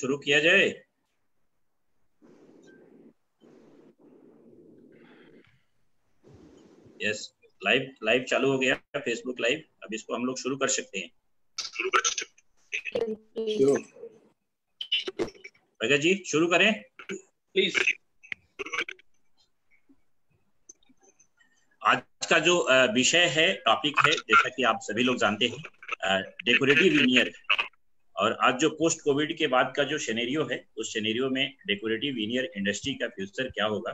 शुरू किया जाए। यस, लाइव चालू हो गया, फेसबुक लाइव। अब इसको हम लोग शुरू कर सकते हैं। भगत जी शुरू करें प्लीज। आज का जो विषय है, टॉपिक है, जैसा कि आप सभी लोग जानते हैं, डेकोरेटिव विनियर। और आज जो पोस्ट कोविड के बाद का जो सिनेरियो है, उस सिनेरियो में डेकोरेटिव विनियर इंडस्ट्री का फ्यूचर क्या होगा,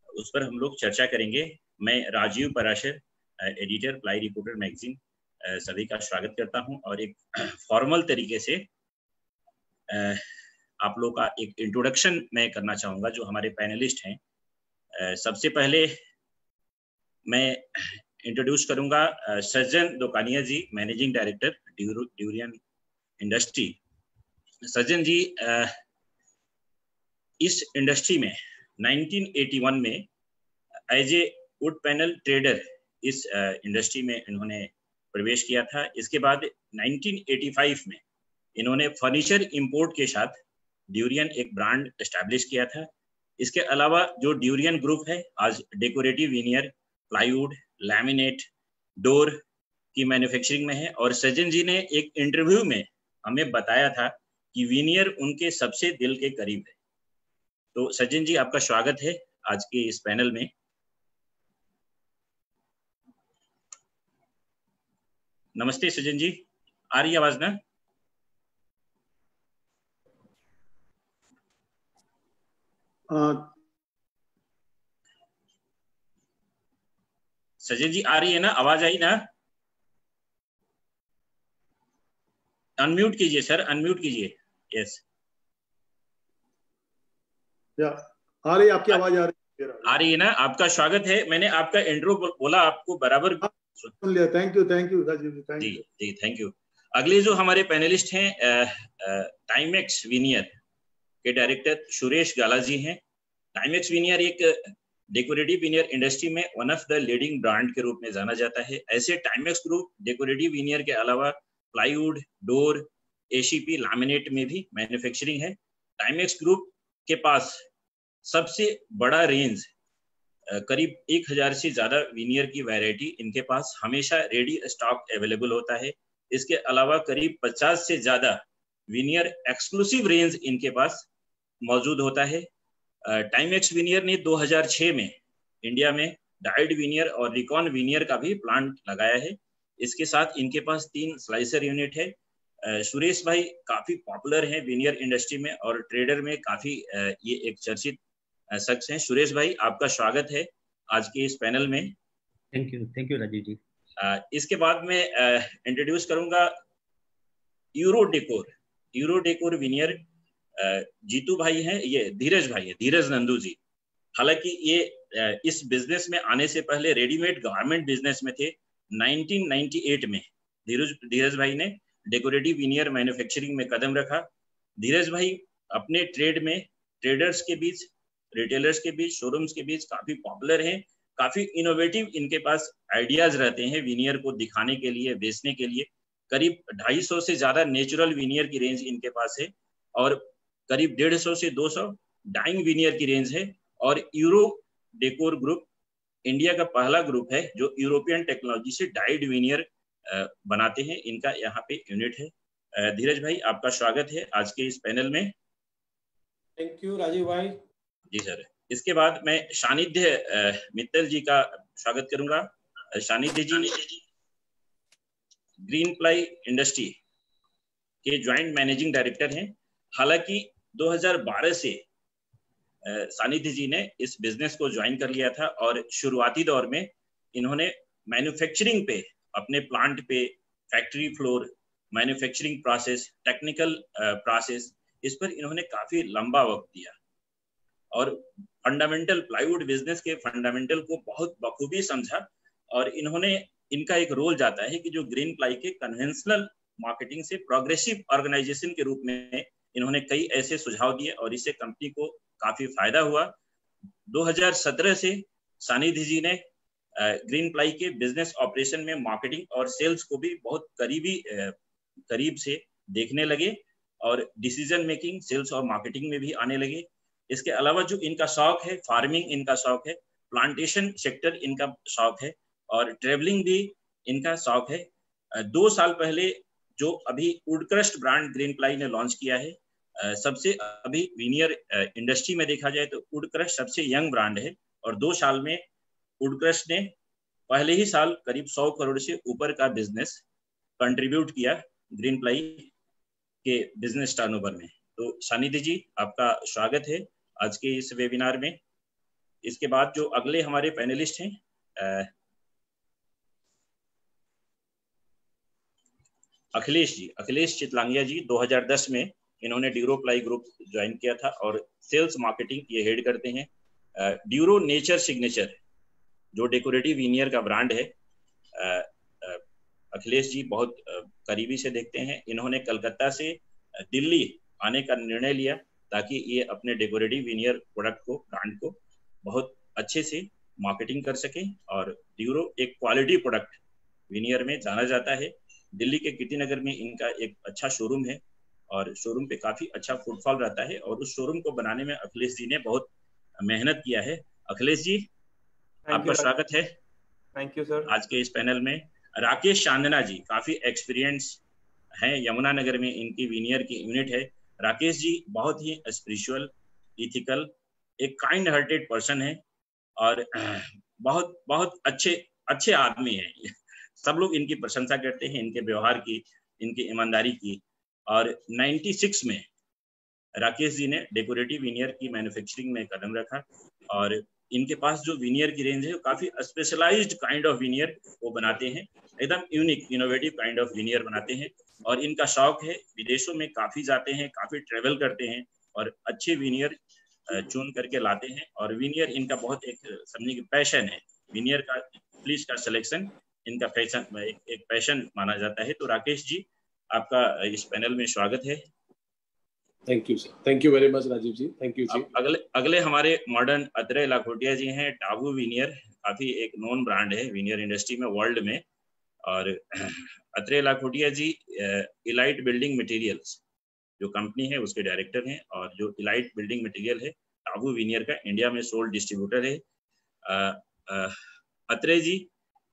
उस पर हम लोग चर्चा करेंगे। मैं Rajeev Parashar, editor, Ply Reporter magazine, सभी का स्वागत करता हूं और एक फॉर्मल तरीके से आप लोग का एक इंट्रोडक्शन मैं करना चाहूंगा जो हमारे पैनलिस्ट हैं। सबसे पहले मैं इंट्रोड्यूस करूंगा Sajjan Dokania ji, managing director, Durian industry. Sajjan ji इस इंडस्ट्री में 1981 में as a wood panel trader इस इंडस्ट्री में इन्होंने प्रवेश किया था। इसके बाद 1985 में इन्होंने फर्नीचर इंपोर्ट के साथ ड्यूरियन एक ब्रांड एस्टैब्लिश किया था। इसके अलावा जो ड्यूरियन ग्रुप है आज decorative veneer, plywood, laminate, door की मैन्युफैक्चरिंग में है। और सज्जन जी ने एक इंटरव्यू में हमें बताया था कि विनियर उनके सबसे दिल के करीब है। तो सज्जन जी आपका स्वागत है आज के इस पैनल में। नमस्ते सज्जन जी, आ रही आवाज ना? सज्जन जी आ रही है ना, आवाज आई ना? अनम्यूट कीजिए सर, अनम्यूट कीजिए। यस, आ रही है आपकी आवाज? आ रही है ना? आपका स्वागत है। मैंने आपका इंट्रो बोला, आपको बराबर सुन लिया। Thank you Rajeev ji, thank you ji, thank you. अगले जो हमारे पैनलिस्ट हैं टाइमेक्स विनियर के डायरेक्टर सुरेश गाला जी हैं। टाइमेक्स विनियर एक डेकोरेटिव विनियर इंडस्ट्री में one of the leading brand के रूप में जाना जाता है। ऐसे टाइमेक्स ग्रुप डेकोरेटिव विनियर के अलावा प्लाईवुड, डोर, एसीपी, लैमिनेट में भी मैन्युफैक्चरिंग है। टाइमेक्स ग्रुप के पास सबसे बड़ा रेंज, करीब 1000 से ज्यादा विनियर की वैरायटी इनके पास हमेशा रेडी स्टॉक अवेलेबल होता है। इसके अलावा करीब 50 से ज्यादा विनियर एक्सक्लूसिव रेंज इनके पास मौजूद होता है। टाइमेक्स विनियर ने 2006 में इंडिया में डाइड विनियर और रिकॉन विनियर का भी प्लांट लगाया है। इसके साथ इनके पास 3 स्लाइसर यूनिट है। सुरेश भाई काफी पॉपुलर हैं विनियर इंडस्ट्री में और ट्रेडर में काफी ये एक चर्चित शख्स हैं। सुरेश भाई आपका स्वागत है आज के इस पैनल में। थैंक यू राजीव जी। इसके बाद में इंट्रोड्यूस करूंगा यूरो डेकोर विनियर। जीतू भाई हैं, ये धीरज भाई है, धीरज नंदू जी। हालांकि ये इस बिजनेस में आने से पहले रेडीमेड गारमेंट बिजनेस में थे। 1998 में धीरज भाई ने डेकोरेटिव विनियर मैन्युफैक्चरिंग में कदम रखा। धीरज भाई अपने ट्रेड में ट्रेडर्स के बीच, रिटेलर्स के बीच, शोरूम्स के बीच काफी पॉपुलर हैं। काफी इनोवेटिव इनके पास आइडियाज रहते हैं विनियर को दिखाने के लिए, बेचने के लिए। करीब 250 से ज्यादा नेचुरल विनियर की रेंज इनके पास है और करीब 150 से 200 डाइंग विनियर की रेंज है। और यूरो डेकोर ग्रुप इंडिया का पहला ग्रुप है जो यूरोपियन टेक्नोलॉजी से डाइड विनियर बनाते हैं। इनका यहाँ पे यूनिट है। धीरज भाई आपका स्वागत है आज के इस पैनल में। थैंक यू राजीव भाई। जी सर। इसके बाद मैं सानिध्य मित्तल जी का स्वागत करूंगा। सानिध्य जी ग्रीन प्लाई इंडस्ट्री के ज्वाइंट मैनेजिंग डायरेक्टर हैं। हालांकि 2012 से सानिध्य जी ने इस बिजनेस को ज्वाइन कर लिया था और शुरुआती दौर में इन्होंने मैन्युफैक्चरिंग पे, अपने प्लांट पे, factory floor, manufacturing process, technical process, इस पर इन्होंने काफी लंबा वक्त दिया और फंडामेंटल प्लाईवुड बिजनेस के फंडामेंटल को बहुत बखूबी समझा। और इनका एक रोल जाता है कि जो ग्रीन प्लाई के कन्वेंशनल मार्केटिंग से प्रोग्रेसिव ऑर्गेनाइजेशन के रूप में इन्होंने कई ऐसे सुझाव दिए और इससे कंपनी को काफी फायदा हुआ। 2017 से सानिध्य जी ने ग्रीन प्लाई के बिजनेस ऑपरेशन में मार्केटिंग और सेल्स को भी बहुत करीब से देखने लगे और डिसीजन मेकिंग, सेल्स और मार्केटिंग में भी आने लगे। इसके अलावा जो इनका शौक है, फार्मिंग इनका शौक है, प्लांटेशन सेक्टर इनका शौक है और ट्रेवलिंग भी इनका शौक है। 2 साल पहले जो अभी वुडक्रस्ट ब्रांड ग्रीनप्लाई ने लॉन्च किया है, सबसे अभी विनियर इंडस्ट्री में देखा जाए तो वुडक्रस्ट सबसे यंग ब्रांड है और 2 साल में वुडक्रस्ट ने पहले ही साल करीब 100 करोड़ से ऊपर का बिजनेस कंट्रीब्यूट किया ग्रीनप्लाई के बिजनेस टर्नओवर में। तो सानिधि जी, आपका स्वागत है आज के इस वेबिनार में। इसके बाद जो अगले हमारे पैनलिस्ट हैं, अखिलेश जी, अखिलेश चितलांगिया जी, 2010 में इन्होंने ड्यूरोप्लाई ग्रुप ज्वाइन किया था और सेल्स मार्केटिंग ये हेड करते हैं। ड्यूरो नेचर सिग्नेचर जो डेकोरेटिव विनियर का ब्रांड है, अखिलेश जी बहुत करीबी से देखते हैं। इन्होंने कलकत्ता से दिल्ली आने का निर्णय लिया ताकि ये अपने डेकोरेटिव विनियर प्रोडक्ट को, ब्रांड को बहुत अच्छे से मार्केटिंग कर सकें। और ड्यूरो एक क्वालिटी प्रोडक्ट विनियर में जाना जाता है। दिल्ली के कीर्ति नगर में इनका एक अच्छा शोरूम है और शोरूम पे काफी अच्छा फुटफॉल रहता है और उस शोरूम को बनाने में अखिलेश जी ने बहुत मेहनत किया है। अखिलेश जी, आपका स्वागत है। Thank you sir. आज के इस पैनल में राकेश चांदना जी काफी एक्सपीरियंस हैं, यमुनानगर में इनकी विनियर की यूनिट है। राकेश जी बहुत ही स्पिरिचुअल, इथिकल, एक काइंड हार्टेड पर्सन है और बहुत बहुत अच्छे आदमी हैं। सब लोग इनकी प्रशंसा करते हैं, इनके व्यवहार की, इनकी ईमानदारी की। और 96 में राकेश जी ने डेकोरेटिव विनियर की मैन्युफैक्चरिंग में कदम रखा और इनके पास जो विनियर की रेंज है काफी स्पेशलाइज्ड काइंड ऑफ विनियर वो बनाते हैं, एकदम unique innovative kind of veneer बनाते हैं। और इनका शौक है, विदेशों में काफी जाते हैं, काफी ट्रेवल करते हैं और अच्छे विनियर चुन करके लाते हैं। और विनियर इनका बहुत एक समझने की पैशन है, विनियर का प्लीज का सिलेक्शन इनका पैशन, एक पैशन माना जाता है। तो राकेश जी, आपका इस पैनल में स्वागत है। Thank you sir, thank you very much Rajiv ji, thank you ji. अगले हमारे मॉडर्न अत्रेय लाखोटिया जी हैं। टाबू विनियर काफी एक नोन ब्रांड है विनियर इंडस्ट्री में, वर्ल्ड में। और अत्रेय लाखोटिया जी इलाइट बिल्डिंग मटेरियल्स जो कंपनी है उसके डायरेक्टर हैं और जो इलाइट बिल्डिंग मटेरियल है टाबू विनियर का इंडिया में सोल्ड डिस्ट्रीब्यूटर है। अत्रेय जी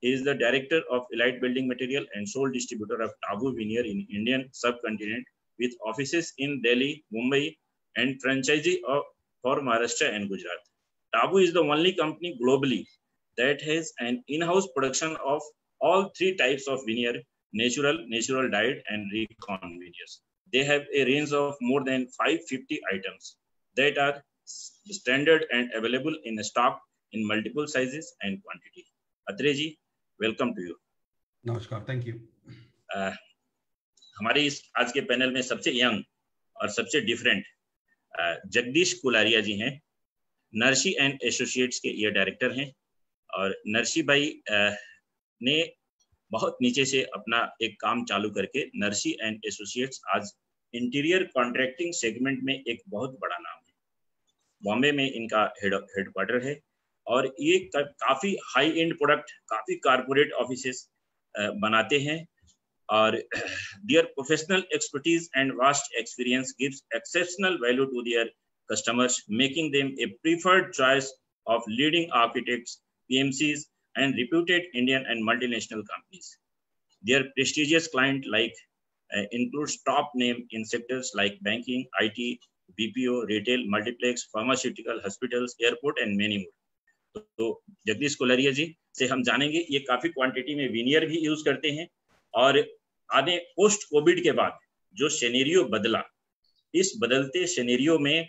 is the director of Elite Building Material and sole distributor of Tabu Veneer in Indian subcontinent with offices in Delhi, Mumbai and franchisee for Maharashtra and Gujarat. Tabu is the only company globally that has an in-house production of all 3 types of veneer: natural, natural dyed and recon veneers. They have a range of more than 550 items that are standard and available in stock in multiple sizes and quantity. Atre ji, welcome to you. नमस्कार, thank you. हमारे इस आज के panel में सबसे young और सबसे different Jagdish कुलारिया जी हैं। नरसी एंड एसोसिएट्स के ये डायरेक्टर हैं और नरसी भाई ने बहुत नीचे से अपना एक काम चालू करके नरसी एंड एसोसिएट्स आज इंटीरियर कॉन्ट्रैक्टिंग सेगमेंट में एक बहुत बड़ा नाम है। बॉम्बे में इनका हेडक्वार्टर है और ये काफी हाई एंड प्रोडक्ट, काफी कारपोरेट ऑफिसेस बनाते हैं और their professional expertise and vast experience gives exceptional value to their customers, making them a preferred choice of leading architects, PMCs and reputed Indian and multinational companies. Their prestigious client includes top name in sectors like banking, IT, BPO, retail, multiplex, pharmaceutical, hospitals, airport and many more. तो जगदीश कोलरिया जी से हम जानेंगे, ये काफी quantity में veneer भी use करते हैं और आने पोस्ट कोविड के बाद जो सिनेरियो बदला, इस बदलते सिनेरियो में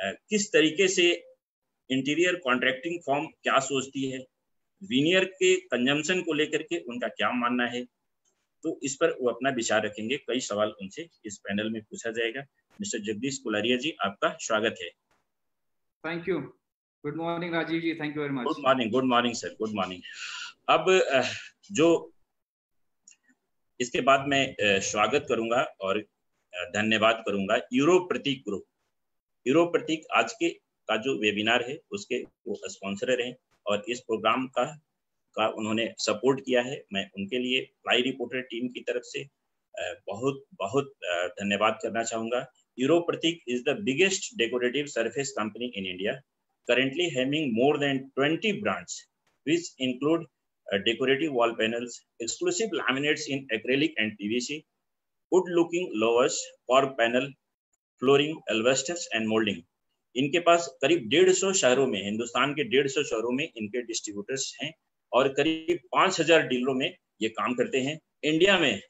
किस तरीके से इंटीरियर कॉन्ट्रैक्टिंग फर्म क्या सोचती है, विनियर के कंजम्पशन को लेकर के उनका क्या मानना है, तो इस पर वो अपना विचार रखेंगे। कई सवाल उनसे इस पैनल में पूछा जाएगा। मिस्टर जगदीश कोलरिया जी, आपका स्वागत है। Thank you. Good morning Rajeev ji, thank you very much. Good morning sir, good morning. अब जो इसके बाद मैं स्वागत करूंगा और धन्यवाद करूंगा यूरो प्रतीक ग्रुप। यूरो प्रतीक आज के का जो वेबिनार है उसके वो स्पॉन्सर हैं और इस प्रोग्राम का उन्होंने सपोर्ट किया है। मैं उनके लिए फ्लाई रिपोर्टर टीम की तरफ से बहुत बहुत धन्यवाद करना चाहूँगा। Euro Pratik is the biggest decorative surface company in India, currently having more than 20 brands, which include decorative wall panels, exclusive laminates in acrylic and PVC, wood-looking lowers, cork panel, flooring, एल्वेस्टर्स and moulding. इनके पास करीब 150 शहरों में, हिंदुस्तान के 150 शहरों में इनके डिस्ट्रीब्यूटर्स हैं और करीब 5000 डीलरों में ये काम करते हैं। इंडिया में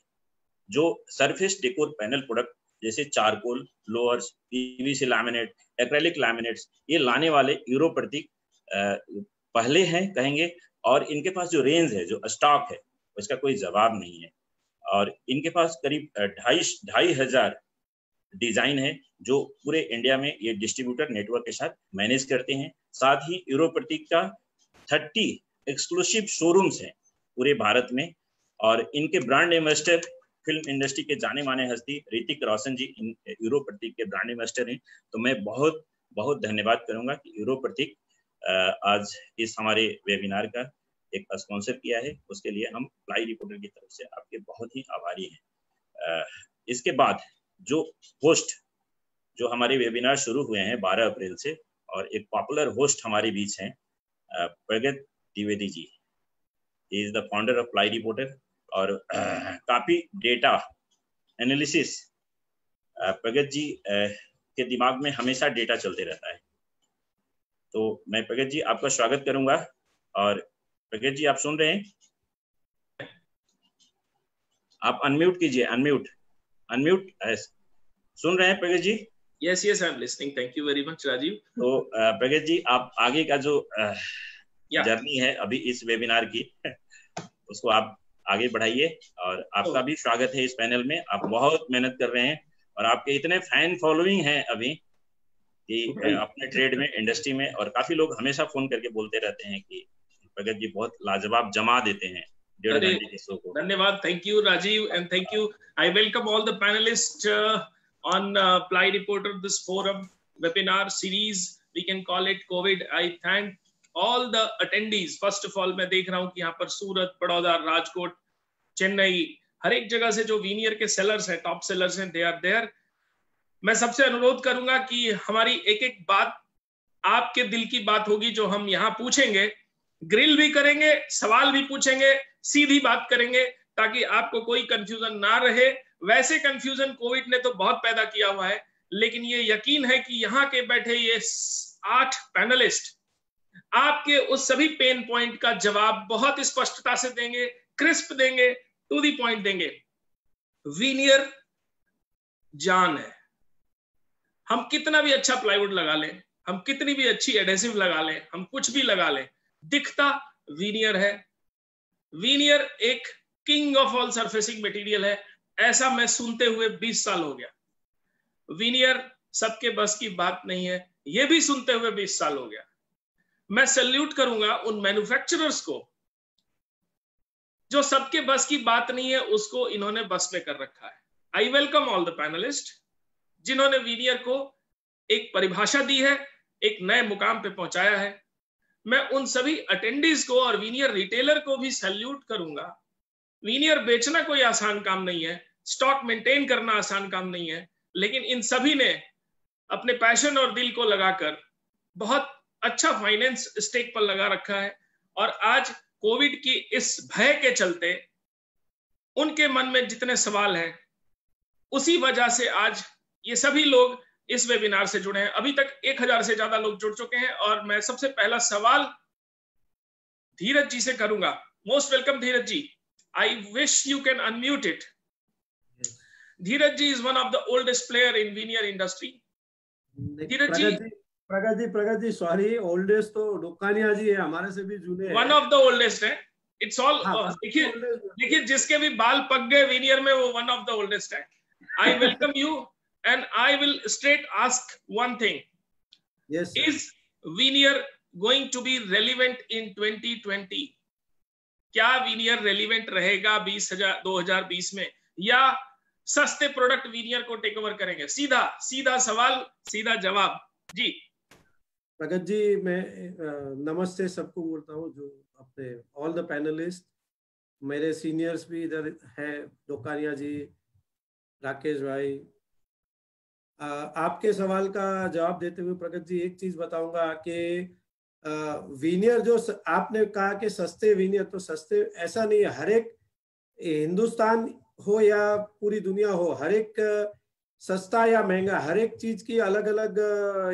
जो सरफेस डेकोर पैनल प्रोडक्ट जैसे charcoal, lowers, PVC laminate, acrylic laminates, ये लाने वाले यूरो प्रतीक पहले हैं कहेंगे। और इनके पास जो रेंज है, जो स्टॉक है, उसका कोई जवाब नहीं है। और इनके पास करीब 2500 डिजाइन है जो पूरे इंडिया में ये डिस्ट्रीब्यूटर नेटवर्क के साथ मैनेज करते हैं। साथ ही यूरो प्रतीक का 30 एक्सक्लूसिव शोरूम्स हैं पूरे भारत में। और इनके ब्रांड एम्बेसडर, फिल्म इंडस्ट्री के जाने माने हस्ती ऋतिक रोशन जी यूरो प्रतीक के ब्रांड एम्बेसडर हैं। तो मैं बहुत बहुत धन्यवाद करूंगा कि यूरो प्रतीक आज इस हमारे वेबिनार का एक स्पॉन्सर किया है। उसके लिए हम फ्लाई रिपोर्टर की तरफ से आपके बहुत ही आभारी हैं। इसके बाद जो होस्ट, जो हमारे वेबिनार शुरू हुए हैं 12 अप्रैल से, और एक पॉपुलर होस्ट हमारे बीच हैं Pragat Dwivedi ji. He is the founder of Ply Reporter और काफी डेटा एनालिसिस, प्रगत जी के दिमाग में हमेशा डेटा चलते रहता है। तो मैं प्रगत जी आपका स्वागत करूंगा। और प्रगत जी आप सुन रहे हैं? आप अनम्यूट कीजिए, अनम्यूट सुन रहे हैं प्रगत जी? Yes, yes, I'm listening. Thank you very much, Rajiv. तो प्रगत जी आप आगे का जो जर्नी है अभी इस वेबिनार की, उसको आप आगे बढ़ाइए। और आपका भी स्वागत है इस पैनल में। आप बहुत मेहनत कर रहे हैं और आपके इतने फैन फॉलोइंग हैं अभी कि अपने ट्रेड में, इंडस्ट्री में, और काफी लोग हमेशा फोन करके बोलते रहते हैं कि प्रगत जी बहुत लाजवाब जमा देते हैं। धन्यवाद, thank you Rajiv, and thank you. I welcome all the panelist on Ply Reporter, this forum webinar series, we can call it COVID. I thank all the attendees. First of all, मैं देख रहा हूँ कि यहाँ पर सूरत, बड़ौदा, राजकोट, चेन्नई, हर एक जगह से जो वीनियर के सेलर्स हैं, टॉप सेलर्स हैं, they are there. मैं सबसे अनुरोध करूंगा कि हमारी एक एक बात आपके दिल की बात होगी जो हम यहाँ पूछेंगे, ग्रिल भी करेंगे, सवाल भी पूछेंगे, सीधी बात करेंगे ताकि आपको कोई कंफ्यूजन ना रहे। वैसे कंफ्यूजन कोविड ने तो बहुत पैदा किया हुआ है, लेकिन ये यकीन है कि यहाँ के बैठे ये 8 पैनलिस्ट आपके उस सभी पेन पॉइंट का जवाब बहुत स्पष्टता से देंगे, क्रिस्प देंगे, टू दी पॉइंट देंगे। वीनियर जान है। हम कितना भी अच्छा प्लाईवुड लगा लें, हम कितनी भी अच्छी एडेसिव लगा लें, हम कुछ भी लगा लें, दिखता वीनियर है। वीनियर एक king of all surfacing material है। ऐसा मैं सुनते हुए 20 साल हो गया। वीनियर सबके बस की बात नहीं है, यह भी सुनते हुए 20 साल हो गया। मैं सैल्यूट करूंगा उन मैन्युफैक्चरर्स को जो सबके बस की बात नहीं है, उसको इन्होंने बस में कर रखा है। आई वेलकम ऑल द पैनलिस्ट जिन्होंने वीनियर को एक परिभाषा दी है, एक नए मुकाम पे पहुंचाया है। मैं उन सभी अटेंडीज को और वीनियर रिटेलर को भी सैल्यूट करूंगा। वीनियर बेचना कोई आसान काम नहीं है, स्टॉक मेंटेन करना आसान काम नहीं है, लेकिन इन सभी ने अपने पैशन और दिल को लगाकर बहुत अच्छा फाइनेंस स्टेक पर लगा रखा है। और आज कोविड की इस भय के चलते उनके मन में जितने सवाल हैं, उसी वजह से आज ये सभी लोग इस वेबिनार से जुड़े हैं। अभी तक 1000 से ज्यादा लोग जुड़ चुके हैं। और मैं सबसे पहला सवाल धीरज जी से करूंगा। Most welcome Dheeraj ji. I wish you can unmute it. Yes. Dheeraj ji is one of the oldest player in veneer industry. प्रगत जी सॉरी, ओल्डेस्ट तो डोकानिया जी है, हमारे से भी जूने हैं। One of the oldest है। It's all देखिए जिसके भी बाल पक गए veneer में, वो one of the oldest है। I welcome you and I will straight ask one thing. Yes. Is veneer going to be relevant in 2020? क्या वीनियर रेलिवेंट रहेगा 2020 में, या सस्ते प्रोडक्ट वीनियर को टेक ओवर करेंगे? सीधा सवाल, सीधा जवाब जी। प्रगत जी, मैं नमस्ते सबको बोलता हूँ, जो अपने ऑल द पैनलिस्ट, मेरे सीनियर्स भी इधर है, डोकानिया जी, राकेश भाई, आपके सवाल का जवाब देते हुए प्रगत जी एक चीज बताऊंगा कि वीनियर जो आपने कहा कि सस्ते वीनियर, तो सस्ते ऐसा नहीं है। हर एक हिंदुस्तान हो या पूरी दुनिया हो, हर एक सस्ता या महंगा, हर एक चीज की अलग अलग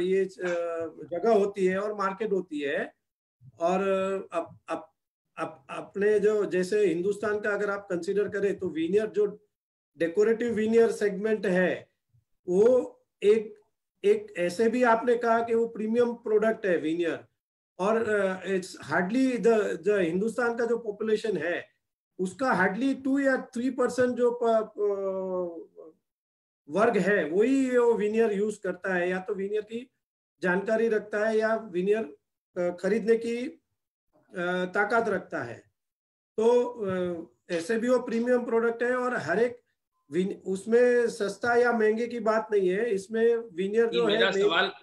ये जगह होती है और मार्केट होती है। और अपने जो जैसे हिंदुस्तान का अगर आप कंसीडर करें तो वीनियर जो डेकोरेटिव वीनियर सेगमेंट है वो एक ऐसे भी आपने कहा कि वो प्रीमियम प्रोडक्ट है वीनियर। और इट्स हार्डली द हिंदुस्तान का जो पॉपुलेशन है उसका हार्डली 2 या 3% जो वर्ग है वही वो वीनियर यूज करता है, या तो वीनियर की जानकारी रखता है या वीनियर खरीदने की ताकत रखता है। तो ऐसे भी वो प्रीमियम प्रोडक्ट है और हर एक उसमें सस्ता या महंगे की बात नहीं है। इसमें वीनियर जो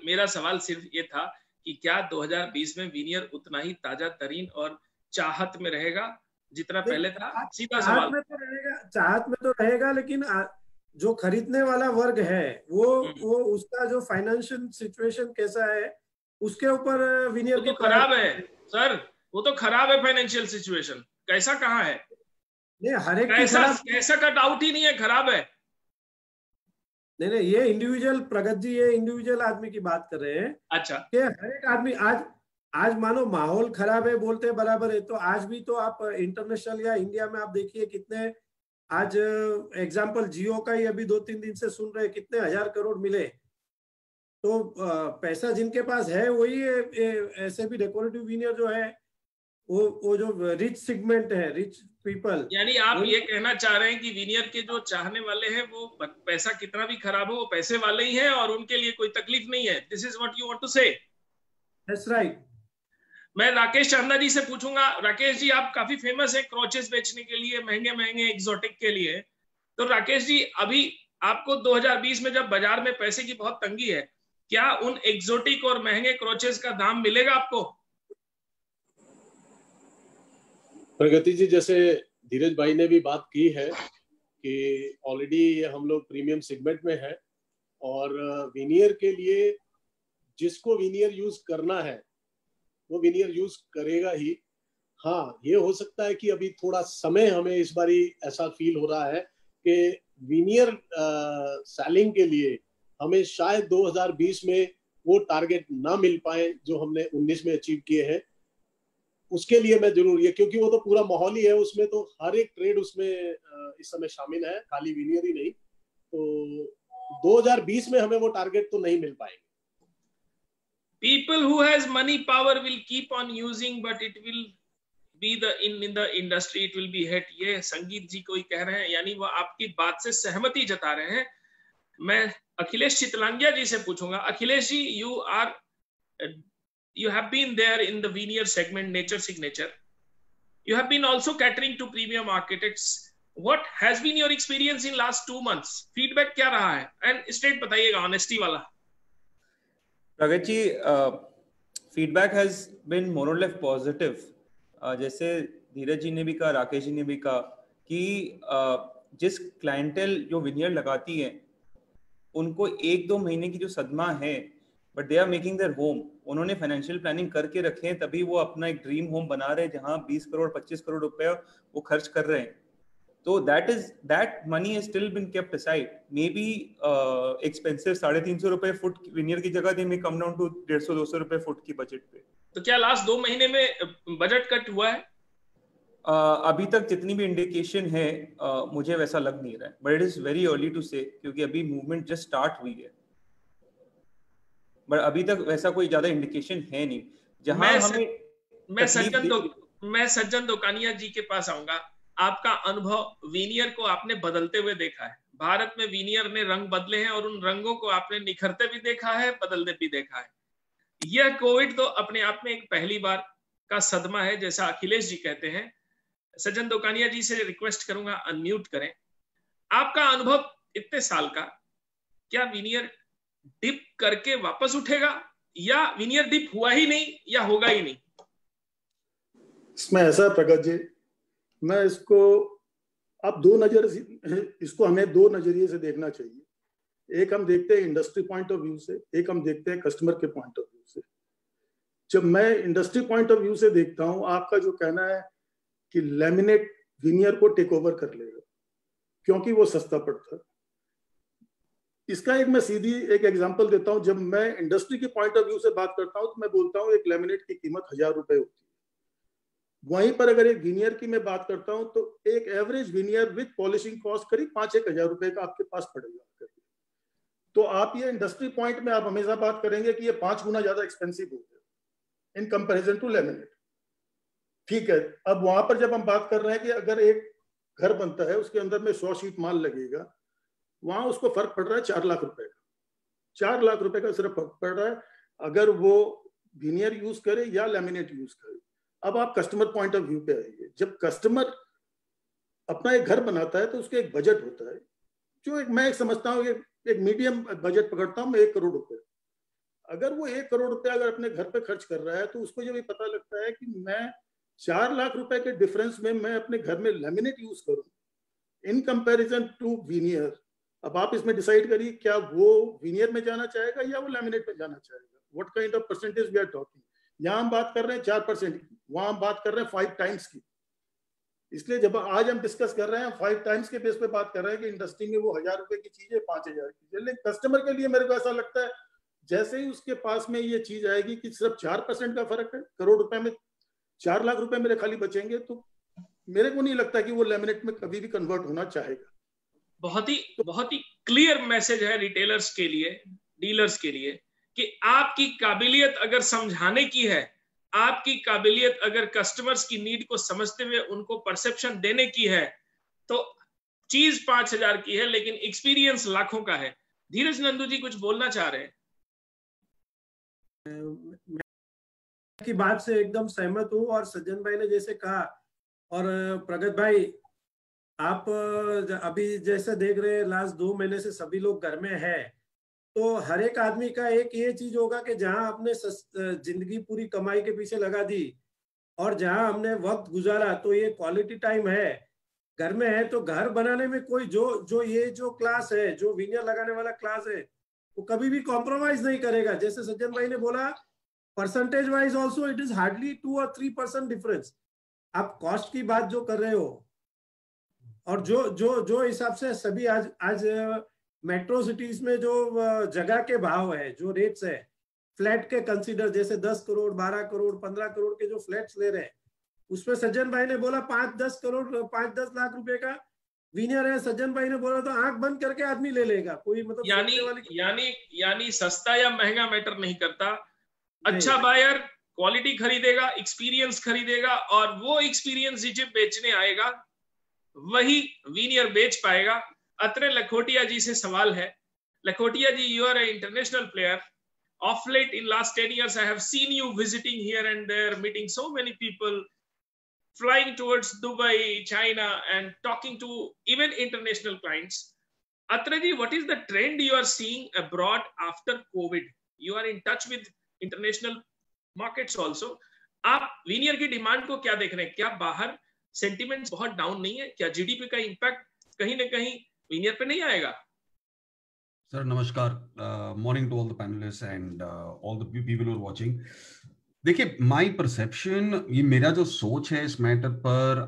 मेरा सवाल सिर्फ ये था कि क्या 2020 में वीनियर उतना ही ताजा तरीन और चाहत में रहेगा जितना पहले था? सीधा सवाल। चाहत में तो रहेगा, लेकिन जो खरीदने वाला वर्ग है वो उसका जो फाइनेंशियल सिचुएशन कैसा है उसके ऊपर वीनियर तो खराब है सर, वो तो खराब है फाइनेंशियल सिचुएशन। कैसा कहाँ है? नहीं, हर एक कैसा का डाउट ही नहीं है, खराब है। नहीं, ये इंडिविजुअल प्रगत जी, ये इंडिविजुअल आदमी की बात कर रहे हैं। अच्छा, कि हर एक आदमी आज मानो माहौल खराब है बोलते बराबर है, तो आज भी तो आप इंटरनेशनल या इंडिया में आप देखिए कितने आज एग्जांपल जियो का ही अभी 2-3 दिन से सुन रहे कितने 1000 करोड़ मिले। तो पैसा जिनके पास है वही ऐसे भी डेकोरेटिव वीनियर जो है वो जो रिच सेगमेंट है, रिच पीपल। यानी आप ये कहना चाह रहे हैं कि वीनियर के जो चाहने वाले हैं वो पैसा कितना भी खराब हो वो पैसे वाले ही हैं और उनके लिए कोई तकलीफ नहीं है। This is what you want to say? That's right. मैं राकेश चांदा जी से पूछूंगा। राकेश जी, आप काफी फेमस है क्रॉचेस बेचने के लिए, महंगे महंगे एक्सोटिक के लिए। तो राकेश जी, अभी आपको 2020 में जब बाजार में पैसे की बहुत तंगी है, क्या उन एक्सोटिक और महंगे क्रॉचेस का दाम मिलेगा आपको? प्रगति जी, जैसे धीरज भाई ने भी बात की है कि ऑलरेडी हम लोग प्रीमियम सेगमेंट में है और वीनियर के लिए जिसको वीनियर यूज करना है वो वीनियर यूज करेगा ही। हाँ, ये हो सकता है कि अभी थोड़ा समय हमें इस बारी ऐसा फील हो रहा है कि वीनियर सेलिंग के लिए हमें शायद 2020 में वो टारगेट ना मिल पाए जो हमने 19 में अचीव किए हैं। उसके लिए मैं जरूर ये, क्योंकि वो तो पूरा माहौल ही है, उसमें तो हर एक ट्रेड उसमें इस समय शामिल है, खाली वीनियर ही नहीं। तो 2020 में हमें वो टारगेट तो नहीं मिल पाएंगे। People who has money power will keep on using, but it will be in the industry it will be hit. ये संगीत जी कोई कह रहे हैं, यानी वो आपकी बात से सहमति जता रहे हैं। मैं अखिलेश चितलांगिया जी से पूछूंगा। Akhilesh ji, you have been there in the veneer segment, nature signature. You have been also catering to premium architects. What has been your experience in last 2 months? Feedback क्या रहा है? And straight बताइएगा, honesty वाला। प्रगत जी, feedback has been more or less positive. जैसे धीरज जी ने भी कहा, राकेश जी ने भी कहा कि जिस क्लाइंटेल जो विनियर लगाती है उनको 1-2 महीने की जो सदमा है, but they are making their home. उन्होंने फाइनेंशियल प्लानिंग करके रखे हैं, तभी वो अपना एक ड्रीम होम बना रहे हैं जहां 20 करोड़ 25 करोड़ रुपए वो खर्च कर रहे हैं। तो that money has still been kept aside. Maybe expensive 350 रुपए फुट विनियर की जगह दे में कम डाउन टू 150-200 रुपए फुट की बजट पे। तो क्या लास्ट 2 महीने में बजट कट हुआ है? अभी तक जितनी भी इंडिकेशन है मुझे वैसा लग नहीं रहा है, but it is very early to say, क्योंकि अभी मूवमेंट जस्ट स्टार्ट हुई है। बट अभी तक वैसा कोई ज्यादा इंडिकेशन है नहीं। जहां मैं सज्जन दोकानिया जी के पास आऊंगा। आपका अनुभव, वीनियर को आपने बदलते हुए देखा है। भारत में वीनियर ने रंग बदले हैं और उन रंगों को आपने निखरते भी देखा है, बदलते भी देखा है। यह कोविड तो अपने आप में एक पहली बार का सदमा है, जैसा अखिलेश जी कहते हैं। सज्जन दोकानिया जी से रिक्वेस्ट करूंगा, अनम्यूट करें। आपका अनुभव इतने साल का, क्या वीनियर डिप करके वापस उठेगा या वीनियर डिप हुआ ही नहीं या होगा ही नहीं? इसमें ऐसा प्रगत जी, मैं इसको अब दो नजर, इसको हमें दो नजरिए से देखना चाहिए। एक हम देखते हैं इंडस्ट्री पॉइंट ऑफ व्यू से, एक हम देखते हैं कस्टमर के पॉइंट ऑफ व्यू से। जब मैं इंडस्ट्री पॉइंट ऑफ व्यू से देखता हूं, आपका जो कहना है कि लैमिनेट विनियर को टेक ओवर कर लेगा क्योंकि वो सस्ता पड़ता है, इसका एक मैं सीधी एक एग्जांपल देता हूं। जब मैं इंडस्ट्री के पॉइंट ऑफ व्यू से बात करता हूं तो मैं बोलता हूं एक लैमिनेट की कीमत 1000 रुपए होती है। वहीं पर अगर एक विनियर की मैं बात करता हूं तो एक average veneer with polishing cost करीब 5-1 हजार रुपए का आपके पास पड़ेगा। तो आप ये इंडस्ट्री पॉइंट में आप हमेशा बात करेंगे कि ये 5 गुना ज्यादा एक्सपेंसिव हो गया इन कंपैरिजन टू लैमिनेट। ठीक है, अब वहां पर जब हम बात कर रहे हैं कि अगर एक घर बनता है उसके अंदर में 100 शीट माल लगेगा, वहां उसको फर्क पड़ रहा है 4 लाख रुपए का। 4 लाख रुपए का सिर्फ फर्क पड़ रहा है अगर वो विनियर यूज करे या लैमिनेट यूज करे। अब आप कस्टमर पॉइंट ऑफ व्यू पे आइए। जब कस्टमर अपना एक घर बनाता है तो उसके एक बजट होता है, जो एक मैं एक समझता हूँ एक मीडियम बजट पकड़ता हूँ मैं 1 करोड़ रुपए। अगर वो 1 करोड़ रुपए अगर अपने घर पे खर्च कर रहा है तो उसको जब ये पता लगता है कि मैं 4 लाख रुपए के डिफरेंस में मैं अपने घर में लैमिनेट यूज करूं इन कंपैरिजन टू विनियर, अब आप इसमें डिसाइड करिए क्या वो विनियर में जाना चाहेगा या वो लैमिनेट में जाना चाहेगा। What kind of percentage we are talking. यहाँ हम बात कर रहे हैं 4% की, वहां हम बात कर रहे हैं 5 टाइम्स की। इसलिए जब आज हम डिस्कस कर रहे हैं 5 टाइम्स के बेस पे बात कर रहे हैं कि इंडस्ट्री में वो 1000 रुपए की चीज है 5000 की। लेकिन कस्टमर के लिए मेरे को ऐसा लगता है जैसे ही उसके पास में ये चीज आएगी कि सिर्फ 4% का फर्क है, करोड़ रुपए में 4 लाख रुपए मेरे खाली बचेंगे, तो मेरे को नहीं लगता कि वो लैमिनेट में कभी भी कन्वर्ट होना चाहेगा। बहुत ही क्लियर मैसेज है रिटेलर्स के लिए, डीलर्स के लिए, कि आपकी काबिलियत अगर समझाने की है, आपकी काबिलियत अगर कस्टमर्स की नीड को समझते हुए उनको परसेप्शन देने की है, तो चीज 5000 की है लेकिन एक्सपीरियंस लाखों का है। धीरज नंदू जी कुछ बोलना चाह रहे हैं? की बात से एकदम सहमत हूँ और सज्जन भाई ने जैसे कहा, और प्रगत भाई आप अभी जैसे देख रहे हैं लास्ट 2 महीने से सभी लोग घर में है, तो हर एक आदमी का एक ये चीज होगा कि जहां आपने जिंदगी पूरी कमाई के पीछे लगा दी और जहां हमने वक्त गुजारा, तो ये क्वालिटी टाइम है, घर में है, तो घर बनाने में कोई जो ये जो क्लास है, जो विनियर लगाने वाला क्लास है, वो कभी भी कॉम्प्रोमाइज नहीं करेगा। जैसे सज्जन भाई ने बोला percentage wise also it is hardly 2 और 3% डिफरेंस। आप कॉस्ट की बात जो कर रहे हो और जो हिसाब से सभी आज मेट्रो सिटीज में जो जगह के भाव है, जो रेट्स है फ्लैट के कंसीडर, जैसे 10 करोड़ 12 करोड़ 15 करोड़ के जो फ्लैट्स ले रहे हैं, उसमें सज्जन भाई ने बोला 5-10 करोड़ 5-10 लाख रुपए का विनियर है। सज्जन भाई ने बोला तो आंख बंद करके आदमी ले लेगा, कोई मतलब यानी सस्ता या महंगा मैटर नहीं करता। अच्छा बायर क्वालिटी खरीदेगा, एक्सपीरियंस खरीदेगा, और वो एक्सपीरियंस जिसे बेचने आएगा वही विनियर बेच पाएगा। अत्रे लखोटिया जी से सवाल है। लखोटिया जी, you are an international player. Of late, in last 10 years, I have seen you visiting here and there, meeting so many people, flying towards Dubai, China, and talking to even international clients. Atre ji, what is the trend you are seeing abroad after COVID? You are in touch with international markets also. आप veneer की demand को क्या देख रहे हैं? क्या बाहर sentiments बहुत डाउन नहीं है? क्या जीडीपी का इम्पैक्ट कहीं ना कहीं विनियर पे नहीं आएगा? सर नमस्कार, morning to all the panelists and all the people who are watching. देखिए, माय परसेप्शन, ये मेरा जो सोच है इस मैटर पर,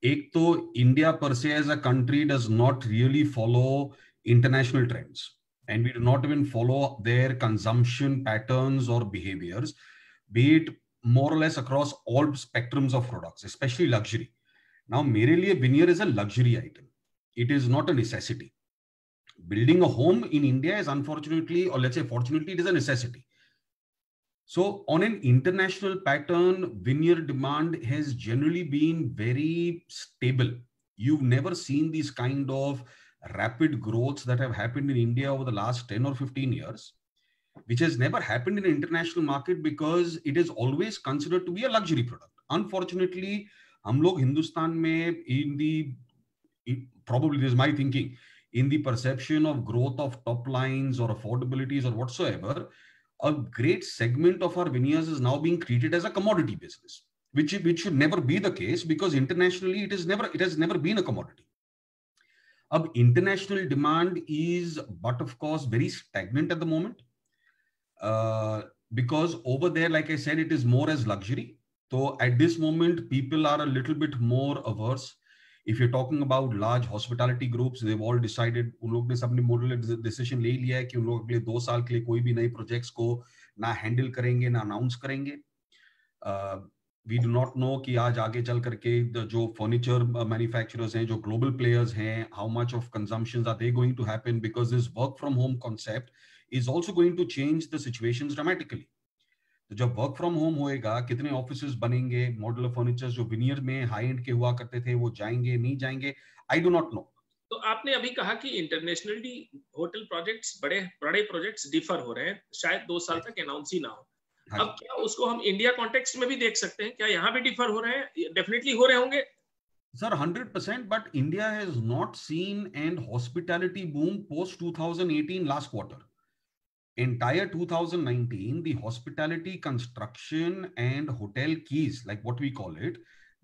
एक तो इंडिया पर से as a country does not really follow international trends and we do not even follow their consumption patterns or behaviors, be it more or less across all spectrums of products, especially luxury. Now, mere liye veneer is a luxury item. It is not a necessity. Building a home in India is unfortunately, or let's say fortunately, it is a necessity. So on an international pattern, veneer demand has generally been very stable. You've never seen these kind of rapid growths that have happened in India over the last 10 or 15 years, which has never happened in an international market because it is always considered to be a luxury product. Unfortunately, hum log Hindustan mein probably this is my thinking, in the perception of growth of top lines or affordabilities or whatsoever, a great segment of our veneers is now being treated as a commodity business, which should never be the case, because internationally it has never been a commodity. अब international demand is, but of course, very stagnant at the moment. Because over there, like I said, it is more as luxury. So at this moment, people are a little bit more averse. If you're talking about large hospitality groups, they've all decided, उन लोग ने सबने model decision ले लिया है कि उन लोग अगले 2 साल के लिए कोई भी नए प्रोजेक्ट्स को ना हैंडल करेंगे ना अनाउंस करेंगे. We do not know कि आज आगे चल करके जो फर्नीचर मैन्युफैक्चरर्स हैं, जो ग्लोबल प्लेयर्स हैं, how much of consumptions are they going to happen, because this work from home concept is also going to change the situations dramatically. तो जब वर्क फ्रॉम होम होएगा, कितने ऑफिसेस बनेंगे, modular furniture जो veneer में high and के हुआ करते थे वो जाएंगे नहीं जाएंगे, आई डू नॉट नो. तो आपने अभी कहा कि इंटरनेशनली होटल प्रोजेक्ट्स, बड़े प्रोजेक्ट्स डिफर हो रहे हैं, शायद 2 साल तक अनाउंस ही ना हो. अब क्या उसको हम इंडिया कॉन्टेक्स्ट में भी देख सकते हैं? क्या यहाँ भी डिफर हो रहे हैं? डेफिनेटली हो रहे होंगे sir, 100%. But India has not seen and hospitality boom post 2018 last quarter. Entire 2019, the hospitality construction and hotel keys, like what we call it,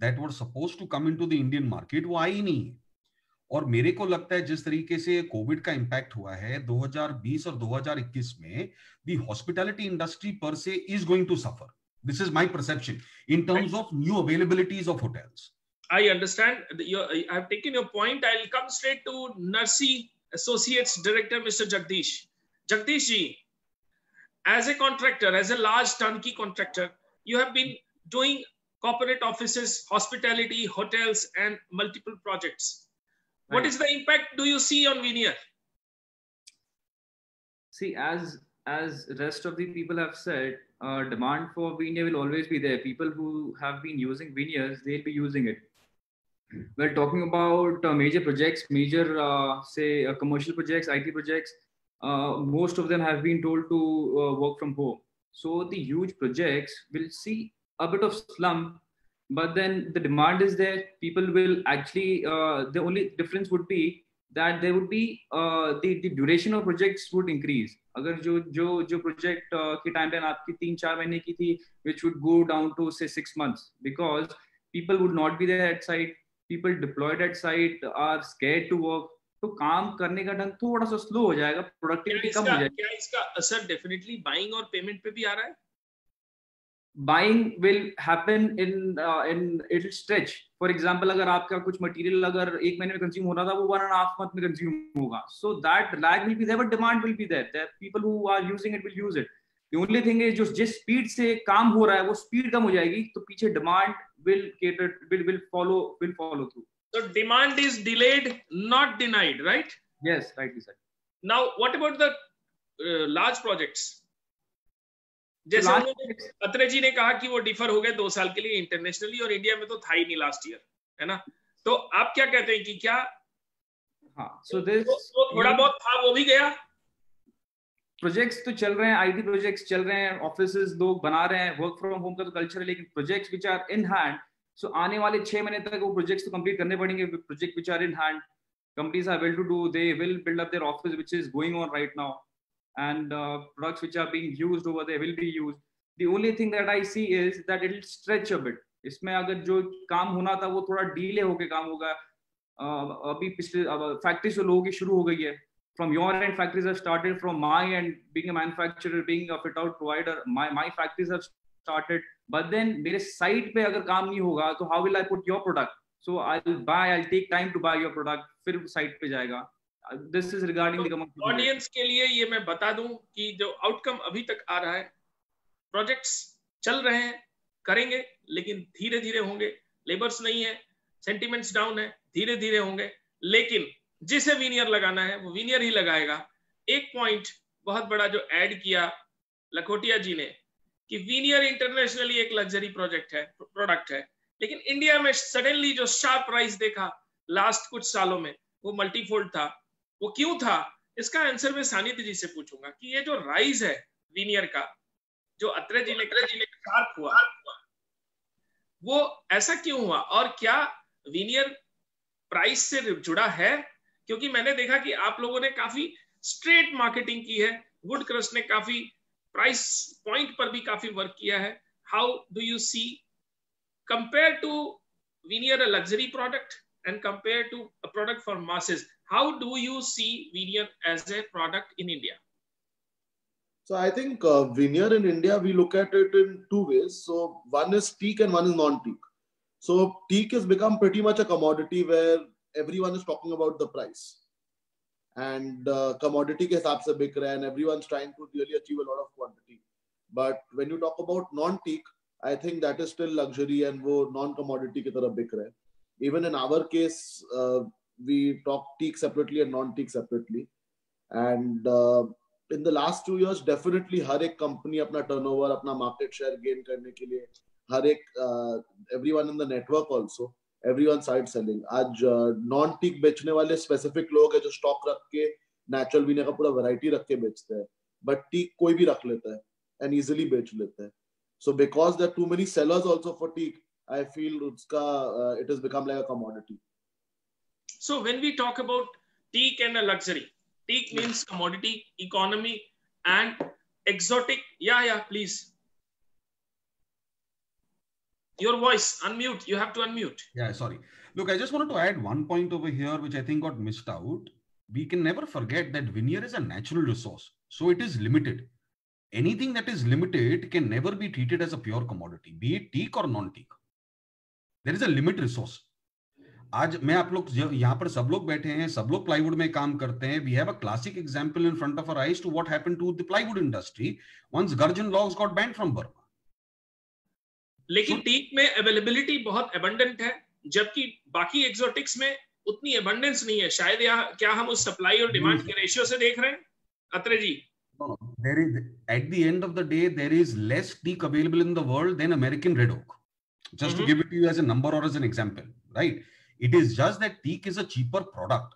that were supposed to come into the Indian market, वो आई नहीं. और मेरे को लगता है जिस तरीके से कोविड का इम्पैक्ट हुआ है 2020 और 2021 में, the hospitality industry per se is going to suffer. This is my perception in terms of new availabilities of hotels. I understand. I have taken your point. I'll come straight to Narsi Associates Director, Mr. Jagdish. Jagdish ji, as a contractor, as a large turnkey contractor, you have been doing corporate offices, hospitality, hotels, and multiple projects. Right. What is the impact do you see on veneer? See, as rest of the people have said, demand for veneer will always be there. People who have been using veneers, they'll be using it. We're talking about major projects, major commercial projects, IT projects. Most of them have been told to work from home. So the huge projects will see a bit of slump, but then the demand is there. People will actually, the only difference would be that there would be the duration of projects would increase. अगर जो project की timeline आपकी 3-4 महीने की थी, which would go down to say 6 months, because people would not be there at site. People deployed at site are scared to work. तो काम करने का ढंग थोड़ा सा स्लो हो जाएगा, प्रोडक्टिविटी कम हो जाएगी. क्या इसका असर डेफिनेटली बाइंग और पेमेंट पे भी आ रहा है? Buying will happen in it'll stretch. For example, अगर आपका कुछ मटेरियल अगर 1 महीने में कंज्यूम हो रहा था, वो 1.5 month में कंज्यूम होगा. So that lag will be there, but demand will be there. There people who are using it will use it. The only thing is जो जिस स्पीड से काम हो रहा है वो स्पीड कम हो जाएगी, तो पीछे demand will follow through. So demand is delayed, not denied, right? Yes, rightly said. Now, what about the large projects? जैसे अत्रे जी ने कहा कि वो डिफर हो गए 2 साल के लिए इंटरनेशनली, और इंडिया में तो था ही नहीं लास्ट ईयर, है ना? तो आप क्या कहते हैं कि क्या तो थोड़ा बहुत था वो भी गया? प्रोजेक्ट्स तो चल रहे हैं, आईटी प्रोजेक्ट्स चल रहे हैं, ऑफिसेस लोग बना रहे हैं, वर्क फ्रॉम होम का तो कल्चर है, लेकिन projects which are in hand, so आने वाले 6 महीने तक वो प्रोजेक्ट्स तो कंप्लीट करने पड़ेंगे. Project which are in hand, companies are well to do, they will build up their office, which is going on right now, and products which are being used over there will be used. The only thing that I see is that it will stretch a bit. इसमें अगर जो काम होना था वो थोड़ा delay होके काम होगा. अभी पिछले फैक्ट्री से लोगों की शुरू हो गई है. From your end, factories have started. From my end, being a manufacturer, being a fit out provider, my factories have started. But then मेरे site पे अगर काम नहीं होगा तो how will I put your product? So I'll take time to buy your product, फिर site पे जाएगा. This is regarding the commercial. Audience के लिए ये मैं बता दूं कि जो outcome अभी तक आ रहा है, projects चल रहे हैं, करेंगे, लेकिन धीरे धीरे होंगे. लेबर्स नहीं है, sentiments down है, धीरे धीरे होंगे. लेकिन जिसे वीनियर लगाना है वो वीनियर ही लगाएगा. एक पॉइंट बहुत बड़ा जो ऐड किया लखोटिया जी ने कि वीनियर इंटरनेशनली एक लग्जरी प्रोडक्ट है, लेकिन इंडिया में सडनली जो शार्प राइज देखा लास्ट कुछ सालों में वो मल्टीफोल्ड था. वो क्यों था? इसका आंसर मैं सानिध्य जी से पूछूंगा कि ये जो राइज है वीनियर का, जो अत्रे जी ने शार्प हुआ, वो ऐसा क्यों हुआ, और क्या वीनियर प्राइस से जुड़ा है? क्योंकि मैंने देखा कि आप लोगों ने काफी स्ट्रेट मार्केटिंग की है, वुड क्रस्ट ने काफी प्राइस पॉइंट पर भी काफी वर्क किया है. How do you see compared to veneer a luxury product and compared to a product for masses. How do you see veneer as a product in India? So I think veneer in India, we look at it in two ways. So one is teak and one is non-teak. So teak has become pretty much a commodity where everyone is talking about the price. And commodity के हिसाब से बिक रहा है and everyone's trying to really achieve a lot of quantity. But when you talk about non-teak, I think that is still luxury and वो non-commodity की तरफ बिक रहा है. Even in our case, we talk teak separately and non-teak separately. And in the last 2 years, definitely हर एक company अपना turnover, अपना market share gain करने के लिए, हर एक everyone in the network also, everyone side selling. आज non-teak बेचने वाले specific लोग हैं जो stock रख के natural veneer का पूरा variety रख के बेचते हैं. But teak कोई भी रख लेता है and easily बेच लेता है. So because there are too many sellers also for teak, I feel it has become like a commodity. So when we talk about teak and a luxury, teak means commodity, economy, and exotic. Yeah, please. Your voice, unmute. You have to unmute. Yeah, sorry. Look, I just wanted to add one point over here, which I think got missed out. We can never forget that veneer is a natural resource. So it is limited. Anything that is limited can never be treated as a pure commodity, be it teak or non-teak. There is a limit resource. आज मैं आप लोग यहाँ पर सब लोग बैठे हैं, सब लोग प्लाईवुड में काम करते हैं. We have a classic example in front of our eyes to what happened to the plywood industry once Garjan logs got banned from Burma. लेकिन टीक में अवेलेबिलिटी बहुत अबंडेंट है, जबकि बाकी एक्सोटिक्स में उतनी अबंडेंस नहीं है. शायद क्या हम उस सप्लाई और डिमांड के रेशियो से देख रहे हैं, अत्रे जी? No, there is, at the end of the day, there is less teak available in the world than American red oak. Just to give it to you as a number or as an example, right? It is just that teak is a cheaper product,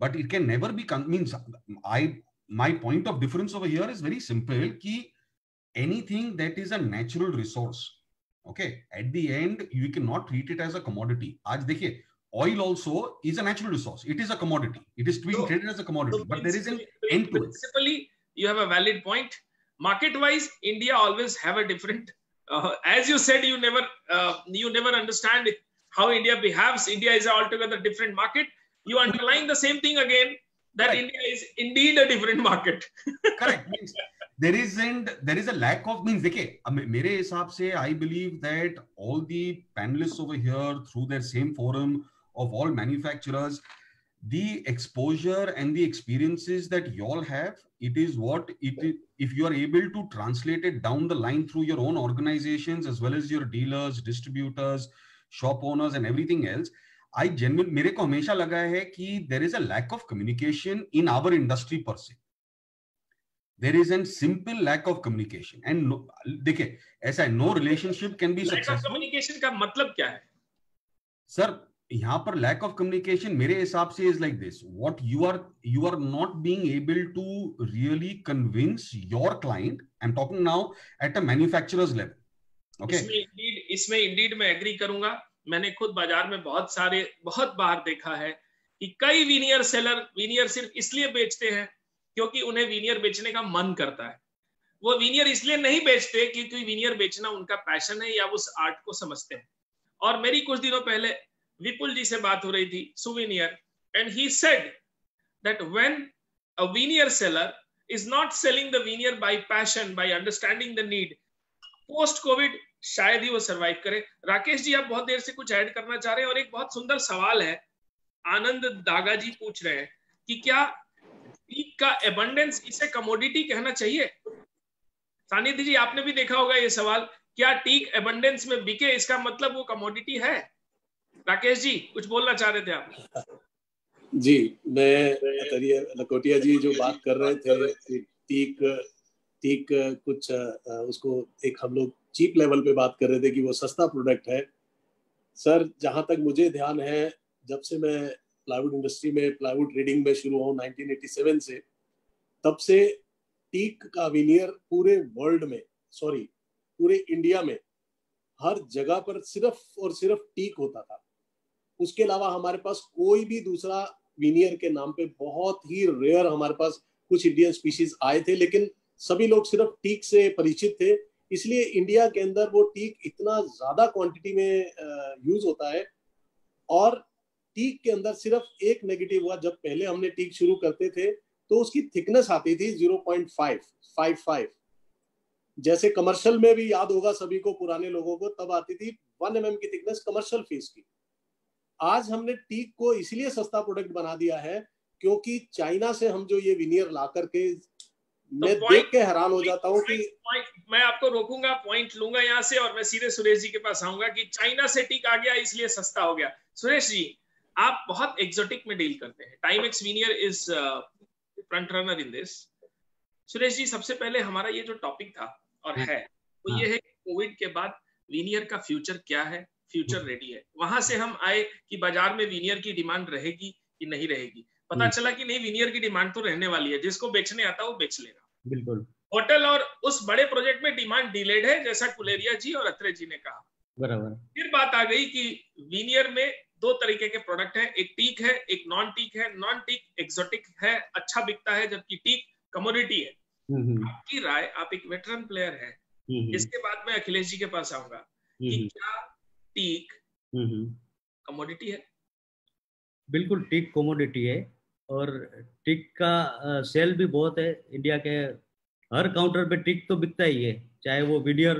but it can never be my point of difference over here is very simple. Ki anything that is a natural resource, okay, at the end you cannot treat it as a commodity. आज देखिए, oil also is a natural resource. It is a commodity. It is treated as a commodity, but there is an end to it. Principally, you have a valid point. Market-wise, India always have a different. As you said, you never understand how India behaves. India is an altogether different market. You underline the same thing again, that correct. India is indeed a different market. Correct. Means there is a lack of, means देखिए, मेरे हिसाब से I believe that all the panelists over here through their same forum of all manufacturers, the exposure and the experiences that you all have, it is what it is. If you are able to translate it down the line through your own organizations as well as your dealers, distributors, shop owners and everything else, मेरे को हमेशा लगा है कि there is a lack of communication in our industry per se. There is a simple lack of communication. And देखिए, ऐसा है, no relationship can be successful. Lack of communication का मतलब क्या है? Sir, यहाँ पर lack of communication मेरे हिसाब से is like this. What you are not being able to really convince your client. I'm talking now at a manufacturer's level. Okay. इसमें indeed मैं एग्री करूंगा. मैंने खुद बाजार में बहुत बार देखा है कि कई वीनियर सेलर वीनियर सिर्फ इसलिए बेचते हैं क्योंकि उन्हें वीनियर बेचने का मन करता है. वो वीनियर इसलिए नहीं बेचते क्योंकि वीनियर बेचना उनका पैशन है या उस आर्ट को समझते हैं. और मेरी कुछ दिनों पहले विपुल जी से बात हो रही थी, souvenir, and he said that when a veneer seller is not selling the veneer by passion, by understanding the need, post covid शायद ही वो सरवाइव करे. राकेश जी, आप बहुत देर से कुछ ऐड करना चाह रहे हैं और एक बहुत सुंदर सवाल है, आनंद दागा जी पूछ रहे हैं कि क्या टीक का एबंडेंस इसे कमोडिटी कहना चाहिए? सानिध्य जी, आपने भी देखा होगा ये सवाल, क्या टीक एबंडेंस में बिके इसका मतलब वो कमोडिटी है? राकेश जी, कुछ बोलना चाह रहे थे आप? जी, मैं लकोटिया जी जो बात कर रहे थे, टीक कुछ उसको एक हम लोग चीप लेवल पे बात कर रहे थे कि वो सस्ता प्रोडक्ट है. सर, जहां तक मुझे ध्यान है, जब से मैं प्लाईवुड इंडस्ट्री में प्लाईवुड ट्रेडिंग में शुरू हुआ 1987 से, तब से टीक का विनियर पूरे वर्ल्ड में, पूरे इंडिया में हर जगह पर सिर्फ और सिर्फ टीक होता था. उसके अलावा हमारे पास कोई भी दूसरा विनियर के नाम पे बहुत ही रेयर हमारे पास कुछ इंडियन स्पीशीज आए थे, लेकिन सभी लोग सिर्फ टीक से परिचित थे. इसलिए इंडिया के अंदर वो टीक इतना ज्यादा क्वांटिटी में यूज होता है. और टीक के अंदर सिर्फ एक नेगेटिव हुआ, जब पहले हमने टीक शुरू करते थे तो उसकी थिकनेस आती थी 0.55। जैसे कमर्शियल में भी याद होगा सभी को, पुराने लोगों को, तब आती थी 1 mm की थिकनेस कमर्शियल फेस की। आज हमने टीक को इसलिए सस्ता प्रोडक्ट बना दिया है क्योंकि चाइना से हम जो ये विनियर ला करके, मैं देख के हैरान हो जाता हूँ कि मैं आपको रोकूंगा, पॉइंट लूंगा यहाँ से और मैं सीधे सुरेश जी के पास आऊंगा कि चाइना से टीक आ गया इसलिए सस्ता हो गया। सुरेश जी, आप बहुत एक्सोटिक में डील करते हैं, Timex veneer is front runner in this. Suresh ji, सबसे पहले हमारा ये जो टॉपिक था और है वो ये है कि कोविड के बाद वीनियर का फ्यूचर क्या है, फ्यूचर रेडी है। वहां से हम आए कि बाजार में वीनियर की डिमांड रहेगी कि नहीं रहेगी। पता चला कि नहीं, वीनियर की डिमांड तो रहने वाली है, जिसको बेचने आता है वो बेच लेगा। बिल्कुल। होटल और उस बड़े प्रोजेक्ट में डिमांड डिलेड है, जैसा कुलेरिया जी और अत्रे जी ने कहा। बराबर। फिर बात आ गई कि वीनियर में 2 तरीके के प्रोडक्ट हैं, एक टीक है, एक नॉन टीक है। नॉन टीक एक्सोटिक है, अच्छा बिकता है, जबकि टीक कमोडिटी है। आपकी राय, आप एक वेटरन प्लेयर है, इसके बाद मैं अखिलेश जी के पास आऊंगा कि क्या टीक कमोडिटी है? बिल्कुल, टीक कमोडिटी है और टीक का सेल भी बहुत है। इंडिया के हर काउंटर पे टीक तो बिकता ही है, चाहे वो विनियर,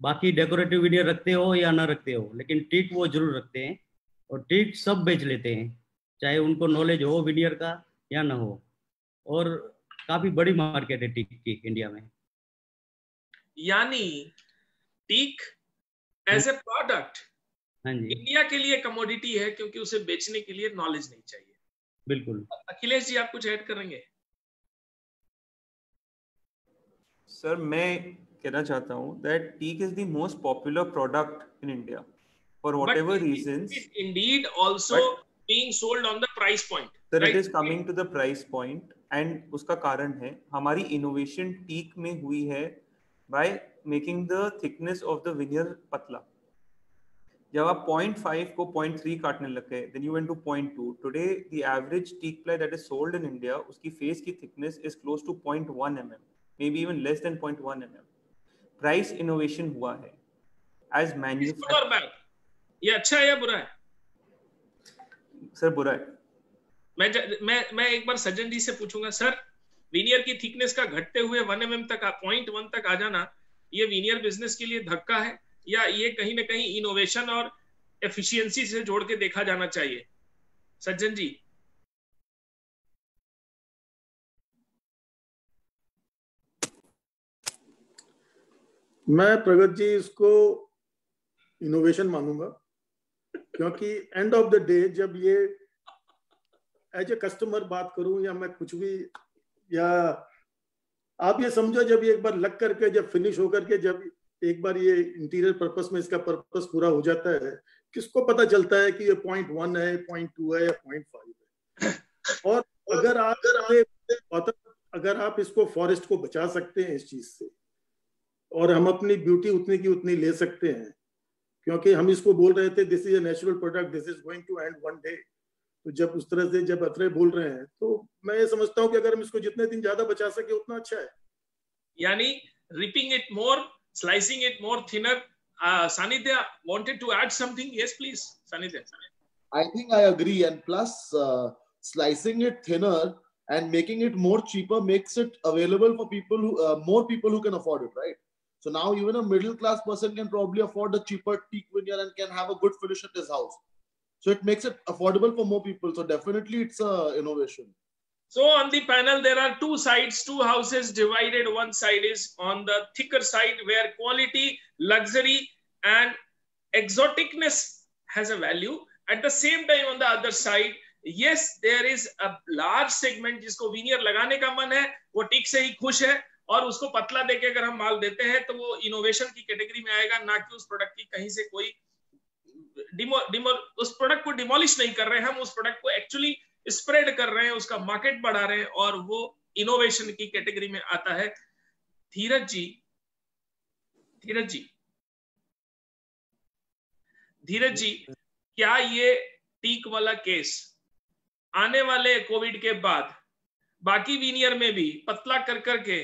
बाकी डेकोरेटिव विनियर रखते हो या ना रखते हो, लेकिन टीक वो जरूर रखते हैं और टीक सब बेच लेते हैं, चाहे उनको नॉलेज हो विनियर का या ना हो। और काफी बड़ी मार्केट है टीक की इंडिया में। यानी teak as a product India के लिए कमोडिटी है क्योंकि उसे बेचने के लिए नॉलेज नहीं चाहिए। बिल्कुल। अखिलेश जी, आप कुछ ऐड करेंगे? सर, मैं कहना चाहता हूँ that teak is the most popular product in India for whatever reasons. It is indeed also being sold on the price point. Sir, right? it is coming to the price point and उसका कारण है हमारी innovation teak में हुई है by making the thickness of the veneer पतला। जब आप 0.5 को 0.3 काटने लग गए, then you went to 0.2. Today the average teak ply that is sold in India, उसकी फेस की thickness is close to 0.1 mm, maybe even less than 0.1 mm. Price innovation हुआ है एज मैन्युफैक्चर। ये अच्छा है या बुरा है? सर, बुरा है। मैं एक बार सज्जन जी से पूछूंगा, सर वीनियर की थिकनेस का घटते हुए 1 mm तक, 0.1 तक आ जाना, ये वीनियर बिजनेस के लिए धक्का है या ये कहीं ना कहीं इनोवेशन और एफिशिएंसी से जोड़ के देखा जाना चाहिए? सज्जन जी। मैं प्रगत जी इसको इनोवेशन मानूंगा, क्योंकि एंड ऑफ द डे जब ये एज ए कस्टमर बात करूं या मैं कुछ भी, या आप ये समझो जब ये एक बार लग करके, जब फिनिश होकर के, जब एक बार ये इंटीरियर पर्पस में इसका पर्पस पूरा हो जाता है, किसको पता चलता है कि ये 0.1 है, 0.2 है या 0.5 है। और अगर आप इसको फॉरेस्ट को बचा सकते हैं इस चीज से, और हम अपनी ब्यूटी उतनी की उतनी ले सकते हैं, क्योंकि हम इसको बोल रहे थे this is a natural product, this is going to end one day. तो जब उस तरह से जब अत्रे बोल रहे हैं, तो मैं ये समझता हूँ कि अगर हम इसको जितने दिन ज्यादा बचा सके उतना अच्छा है। यानी ripping it more, slicing it more thinner. Sanidhya wanted to add something. Yes, please, Sanidhya. I think I agree, and plus slicing it thinner and making it more cheaper makes it available for people who more people who can afford it, right? So now even a middle class person can probably afford a cheaper teak veneer and can have a good finish at his house. So it makes it affordable for more people. So definitely it's a innovation. So on the panel there are 2 sides, 2 houses divided. One side is on the thicker side where quality, luxury and exoticness has a value. At the same time on the other side, yes, there is a large segment जिसको veneer लगाने का मन है, वो टिक से ही खुश है, और उसको पतला देके अगर हम माल देते हैं तो वो इनोवेशन की कैटेगरी में आएगा, ना कि उस प्रोडक्ट की कहीं से कोई उस प्रोडक्ट को डिमोलिश नहीं कर रहे हैं, हम उस प्रोडक्ट को एक्चुअली स्प्रेड कर रहे हैं, उसका मार्केट बढ़ा रहे हैं, और वो इनोवेशन की कैटेगरी में आता है। धीरज जी, क्या ये टीक वाला केस आने वाले कोविड के बाद बाकी विनियर में भी पतला कर करके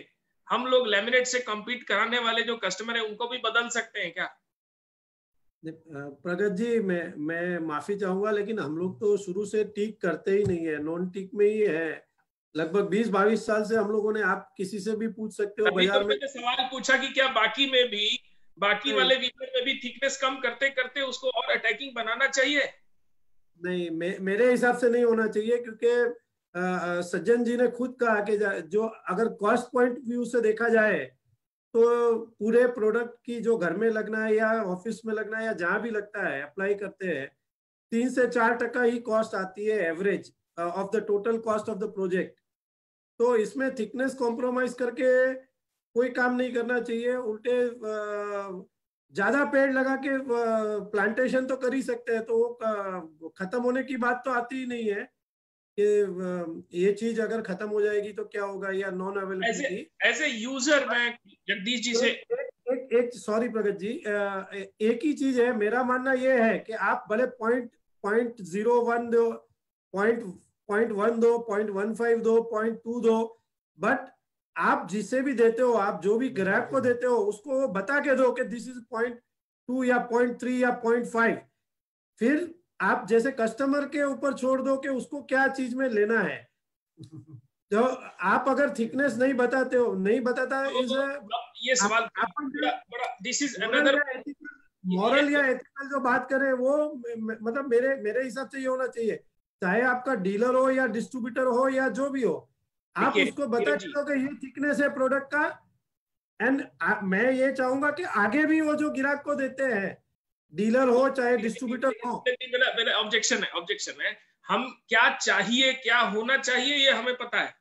हम लोग लैमिनेट से कम्पीट कराने वाले जो कस्टमर है उनको भी बदल सकते हैं क्या? प्रगत जी, मैं माफी चाहूंगा, लेकिन हम लोग तो शुरू से टीक करते ही नहीं है, नॉन टीक में ही है। लगभग 20-22 साल से हम लोगों ने, आप किसी से भी पूछ सकते हो बाजार में। मैंने सवाल पूछा कि क्या बाकी वाले वीनर में भी थिकनेस कम करते करते उसको और अटैकिंग बनाना चाहिए? नहीं, मेरे हिसाब से नहीं होना चाहिए, क्योंकि सज्जन जी ने खुद कहा कि जो अगर कॉस्ट पॉइंट व्यू से देखा जाए तो पूरे प्रोडक्ट की जो घर में लगना है या ऑफिस में लगना है या जहां भी लगता है, अप्लाई करते हैं, 3 से 4% ही कॉस्ट आती है average of the total cost of the project. तो इसमें थिकनेस कॉम्प्रोमाइज करके कोई काम नहीं करना चाहिए। उल्टे ज्यादा पेड़ लगा के प्लांटेशन तो कर ही सकते हैं, तो खत्म होने की बात तो आती ही नहीं है कि ये चीज अगर खत्म हो जाएगी तो क्या होगा, या non availability. As a user मैं जगदीश जी से एक सॉरी प्रगत जी, एक ही चीज है, मेरा मानना ये है कि आप भले 0.01 दो, 0.1 दो, 0.15 दो, 0.2 दो, बट आप जिसे भी देते हो, आप जो भी ग्राहक को देते हो, उसको बता के दो कि दिस इज 0.2 या 0.3 या 0.5। फिर आप जैसे कस्टमर के ऊपर छोड़ दो कि उसको क्या चीज में लेना है। तो आप अगर थिकनेस नहीं बताते हो, नहीं बताता इज ये सवाल दिस इज अनदर मॉरल या एथिकल जो बात करें, वो मतलब मेरे हिसाब से ये होना चाहिए, चाहे आपका डीलर हो या डिस्ट्रीब्यूटर हो या जो भी हो, आप उसको बता दो कि ये थिकनेस है प्रोडक्ट का। एंड मैं ये चाहूंगा कि आगे भी वो जो ग्राहक को देते हैं, डीलर हो चाहे डिस्ट्रीब्यूटर हो। मेरा ऑब्जेक्शन है, हम क्या चाहिए, क्या होना चाहिए, ये हमें पता है,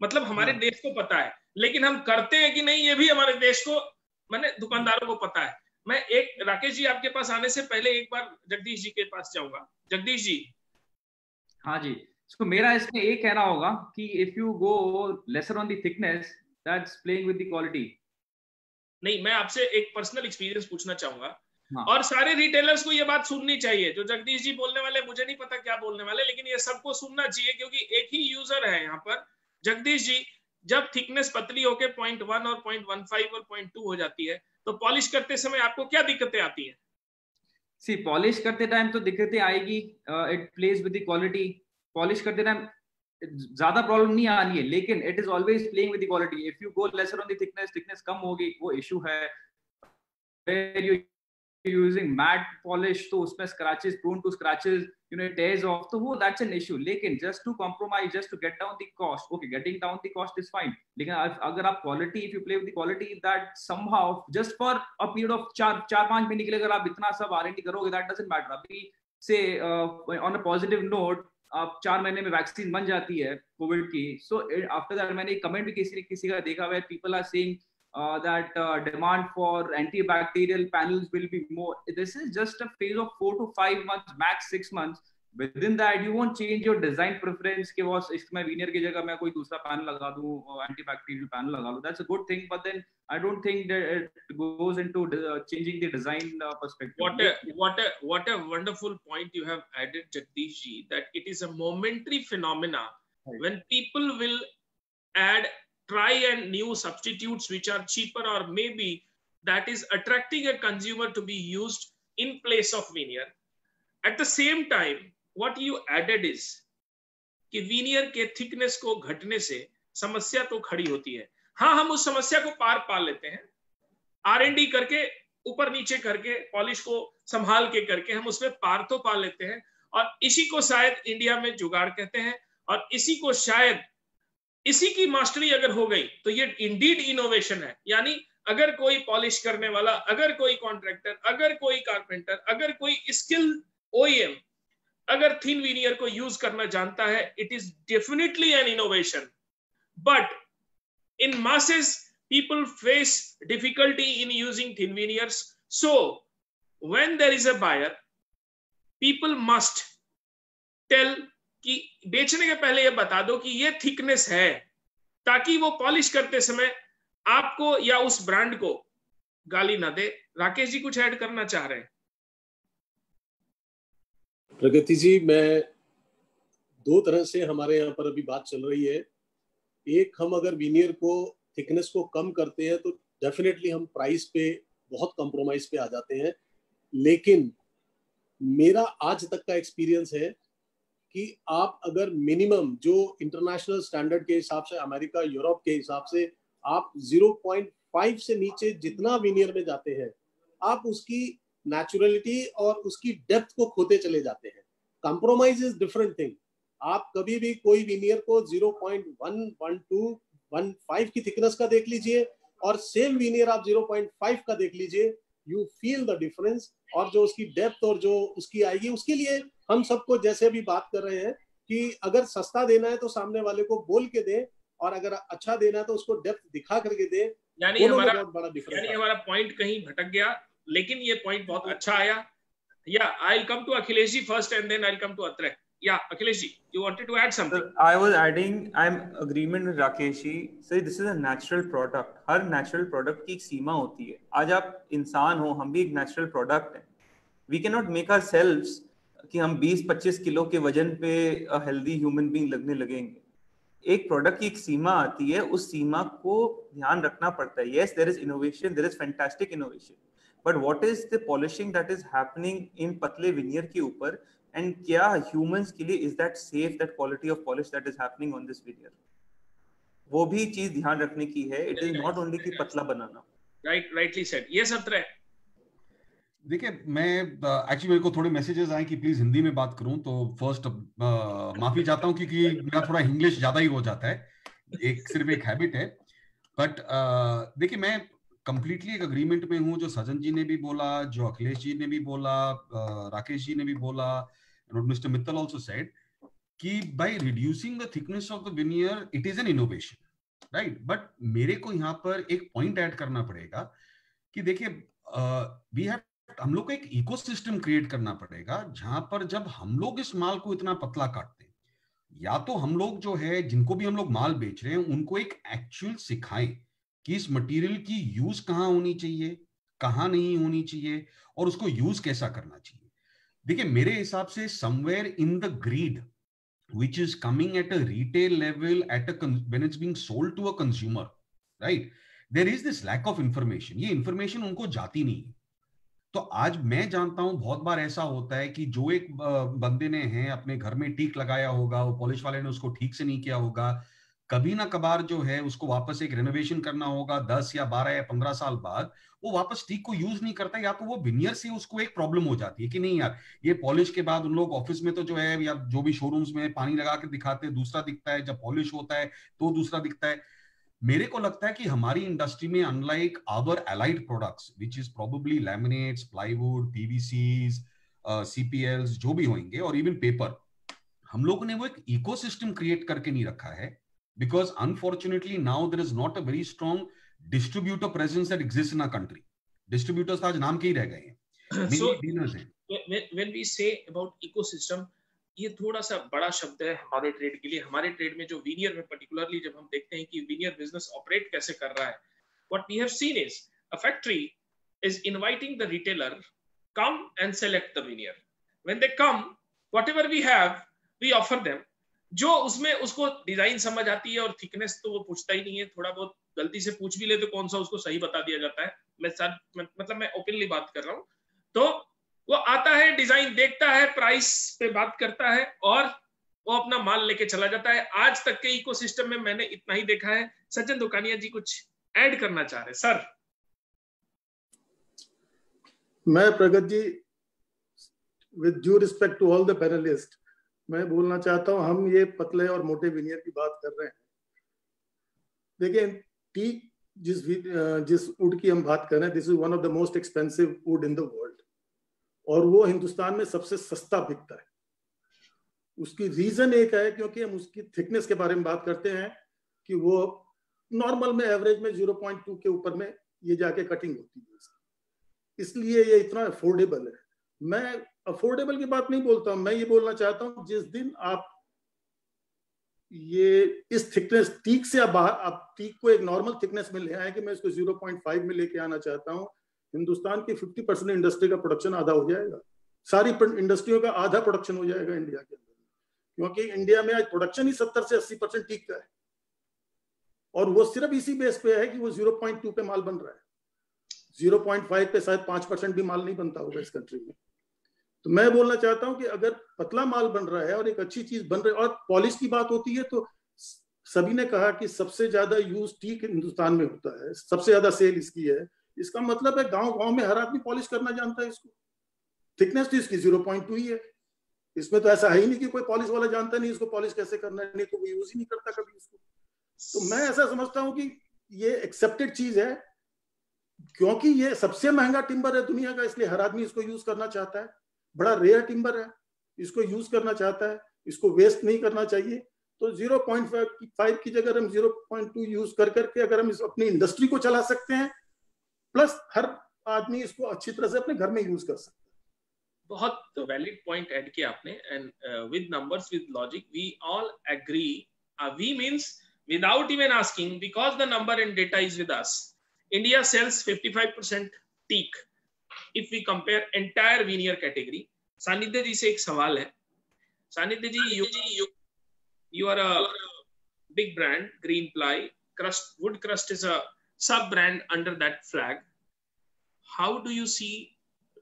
मतलब हमारे देश को पता है, लेकिन हम करते हैं कि नहीं ये भी हमारे देश को, मैंने दुकानदारों को पता है। मैं एक राकेश जी आपके पास आने से पहले एक बार जगदीश जी के पास जाऊंगा। जगदीश जी। हाँ जी, तो मेरा इसमें एक कहना होगा कि if you go lesser on the thickness, that's playing with the quality. नहीं, मैं आपसे एक पर्सनल एक्सपीरियंस पूछना चाहूंगा, और सारे रिटेलर्स को ये बात सुननी चाहिए। जो जगदीश जी बोलने वाले, मुझे नहीं पता क्या बोलने वाले, लेकिन ये सबको सुनना चाहिए, क्योंकि एक ही यूजर है यहाँ पर। जगदीश जी, जब थिकनेस पतली होके 0.1 और 0.15 और 0.2 हो जाती है, तो पॉलिश करते समय आपको क्या दिक्कतें आती हैं? सी, पॉलिश करते टाइम तो दिक्कतें आएगी, it plays with the quality. Polish करते टाइम ज्यादा प्रॉब्लम नहीं आनी है, लेकिन it is always playing with the quality. If you go lesser on the thickness कम होगी, वो इशू है। Where you using matte polish, तो उसमें scratches, prone to scratches, you know, it tears off, तो वो that's an issue। लेकिन just to compromise, just to get down the cost, okay, getting down the cost is fine, लेकिन अगर आप quality, if you play with the quality, that somehow just for a period of 4-5 महीने के लिए अगर आप इतना सब R&D करोगे, that doesn't matter। अभी से on a positive note, आप 4 महीने में वैक्सीन बन जाती है कोविड की, so after that मैंने एक कमेंट भी किसी का देखा हुआ है, people are saying that demand for antibacterial panels will be more. This is just a phase of 4 to 5 months, max 6 months. Within that, you won't change your design preference कि बस इसमें veneer की जगह मैं कोई दूसरा पैनल लगा दूं, antibacterial panel लगा दूं. That's a good thing, but then I don't think that it goes into changing the design perspective. What a wonderful point you have added, Jagdish ji, that it is a momentary phenomena when people will try and new substitutes which are cheaper, or maybe that is attracting a consumer to be used in place of veneer. At the same time, what you added is कि veneer के thickness को घटने से समस्या तो खड़ी होती है। हाँ, हम उस समस्या को पार पा लेते हैं, R&D करके, ऊपर नीचे करके, पॉलिश को संभाल के करके हम उसमें पार तो पा लेते हैं, और इसी को शायद इंडिया में जुगाड़ कहते हैं, और इसी को शायद, इसी की मास्टरी अगर हो गई तो ये इंडीड इनोवेशन है। यानी अगर कोई पॉलिश करने वाला, अगर कोई कॉन्ट्रैक्टर, अगर कोई कारपेंटर, अगर कोई स्किल OEM अगर थिन वीनियर को यूज करना जानता है, it is definitely an innovation. But in masses people face difficulty in using thin veneers, so when there is a buyer, people must tell कि बेचने के पहले ये बता दो कि ये थिकनेस है, ताकि वो पॉलिश करते समय आपको या उस ब्रांड को गाली ना दे। राकेश जी कुछ ऐड करना चाह रहे हैं? प्रगति जी, मैं दो तरह से हमारे यहाँ पर अभी बात चल रही है। एक, हम अगर विनियर को, थिकनेस को कम करते हैं तो डेफिनेटली हम प्राइस पे बहुत कंप्रोमाइज पे आ जाते हैं, लेकिन मेरा आज तक का एक्सपीरियंस है कि आप अगर मिनिमम जो इंटरनेशनल स्टैंडर्ड के हिसाब से, अमेरिका यूरोप के हिसाब से, आप 0.5 से नीचे जितना विनियर में जाते हैं, आप उसकी नेचुरलिटी और उसकी डेप्थ को खोते चले जाते हैं। Compromise is different thing. आप कभी भी कोई विनियर को 0.1, 1.2, 1.5 की थिकनेस का देख लीजिए और सेम विनियर आप 0.5 का देख लीजिए, यू फील द डिफरेंस। और जो उसकी डेप्थ और जो उसकी आएगी, उसके लिए हम सबको जैसे भी बात कर रहे हैं कि अगर सस्ता देना है तो सामने वाले को बोल के दें, और अगर अच्छा देना है तो उसको डेप्थ दिखा करके दें। यानी हमारा पॉइंट कहीं भटक गया, लेकिन ये पॉइंट बहुत अच्छा आया। Ya I will come to Akhilesh ji first and then I will come to Atre. Ya Akhilesh ji, you wanted to add something? Sir, I was adding, I'm agreement with Rakesh ji. Sir, this is a natural product. Her natural product की एक सीमा होती है। आज आप इंसान हो, हम भी एक natural product है। We cannot make ourselves कि हम 20-25 किलो के वजन पे healthy human being लगने लगेंगे। एक प्रोडक्ट की एक सीमा आती है, उस सीमा को ध्यान रखना पड़ता है। Yes, there is innovation, there is fantastic innovation, but what is the polishing that is happening in पतले veneer के ऊपर? And क्या humans के लिए is that safe, that quality of polish that is happening on this veneer? वो भी चीज ध्यान रखने की है। It is not only कि पतला बनाना। Rightly said. Yes, अत्रे। देखिए, मैं एक्चुअली मेरे को थोड़े मैसेजेस आए कि प्लीज हिंदी में बात करूं, तो फर्स्ट माफी चाहता हूं क्योंकि मेरा थोड़ा इंग्लिश ज्यादा ही हो जाता है, सिर्फ एक हैबिट है। बट देखिए, मैं कंप्लीटली एक अग्रीमेंट में हूं, जो सजन जी ने भी बोला, जो अखिलेश जी ने भी बोला, राकेश जी ने भी बोला, मिस्टर मित्तल ऑल्सो सेड कि by reducing the thickness of the veneer it is an innovation, right. But मेरे को यहाँ पर एक पॉइंट ऐड करना पड़ेगा कि देखिए, वी हैव, हम लोग को एक इकोसिस्टम क्रिएट करना पड़ेगा जहां पर जब हम लोग इस माल को इतना पतला काटते हैं, या तो हम लोग जो है, जिनको भी हम लोग माल बेच रहे हैं, उनको एक एक्चुअल सिखाएं कि इस मटेरियल की यूज कहाँ होनी चाहिए, कहाँ नहीं होनी चाहिए, और उसको यूज कैसा करना चाहिए। देखिए, मेरे हिसाब से somewhere in the greed which is coming at a retail level, when it's being sold to a consumer, right, there is this lack of information. ये information उनको जाती नहीं है। तो आज मैं जानता हूं बहुत बार ऐसा होता है कि जो एक बंदे ने है अपने घर में टीक लगाया होगा, वो पॉलिश वाले ने उसको ठीक से नहीं किया होगा, कभी ना कभार जो है उसको वापस एक रेनोवेशन करना होगा 10 या 12 या 15 साल बाद, वो वापस टीक को यूज नहीं करता, या तो वो विनियर से उसको एक प्रॉब्लम हो जाती है कि नहीं यार, ये पॉलिश के बाद उन लोग ऑफिस में तो जो है, या जो भी शोरूम्स में पानी लगा के दिखाते हैं दूसरा दिखता है, जब पॉलिश होता है तो दूसरा दिखता है। मेरे को लगता है कि हमारी इंडस्ट्री में unlike our allied products which is probably laminates, plywood, PVCs, CPLs जो भी होंगे, और इवन पेपर, हम लोगों ने वो एक इकोसिस्टम क्रिएट करके नहीं रखा है, because unfortunately now there is not a very strong distributor presence that exists in our country. Distributors आज नाम के ही रह गए हैं, so dealers हैं। when we say about ecosystem, ये थोड़ा सा बड़ा शब्द है हमारे ट्रेड के लिए। हमारे ट्रेड में जो विनियर में पर्टिकुलरली जब हम देखते हैं कि विनियर बिजनेस ऑपरेट कैसे कर रहा है, what we have seen is a factory is inviting the retailer come and select the veneer. When they come, whatever we have we offer them. जो उसमें उसको डिजाइन समझ आती है और थिकनेस तो वो पूछता ही नहीं है, थोड़ा बहुत गलती से पूछ भी ले तो कौन सा उसको सही बता दिया जाता है। मैं ओपनली बात कर रहा हूँ। तो वो आता है, डिजाइन देखता है, प्राइस पे बात करता है और वो अपना माल लेके चला जाता है। आज तक के इकोसिस्टम में मैंने इतना ही देखा है। सज्जन दुकानिया जी कुछ ऐड करना चाह रहे सर? मैं Pragat ji, with due respect to all the panelist, मैं बोलना चाहता हूं, हम ये पतले और मोटे विनियर की बात कर रहे हैं। देखिए, टीक जिस वुड की हम बात कर रहे हैं, this is one of the most expensive would in the world, और वो हिंदुस्तान में सबसे सस्ता बिकता है। उसकी रीजन एक है, क्योंकि हम उसकी थिकनेस के बारे में बात करते हैं कि वो नॉर्मल में एवरेज में 0.2 के ऊपर में ये जाके कटिंग होती है, इसलिए ये इतना अफोर्डेबल है। मैं अफोर्डेबल की बात नहीं बोलता हूं, मैं ये बोलना चाहता हूं जिस दिन आप ये इस थिकनेस टीक से आप टीक को एक नॉर्मल थिकनेस में ले आए कि मैं इसको 0.5 में लेके आना चाहता हूं, हिंदुस्तान की 50% इंडस्ट्री का प्रोडक्शन आधा हो जाएगा। सारी इंडस्ट्रियों का आधा प्रोडक्शन हो जाएगा इंडिया के अंदर, क्योंकि इंडिया में आज प्रोडक्शन ही 70 से 80% टीक का है, और वो सिर्फ इसी बेस पे है कि वो 0.2 पे माल बन रहा है। 0.5 पे शायद 5% भी माल नहीं बनता होगा इस कंट्री में। तो मैं बोलना चाहता हूं कि अगर पतला माल बन रहा है और एक अच्छी चीज बन रही है, और पॉलिश की बात होती है तो सभी ने कहा कि सबसे ज्यादा यूज टीक हिंदुस्तान में होता है, सबसे ज्यादा सेल इसकी है। इसका मतलब है गांव गांव में हर आदमी पॉलिश करना जानता है इसको। थिकनेस तो इसकी 0.2 ही है, इसमें तो ऐसा है ही नहीं कि कोई पॉलिश वाला जानता नहीं इसको पॉलिश कैसे करना है, नहीं तो वो यूज ही नहीं करता कभी इसको। तो मैं ऐसा समझता हूं कि ये एक्सेप्टेड चीज है, क्योंकि ये सबसे महंगा टिम्बर है दुनिया का, इसलिए हर आदमी इसको यूज करना चाहता है। बड़ा रेयर टिम्बर है, इसको यूज करना चाहता है, इसको वेस्ट नहीं करना चाहिए। तो 0.5 की जगह हम 0.2 यूज कर करके अगर हम अपनी इंडस्ट्री को चला सकते हैं, प्लस हर आदमी इसको अच्छी तरह से अपने घर में यूज कर सकता है। बहुत वैलिड पॉइंट ऐड किया आपने, and with numbers, with logic, we all agree. We means without even asking, because the number and data is with us, India sells 55% teak if we compare entire veneer category. सानिध्य जी से एक सवाल है। सानिध्य जी, you are a big brand, Greenply. Wood Crust is a sub brand under that flag. How do you see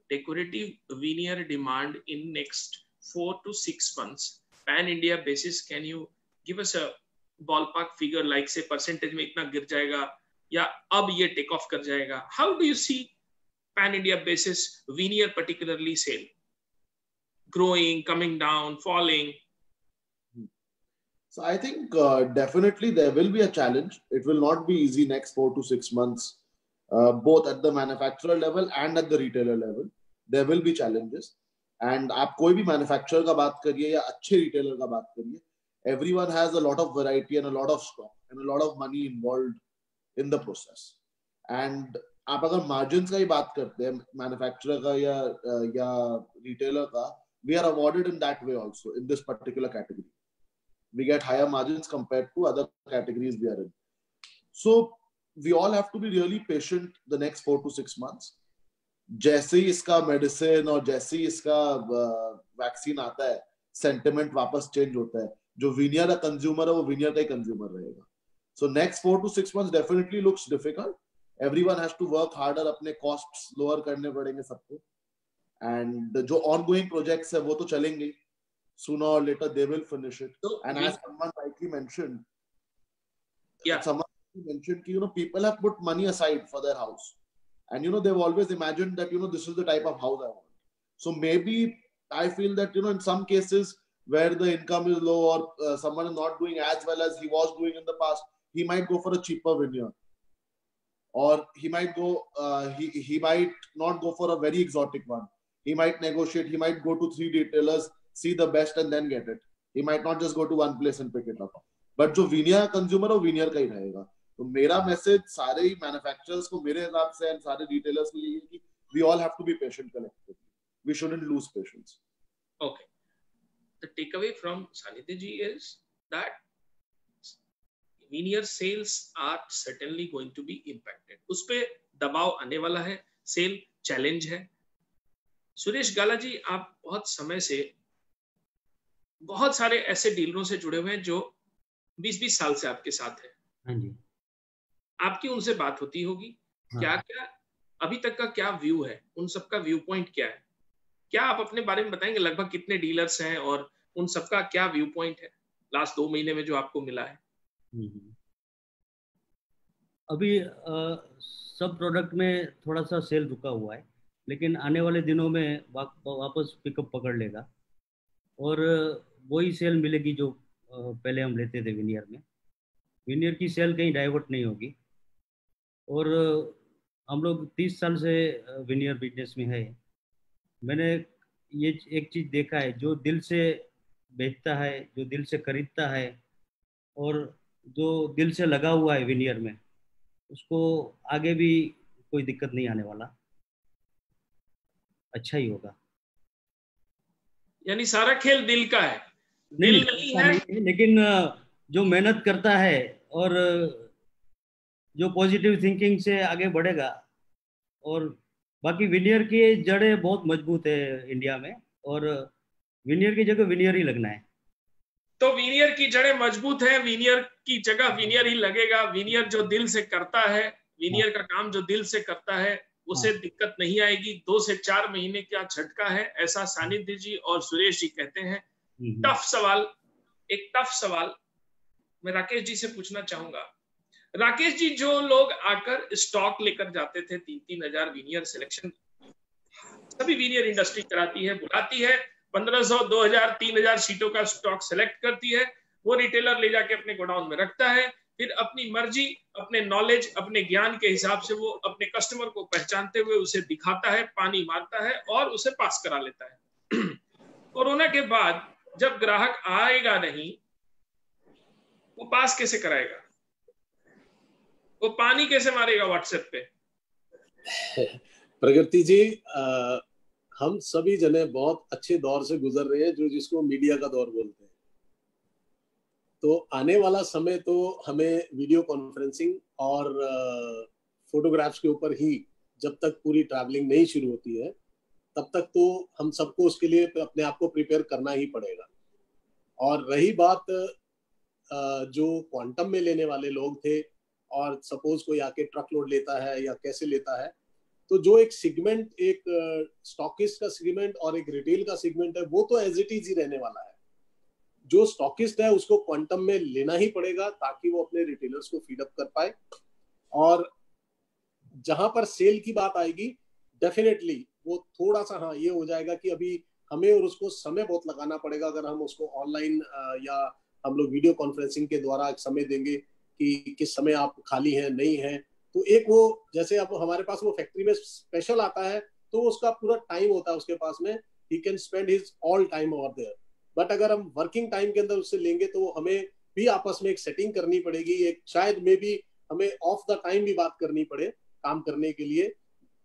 decorative veneer demand in next 4 to 6 months pan India basis? Can you give us a ballpark figure, like say percentage में इतना गिर जाएगा या अब ये take off कर जाएगा? How do you see pan India basis veneer particularly sale growing, coming down, falling? So I think definitely there will be a challenge. It will not be easy next 4 to 6 months, both at the manufacturer level and at the retailer level. There will be challenges. And आप कोई भी manufacturer का बात करिए या अच्छे retailer का बात करिए, everyone has a lot of variety and a lot of stock and a lot of money involved in the process. And आप अगर margins का ही बात करते हैं manufacturer का या retailer का, we are awarded in that way also in this particular category. We get higher margins compared to other categories we are in. So we all have to be really patient the next 4 to 6 months. जैसे ही इसका medicine और जैसे ही इसका vaccine आता है, sentiment वापस change होता है। जो विनियर का कंज्यूमर है वो विनियर का ही कंज्यूमर रहेगा। So next 4 to 6 months definitely looks difficult. Everyone has to work harder, अपने कॉस्ट्स लोअर करने पड़ेंगे सबको। एंड जो ऑनगोइंग प्रोजेक्ट्स है वो तो चलेंगे, sooner or later they will finish it. And as someone rightly mentioned, people have put money aside for their house, and they've always imagined that this is the type of house I want. So maybe I feel that in some cases where the income is low or someone is not doing as well as he was doing in the past, he might go for a cheaper veneer, or he might go he might not go for a very exotic one. He might negotiate, he might go to 3 retailers, see the best and then get it. He might not just go to one place and pick it up. But जो veneer consumer है वो veneer का ही रहेगा। तो मेरा message सारे ही manufacturers को मेरे हिसाब से and सारे retailers को ये है कि we all have to be patient collectively. We shouldn't lose patience. Okay. The takeaway from Sanidhya ji is that veneer sales are certainly going to be impacted. उस पे दबाव आने वाला है, सेल चैलेंज है। सुरेश गाला जी, आप बहुत समय से बहुत सारे ऐसे डीलरों से जुड़े हुए हैं जो 20-20 साल से आपके साथ है। हाँ जी। आपकी उनसे बात होती होगी। हाँ। क्या अभी तक का क्या व्यू है, उन सबका व्यू पॉइंट क्या है? क्या आप अपने बारे में बताएंगे? लगभग कितने डीलर्स हैं और उन सबका क्या व्यू पॉइंट है लास्ट 2 महीने में जो आपको मिला है? अभी सब प्रोडक्ट में थोड़ा सा सेल रुका हुआ है, लेकिन आने वाले दिनों में वापस पिकअप पकड़ लेगा और वही सेल मिलेगी जो पहले हम लेते थे विनियर में। विनियर की सेल कहीं डाइवर्ट नहीं होगी। और हम लोग 30 साल से विनियर बिजनेस में है। मैंने ये एक चीज़ देखा है, जो दिल से बेचता है, जो दिल से खरीदता है और जो दिल से लगा हुआ है विनियर में, उसको आगे भी कोई दिक्कत नहीं आने वाला, अच्छा ही होगा। यानी सारा खेल दिल का है। दिल नहीं है, लेकिन जो मेहनत करता है और जो पॉजिटिव थिंकिंग से आगे बढ़ेगा। और बाकी विनियर की जड़ें बहुत मजबूत है इंडिया में, और विनियर की जगह विनियर ही लगना है। तो विनियर की जड़ें मजबूत है, विनियर की जगह विनियर ही लगेगा। विनियर जो दिल से करता है, विनियर का काम जो दिल से करता है, उसे दिक्कत नहीं आएगी। 2 से 4 महीने का झटका है, ऐसा सानिध्य जी और सुरेश जी कहते हैं। टफ सवाल, एक टफ सवाल मैं राकेश जी से पूछना चाहूंगा। राकेश जी, जो लोग आकर स्टॉक लेकर जाते थे 3-3 हजार वीनियर सिलेक्शन, सभी वीनियर इंडस्ट्री कराती है, बुलाती है, 1500, 2000, 3000 शीटों का स्टॉक सेलेक्ट करती है, वो रिटेलर ले जाके अपने गोडाउन में रखता है, फिर अपनी मर्जी, अपने नॉलेज, अपने ज्ञान के हिसाब से वो अपने कस्टमर को पहचानते हुए उसे दिखाता है, पानी मारता है और उसे पास करा लेता है। कोरोना के बाद जब ग्राहक आएगा नहीं, वो पास कैसे कराएगा? वो पानी कैसे मारेगा व्हाट्सएप पे? प्रगति जी, हम सभी जने बहुत अच्छे दौर से गुजर रहे हैं, जो जिसको मीडिया का दौर बोलते हैं। तो आने वाला समय तो हमें वीडियो कॉन्फ्रेंसिंग और फोटोग्राफ्स के ऊपर ही, जब तक पूरी ट्रैवलिंग नहीं शुरू होती है, तब तक तो हम सबको उसके लिए अपने आप को प्रिपेयर करना ही पड़ेगा। और रही बात जो क्वांटम में लेने वाले लोग थे, और सपोज कोई आके ट्रक लोड लेता है या कैसे लेता है, तो जो एक सेगमेंट, एक स्टॉकिस्ट का सेगमेंट और एक रिटेल का सेगमेंट है, वो तो एज इट इज ही रहने वाला है। जो स्टॉकिस्ट है उसको क्वांटम में लेना ही पड़ेगा ताकि वो अपने रिटेलर्स को फीड अप कर पाए। और जहां पर सेल की बात आएगी, डेफिनेटली वो थोड़ा सा ये हो जाएगा कि अभी हमें और उसको समय बहुत लगाना पड़ेगा। अगर हम उसको ऑनलाइन या हम लोग वीडियो कॉन्फ्रेंसिंग के द्वारा एक समय देंगे कि किस समय आप खाली हैं, नहीं हैं, तो एक वो जैसे अब हमारे पास वो फैक्ट्री में स्पेशल आता है तो उसका पूरा टाइम होता है उसके पास में, he can spend his all time over there. But अगर हम वर्किंग टाइम के अंदर उससे लेंगे तो हमें भी आपस में एक सेटिंग करनी पड़ेगी, एक शायद में भी हमें ऑफ द टाइम भी बात करनी पड़े काम करने के लिए।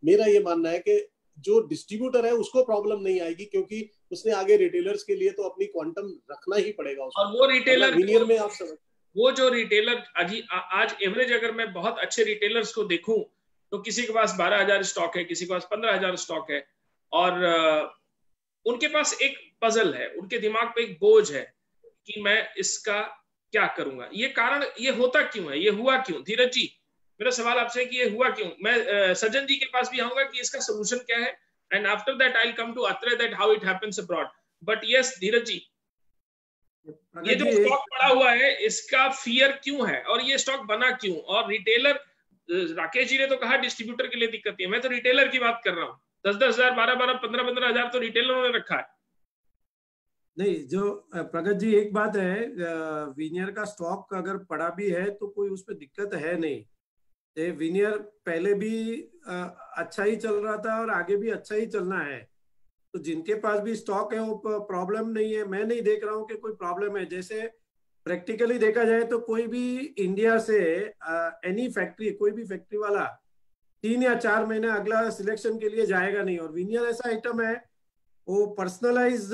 मेरा ये मानना है कि जो डिस्ट्रीब्यूटर है उसको प्रॉब्लम नहीं आएगी, क्योंकि उसने आगे रिटेलर्स के लिए तो अपनी क्वांटम रखना ही पड़ेगा उसको। और वो रिटेलर विनियर में आप समझ, वो जो रिटेलर आज एवरेज अगर मैं बहुत अच्छे रिटेलर्स को देखूं तो किसी के पास 12,000 स्टॉक है, किसी के पास 15,000 स्टॉक है, और उनके पास एक पजल है, उनके दिमाग पे एक बोझ है कि मैं इसका क्या करूंगा। ये कारण, ये होता क्यों है, ये हुआ क्यों? धीरज जी, मेरा सवाल आपसे है कि ये हुआ क्यों। मैं सज्जन जी के पास भी आऊंगा कि इसका सोल्यूशन क्या है, and after that I will come to Atre that how it happens abroad. But yes Dheeraj ji, ये जो स्टॉक पड़ा हुआ है इसका फियर क्यों है, और ये स्टॉक बना क्यों? और रिटेलर, राकेश जी ने तो कहा डिस्ट्रीब्यूटर के लिए दिक्कत है, मैं तो रिटेलर की बात कर रहा हूँ। 10-10 हजार, 12-12, 15-15 हजार तो रिटेलरों ने रखा है। नहीं, जो प्रगत जी, एक बात है, वीनियर का स्टॉक अगर पड़ा भी है तो कोई उसमें दिक्कत है नहीं। वीनियर पहले भी अच्छा ही चल रहा था और आगे भी अच्छा ही चलना है। तो जिनके पास भी स्टॉक है वो प्रॉब्लम नहीं है, मैं नहीं देख रहा हूँ कि कोई प्रॉब्लम है। जैसे प्रैक्टिकली देखा जाए तो कोई भी इंडिया से एनी फैक्ट्री, कोई भी फैक्ट्री वाला 3 या 4 महीने अगला सिलेक्शन के लिए जाएगा नहीं। और वीनियर ऐसा आइटम है, वो पर्सनलाइज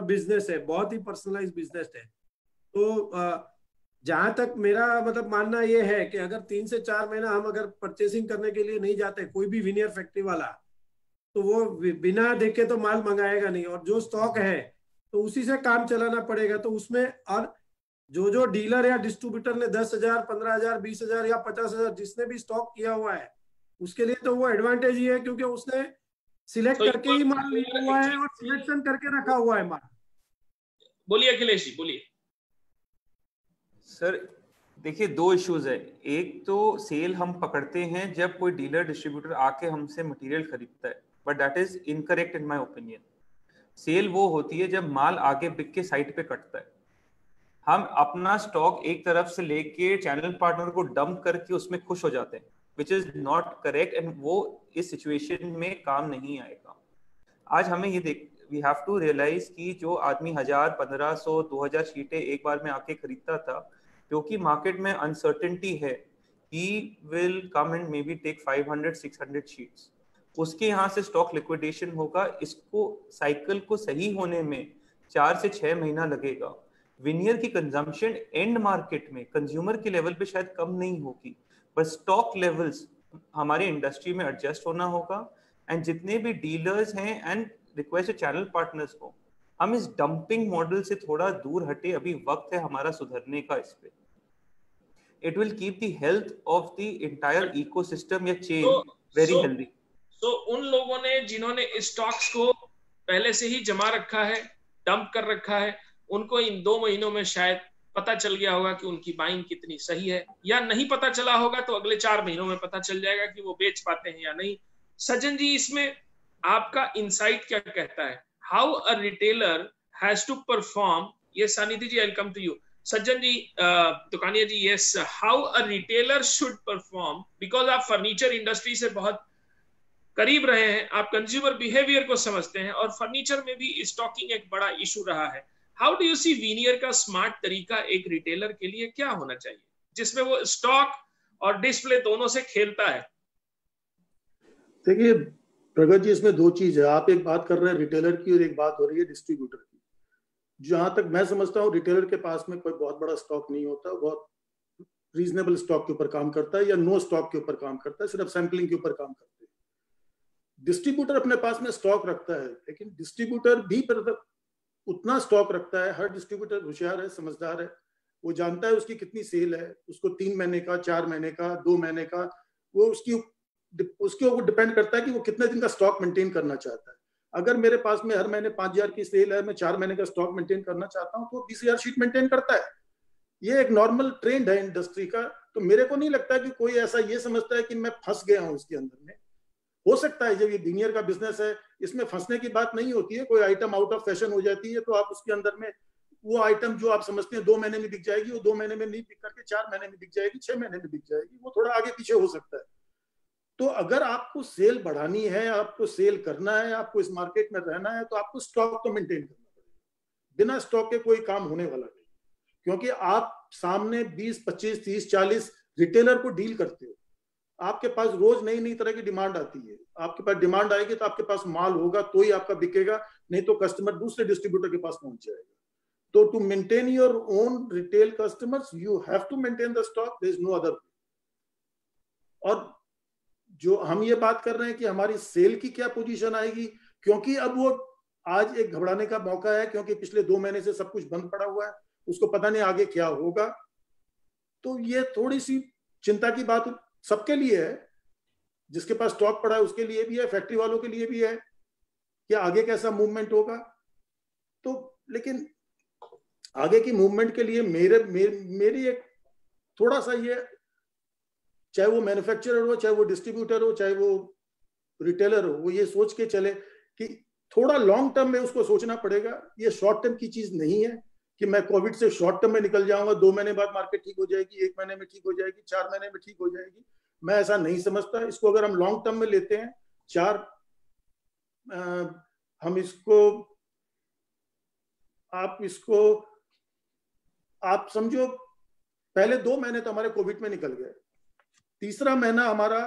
बिजनेस है, बहुत ही पर्सनलाइज बिजनेस है। तो जहां तक मेरा मतलब मानना ये है कि अगर 3 से 4 महीना हम अगर परचेसिंग करने के लिए नहीं जाते, कोई भी वीनियर फैक्ट्री वाला, तो वो बिना देखे तो माल मंगाएगा नहीं, और जो स्टॉक है तो उसी से काम चलाना पड़ेगा। तो उसमें और जो डीलर या डिस्ट्रीब्यूटर ने 10,000, 15,000, 20,000 या 50,000 जिसने भी स्टॉक किया हुआ है, उसके लिए तो वो एडवांटेज ही है, क्योंकि उसने सिलेक्ट करके ही माल लिया हुआ है और सिलेक्शन करके रखा हुआ है माल। बोलिए अखिलेश जी, बोलिए। सर देखिए, 2 इश्यूज है। एक तो सेल हम पकड़ते हैं जब कोई डीलर डिस्ट्रीब्यूटर आके हमसे मटेरियल खरीदता है, but that is incorrect in my opinion. Sale वो होती है जब माल आगे बिक के साइट पे कटता है। हम अपना स्टॉक एक तरफ से लेके चैनल पार्टनर को डंप करके उसमें खुश हो जाते हैं, which is not correct, and वो इस सिचुएशन में काम नहीं आएगा। आज हमें ये वी हैव टू रियलाइज कि जो आदमी 1000, 1500, 2000 शीटें एक बार में आके खरीदता था, क्योंकि मार्केट में अनसर्टेनिटी है, he will come and maybe take 500, 600 sheets, उसके यहाँ से स्टॉक लिक्विडेशन होगा। इसको साइकिल को सही होने में 4 से 6 महीना लगेगा। विनियर की कंजम्पशन एंड मार्केट में कंज्यूमर के लेवल पे शायद कम नहीं होगी, पर स्टॉक लेवल्स हमारे इंडस्ट्री में एडजस्ट होना होगा। एंड जितने भी डीलर्स हैं, एंड रिक्वेस्ट चैनल पार्टनर्स को, हम इस डंपिंग मॉडल से थोड़ा दूर हटे। अभी वक्त है हमारा सुधरने का इस पे। It will keep the health of the entire ecosystem या chain very healthy. तो उन लोगों ने जिन्होंने स्टॉक्स को पहले से ही जमा रखा है, डंप कर रखा है, उनको इन 2 महीनों में शायद पता चल गया होगा कि उनकी बाइंग कितनी सही है, या नहीं पता चला होगा तो अगले 4 महीनों में पता चल जाएगा कि वो बेच पाते हैं या नहीं। सज्जन जी, इसमें आपका इंसाइट क्या कहता है? How a retailer has to perform? ये Sannidhi ji, I will come to you. Sajjan ji, Dukania ji, yes, how a retailer should perform, because आप फर्नीचर इंडस्ट्री से बहुत करीब रहे हैं, आप कंज्यूमर बिहेवियर को समझते हैं, और फर्नीचर में भी स्टॉकिंग एक बड़ा इशू रहा है। How do you see veneer का स्मार्ट तरीका एक रिटेलर के लिए क्या होना चाहिए जिसमें वो स्टॉक और डिस्प्ले दोनों से खेलता है? देखिए प्रगत जी, इसमें 2 चीज है। आप एक बात कर रहे हैं रिटेलर की और एक बात हो रही है डिस्ट्रीब्यूटर की। जहां तक मैं समझता हूँ रिटेलर के पास में कोई बहुत बड़ा स्टॉक नहीं होता, बहुत रीजनेबल स्टॉक के ऊपर काम करता है या नो स्टॉक के ऊपर काम करता है, सिर्फ सैंपलिंग के ऊपर काम करता है। डिस्ट्रीब्यूटर अपने पास में स्टॉक रखता है, लेकिन डिस्ट्रीब्यूटर भी उतना स्टॉक रखता है। हर डिस्ट्रीब्यूटर होशियार है, समझदार है, वो जानता है उसकी कितनी सेल है, उसको 3 महीने का, 4 महीने का, 2 महीने का, वो उसके ऊपर डिपेंड करता है कि वो कितने दिन का स्टॉक मेंटेन करना चाहता है। अगर मेरे पास में हर महीने 5,000 की सेल है, मैं 4 महीने का स्टॉक मेंटेन करना चाहता हूँ, तो 20,000 शीट मेंटेन करता है। ये एक नॉर्मल ट्रेंड है इंडस्ट्री का। तो मेरे को नहीं लगता कि कोई ऐसा ये समझता है कि मैं फंस गया हूँ इसके अंदर में। हो सकता है जब ये वीनियर का बिजनेस है, इसमें फंसने की बात नहीं होती है। कोई आइटम आउट ऑफ फैशन हो जाती है तो आप उसके अंदर में वो आइटम जो आप समझते हैं 2 महीने में बिक जाएगी, वो 2 महीने में नहीं बिक करके 4 महीने में बिक जाएगी, 6 महीने में बिक जाएगी, वो थोड़ा आगे पीछे हो सकता है। तो अगर आपको सेल बढ़ानी है, आपको सेल करना है, आपको इस मार्केट में रहना है, तो आपको स्टॉक तो मेंटेन करना पड़ेगा। बिना स्टॉक के कोई काम होने वाला नहीं, क्योंकि आप सामने 20, 25, 30, 40 रिटेलर को डील करते हो। आपके पास रोज नई नई तरह की डिमांड आती है। आपके पास डिमांड आएगी तो आपके पास माल होगा तो ही आपका बिकेगा, नहीं तो कस्टमर दूसरे डिस्ट्रीब्यूटर के पास पहुंच जाएगा। तो to maintain your own retail customers you have to maintain the stock, there is no other. और जो हम ये बात कर रहे हैं कि हमारी सेल की क्या पोजीशन आएगी, क्योंकि अब वो आज एक घबराने का मौका है, क्योंकि पिछले 2 महीने से सब कुछ बंद पड़ा हुआ है, उसको पता नहीं आगे क्या होगा। तो ये थोड़ी सी चिंता की बात सबके लिए है। जिसके पास स्टॉक पड़ा है उसके लिए भी है, फैक्ट्री वालों के लिए भी है कि आगे कैसा मूवमेंट होगा। तो लेकिन आगे की मूवमेंट के लिए मेरी एक थोड़ा सा ये, चाहे वो मैन्युफैक्चरर हो, चाहे वो डिस्ट्रीब्यूटर हो, चाहे वो रिटेलर हो, वो ये सोच के चले कि थोड़ा लॉन्ग टर्म में उसको सोचना पड़ेगा। ये शॉर्ट टर्म की चीज नहीं है कि मैं कोविड से शॉर्ट टर्म में निकल जाऊंगा, 2 महीने बाद मार्केट ठीक हो जाएगी, 1 महीने में ठीक हो जाएगी, 4 महीने में ठीक हो जाएगी। मैं ऐसा नहीं समझता। इसको अगर हम लॉन्ग टर्म में लेते हैं, हम इसको आप समझो, पहले 2 महीने तो हमारे कोविड में निकल गए, तीसरा महीना हमारा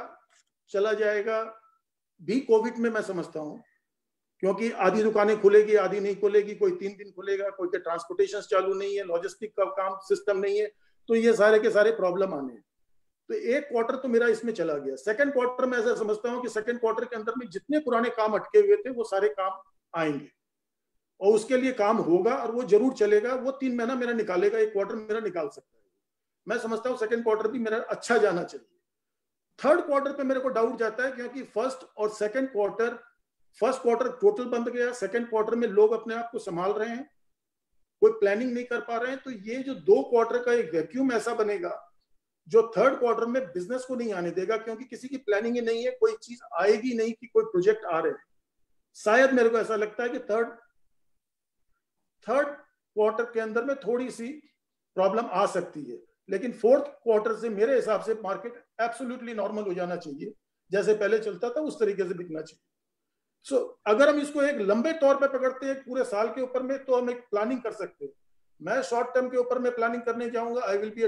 चला जाएगा भी कोविड में, मैं समझता हूं, क्योंकि आधी दुकानें खुलेगी, आधी नहीं खुलेगी, कोई 3 दिन खुलेगा, कोई के ट्रांसपोर्टेशन चालू नहीं है, लॉजिस्टिक का काम सिस्टम नहीं है, तो ये सारे के सारे प्रॉब्लम आने हैं। तो 1 क्वार्टर तो मेरा इसमें चला गया। सेकंड क्वार्टर में ऐसा समझता हूं कि सेकंड क्वार्टर के अंदर में जितने पुराने काम अटके हुए थे वो सारे काम आएंगे और उसके लिए काम होगा और वो जरूर चलेगा। वो 3 महीना मेरा निकालेगा, 1 क्वार्टर मेरा निकाल सकता है। मैं समझता हूँ सेकंड क्वार्टर भी मेरा अच्छा जाना चाहिए। थर्ड क्वार्टर पे मेरे को डाउट जाता है, क्योंकि फर्स्ट क्वार्टर टोटल बंद गया, सेकंड क्वार्टर में लोग अपने आप को संभाल रहे हैं, कोई प्लानिंग नहीं कर पा रहे हैं। तो ये जो 2 क्वार्टर का एक वैक्यूम ऐसा बनेगा जो थर्ड क्वार्टर में बिजनेस को नहीं आने देगा, क्योंकि किसी की प्लानिंग ही नहीं है, कोई चीज आएगी नहीं कि कोई प्रोजेक्ट आ रहे हैं। शायद मेरे को ऐसा लगता है कि थर्ड क्वार्टर के अंदर में थोड़ी सी प्रॉब्लम आ सकती है, लेकिन फोर्थ क्वार्टर से मेरे हिसाब से मार्केट एब्सोल्युटली नॉर्मल हो जाना चाहिए, जैसे पहले चलता था उस तरीके से बिकना चाहिए। सो अगर हम इसको एक लंबे तौर पे पकड़ते हैं पूरे साल के ऊपर में, तो हम एक प्लानिंग कर सकते हैं। मैं शॉर्ट टर्म के ऊपर में प्लानिंग करने जाऊंगा, आई विल बी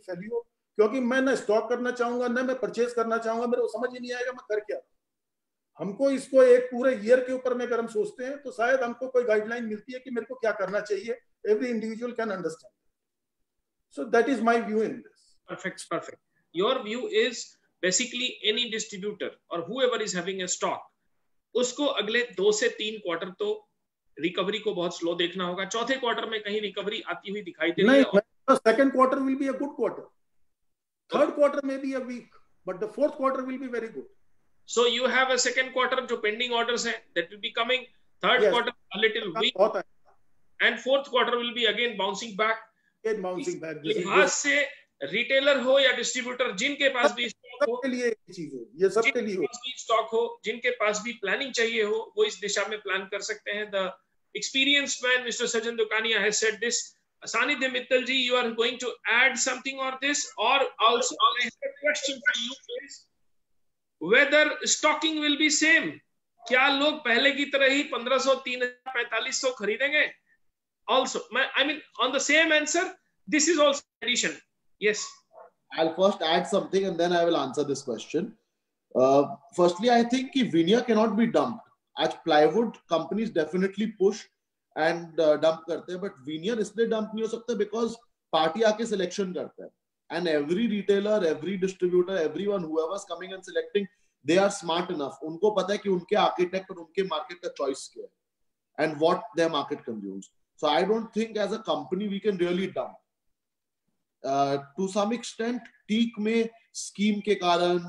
फेल्यूर, क्योंकि मैं ना स्टॉक करना चाहूंगा, ना मैं परचेज करना चाहूंगा, मेरे को समझ ही नहीं आएगा मैं कर क्या। हमको इसको एक पूरे ईयर के ऊपर में अगर हम सोचते हैं तो शायद हमको कोई गाइडलाइन मिलती है कि मेरे को क्या करना चाहिए। Every individual can understand. So that is my view in this. Perfect. Your view is basically any distributor or whoever is having a stock, उसको अगले 2 से 3 क्वार्टर तो रिकवरी को बहुत स्लो देखना होगा। चौथे क्वार्टर में कहीं रिकवरी आती हुई दिखाई दे रही है। Second quarter will be a good quarter, third quarter में be a weak, but the fourth quarter will be very good. So you have a second quarter जो pending orders हैं, that will be coming. Third quarter a little weak, and fourth quarter will be again bouncing back. लिहाज से retailer हो या distributor, जिनके पास भी stock हो, ये सबके लिए स्टॉक हो, जिनके पास भी प्लानिंग चाहिए हो, वो इस दिशा में प्लान कर सकते हैं. The experienced man Mr. Sajan Dukania has said this. Sanidhya Mittal ji, you are going to add something on this, or also I have a question for you please. Whether stocking will be same? क्या लोग पहले की तरह ही 1500, 3000, 4500 खरीदेंगे? Also, I mean, on the same answer, this is also addition. Yes. I'll first add something and then I will answer this question. Firstly, I think कि veneer cannot be dumped. आज plywood companies definitely push and dump करते हैं, but veneer इसलिए dump नहीं हो सकता because party आके selection करता है. And every retailer, every distributor, everyone, whoever's coming and selecting, they are smart enough. उनको पता है कि उनके architect और उनके market का choice क्या है and what their market consumes. So I don't think as a company we can really dump. To some extent, teak में scheme के कारण,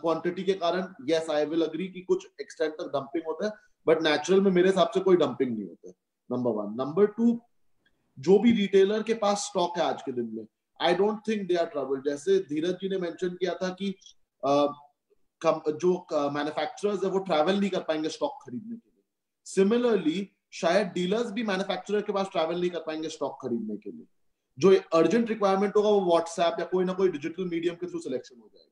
quantity के कारण, yes, I will agree कि कुछ extent तक dumping होता है, but natural में मेरे हिसाब से कोई dumping नहीं होता है. Number one. Number two, जो भी retailer के पास stock है आज के दिन में, I don't think they are troubled. जैसे धीरज जी ने mention किया था कि जो manufacturers है वो travel नहीं कर पाएंगे stock खरीदने के लिए. Similarly, शायद डीलर्स भी मैन्युफैक्चरर के पास ट्रैवल नहीं कर पाएंगे स्टॉक खरीदने के लिए. जो अर्जेंट रिक्वायरमेंट होगा वो व्हाट्सएप या कोई ना कोई डिजिटल मीडियम के थ्रू सिलेक्शन हो जाएगा.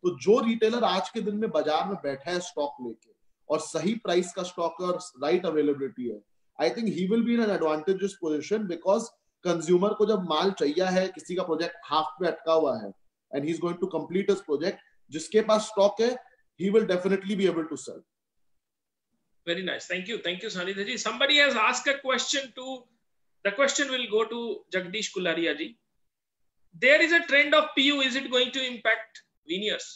तो जो रिटेलर आज के दिन में बाजार में बैठा है स्टॉक लेके और सही प्राइस का स्टॉक और राइट अवेलेबिलिटी है, I think he will be in an advantageous position because consumer को जब माल चाहिए है, किसी का प्रोजेक्ट हाफ पे अटका हुआ है and he is going to complete his project, जिसके पास स्टॉक है he will definitely be able to sell. Very nice. Thank you, Sanidhya ji. Somebody has asked a question to. The question will go to Jagdish Kularia ji. There is a trend of PU. Is it going to impact veneers?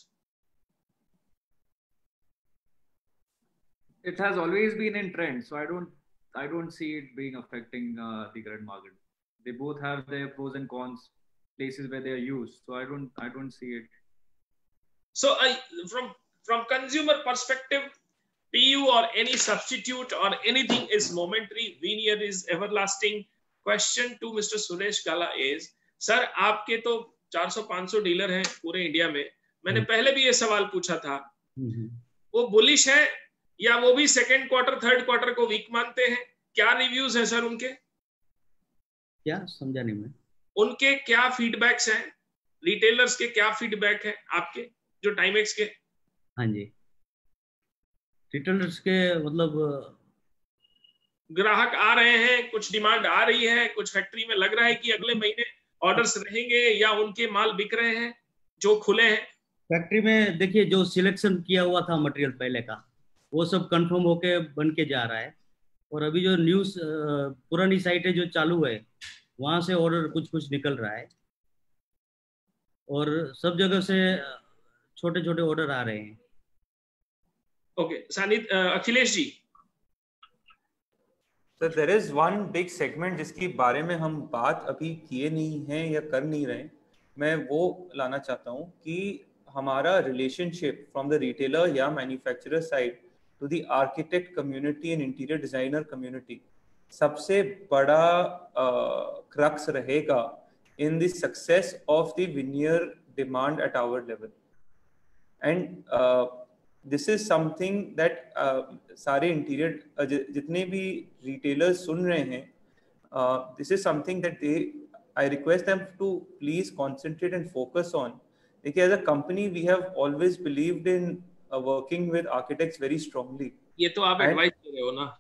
It has always been in trend, so I don't see it being affecting the current market. They both have their pros and cons, places where they are used. So I don't see it. So from consumer perspective, PU or any substitute or anything is momentary. Veneer is everlasting. Question to Mr. Suresh Gala is, sir, आपके तो 400-500 dealer हैं पूरे India में. मैंने पहले भी ये सवाल पूछा था. वो बुलिश है या वो भी सेकंड क्वार्टर थर्ड क्वार्टर को वीक मानते हैं? क्या रिव्यूज है सर उनके? क्या समझा नहीं मैं. उनके क्या फीडबैक्स हैं? रिटेलर्स के क्या फीडबैक है आपके जो टाइमेक्स के? हाँ जी, रिटेलर्स के मतलब ग्राहक आ रहे हैं, कुछ डिमांड आ रही है, कुछ फैक्ट्री में लग रहा है कि अगले महीने ऑर्डर्स रहेंगे या उनके माल बिक रहे हैं जो खुले हैं? फैक्ट्री में देखिए जो सिलेक्शन किया हुआ था मटेरियल पहले का, वो सब कंफर्म होके बन के जा रहा है. और अभी जो न्यूज पुरानी साइट है जो चालू है, वहां से ऑर्डर कुछ निकल रहा है और सब जगह से छोटे छोटे ऑर्डर आ रहे हैं. Okay, Akhilesh ji. So there is one big segment जिसकी बारे में हम बात अभी किए नहीं हैं या कर नहीं रहे. मैं वो लाना चाहता हूँ कि हमारा रिलेशनशिप फ्रॉम द रिटेलर या manufacturer side to the architect community and interior designer community सबसे बड़ा क्रक्स रहेगा in the success of the veneer demand at our level. And this is something that सारे इंटीरियर जितने भी retailers सुन रहे हैं, this is something that they I request them to please concentrate and focus on. देखिए, as a company we have always believed in working with architects very strongly. ये तो आप एडवाइस दे रहे हो ना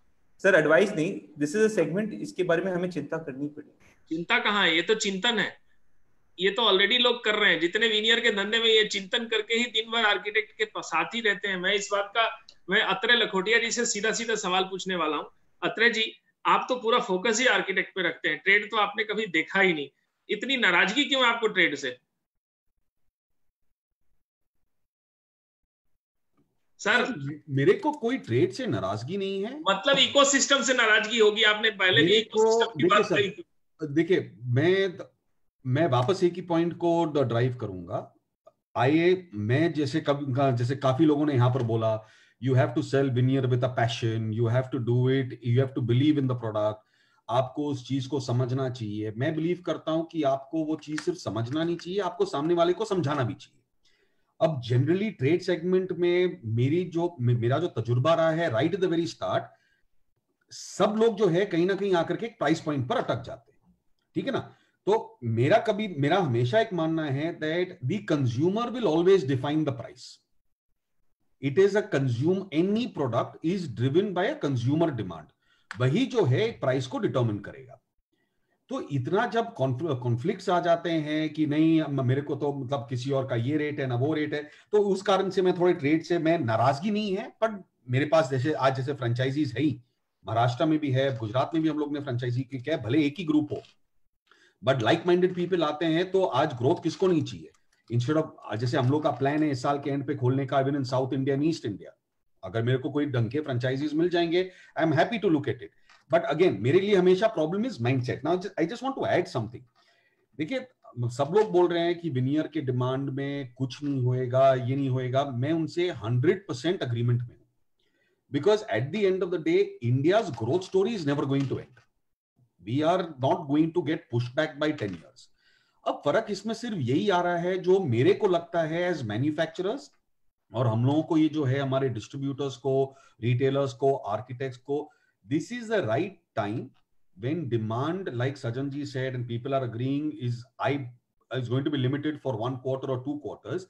सर? एडवाइस नहीं, दिस इज अ सेगमेंट, इसके बारे में हमें चिंता करनी पड़ेगी. चिंता कहाँ है, ये तो चिंतन है. ये तो ऑलरेडी लोग कर रहे हैं. जितने विनियर के धंधे में ये चिंतन करके ही दिन भर आर्किटेक्ट के साथ ही रहते हैं. मैं अत्रे लखोटिया जी से सीधा सवाल पूछने वाला हूँ. अत्रे जी, आप तो पूरा फोकस ही आर्किटेक्ट पे रखते हैं, ट्रेड तो आपने कभी देखा ही नहीं. इतनी नाराजगी क्यों आपको ट्रेड से? सर, मेरे को कोई ट्रेड से नाराजगी नहीं है. मतलब इकोसिस्टम से नाराजगी होगी. आपने पहले भी इकोसिस्टम की बात कही. देखिए, मैं वापस एक ही पॉइंट को ड्राइव करूंगा. मैं जैसे काफी लोगों ने यहाँ पर बोला, you have to sell veneer with a passion, you have to do it, you have to believe in the product, आपको उस चीज को समझना चाहिए। मैं बिलीव करता हूं कि आपको वो चीज सिर्फ समझना नहीं चाहिए, आपको सामने वाले को समझाना भी चाहिए। अब जनरली ट्रेड सेगमेंट में मेरा जो तजुर्बा रहा है right at the very start, सब लोग जो है कहीं ना कहीं आकर के एक प्राइस पॉइंट पर अटक जाते हैं, ठीक है ना। तो मेरा हमेशा एक मानना है that the consumer will always define the price. It is any product is driven by a consumer demand, वही जो है प्राइस को डिटरमिन करेगा। तो इतना जब कॉन्फ्लिक्ट्स आ जाते हैं कि नहीं मेरे को तो मतलब किसी और का ये रेट है ना वो रेट है, तो उस कारण से मैं थोड़े ट्रेड से मैं नाराजगी नहीं है, पर मेरे पास जैसे फ्रेंचाइजीज है ही, महाराष्ट्र में भी है, गुजरात में भी हम लोग ने फ्रेंचाइजी की, क्या भले एक ही ग्रुप हो बट लाइक माइंडेड पीपल आते हैं। तो आज ग्रोथ किसको नहीं चाहिए? इंस्टेड ऑफ जैसे हम लोग का प्लान है इस साल के एंड पे खोलने का even in South India and East India, अगर मेरे को कोई ढंग के फ्रेंचाइजीज मिल जाएंगे I am happy to look at it. But again मेरे लिए हमेशा problem is mindset. Now I just want to add something. देखिए सब लोग बोल रहे हैं कि विनियर के डिमांड में कुछ नहीं होएगा, ये नहीं होएगा, मैं उनसे 100% अग्रीमेंट में हूं, because at the end of the day India's growth story is never going to end, we are not going to get pushed back by 10 years। अब फर्क इसमें सिर्फ यही आ रहा है जो मेरे को लगता है एज मैन्युफैक्चरर्स और हम लोगों को, ये जो है हमारे डिस्ट्रीब्यूटर्स को, रिटेलर्स को, आर्किटेक्ट्स को, this is the right time when demand, like Sajan ji said and people are agreeing, is going to be limited for 1 quarter or 2 quarters.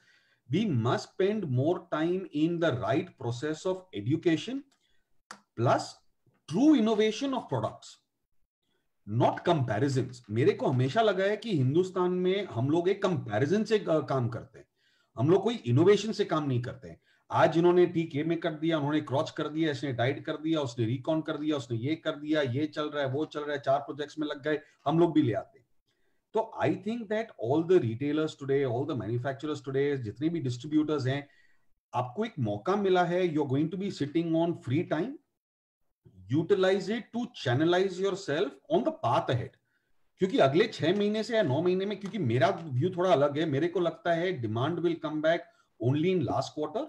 We must spend more time in the right process of education plus true innovation of products, not comparisons. मेरे को हमेशा लगा है कि हिंदुस्तान में हम लोग एक कंपैरिजन से काम करते हैं, हम लोग कोई इनोवेशन से काम नहीं करते हैं। आज जिन्होंने टीके में कर दिया, उन्होंने क्रॉच कर दिया, इसने डाइट कर दिया, उसने रिकॉन कर दिया, उसने ये कर दिया, ये चल रहा है, वो चल रहा है, 4 प्रोजेक्ट्स में लग गए, हम लोग भी ले आते हैं। तो I think that all the retailers today, all the manufacturers today, जितने भी डिस्ट्रीब्यूटर्स हैं, आपको एक मौका मिला है, you are going to be sitting on free time, utilise it to channelise yourself on the path ahead. क्योंकि अगले 6 महीने से या 9 महीने में, क्योंकि मेरा व्यू थोड़ा अलग है, मेरे को लगता है demand will come back only in last quarter,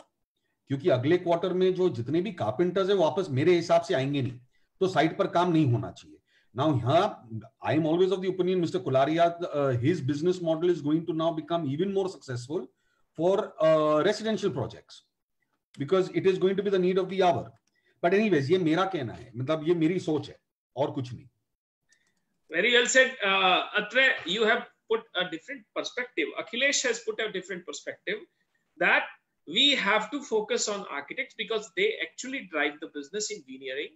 क्योंकि अगले क्वार्टर में जो जितने भी कारपेंटर्स है वापस मेरे हिसाब से आएंगे नहीं, तो साइट पर काम नहीं होना चाहिए। नाउ यहाँ I am always of the opinion mister Kularia, his business model is going to now become even more successful for residential projects because it is going to be the need of the hour. But anyways ये मेरा कहना है, मतलब ये मेरी सोच है और कुछ नहीं। Very well said. Atre, you have put a different perspective. Akhilesh has put a different perspective that we have to focus on architects because they actually drive the business in veneering.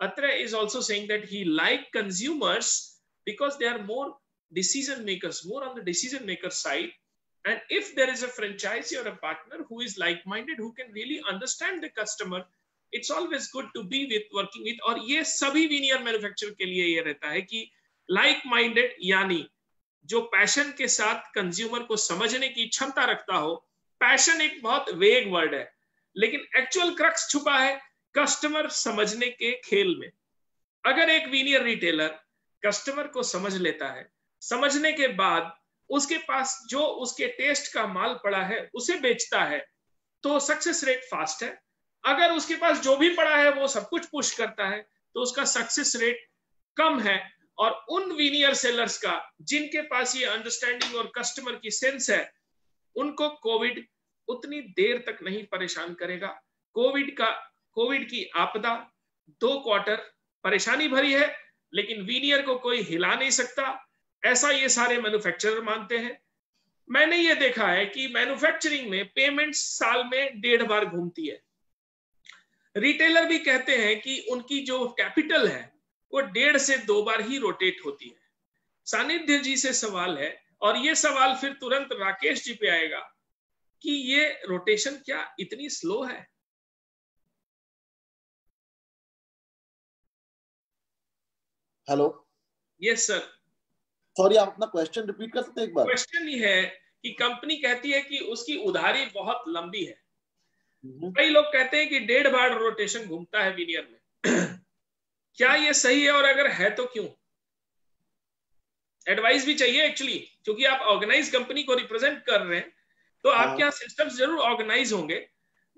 Atre is also saying that he likes consumers because they are more decision makers, more on the decision maker side. And if there is a franchisee or a partner who is like-minded, who can really understand the customer, it's always good to be with, working with. और ये सभी veneer manufacturer के लिए ये रहता है कि like-minded यानी जो पैशन के साथ कंज्यूमर को समझने की क्षमता रखता हो। पैशन एक बहुत वेग वर्ड है, लेकिन एक्चुअल क्रक्स छुपा है कस्टमर समझने के खेल में। अगर एक वीनियर रिटेलर कस्टमर को समझ लेता है, समझने के बाद उसके पास जो उसके टेस्ट का माल पड़ा है उसे बेचता है, तो सक्सेस रेट फास्ट है। अगर उसके पास जो भी पड़ा है वो सब कुछ पुश करता है, तो उसका सक्सेस रेट कम है। और उन वीनियर सेलर्स का जिनके पास ये अंडरस्टैंडिंग और कस्टमर की सेंस है, उनको कोविड उतनी देर तक नहीं परेशान करेगा। कोविड की आपदा 2 क्वार्टर परेशानी भरी है, लेकिन वीनियर को कोई हिला नहीं सकता, ऐसा ये सारे मैन्युफैक्चरर मानते हैं। मैंने ये देखा है कि मैन्युफैक्चरिंग में पेमेंट्स साल में 1.5 बार घूमती है। रिटेलर भी कहते हैं कि उनकी जो कैपिटल है वो 1.5 से 2 बार ही रोटेट होती है। सानिध्य जी से सवाल है, और ये सवाल फिर तुरंत राकेश जी पे आएगा कि ये रोटेशन क्या इतनी स्लो है? Hello, yes sir. सॉरी, आप अपना क्वेश्चन रिपीट कर सकते हैं एक बार? क्वेश्चन ये है कि कंपनी कहती है कि उसकी उधारी बहुत लंबी है। कई लोग कहते हैं कि 1.5 बार रोटेशन घूमता है वीनियर में। क्या ये सही है, और अगर है तो क्यों? एडवाइस भी चाहिए एक्चुअली, क्योंकि आप ऑर्गेनाइज कंपनी को रिप्रेजेंट कर रहे हैं, तो आपके यहाँ सिस्टम्स जरूर ऑर्गेनाइज होंगे.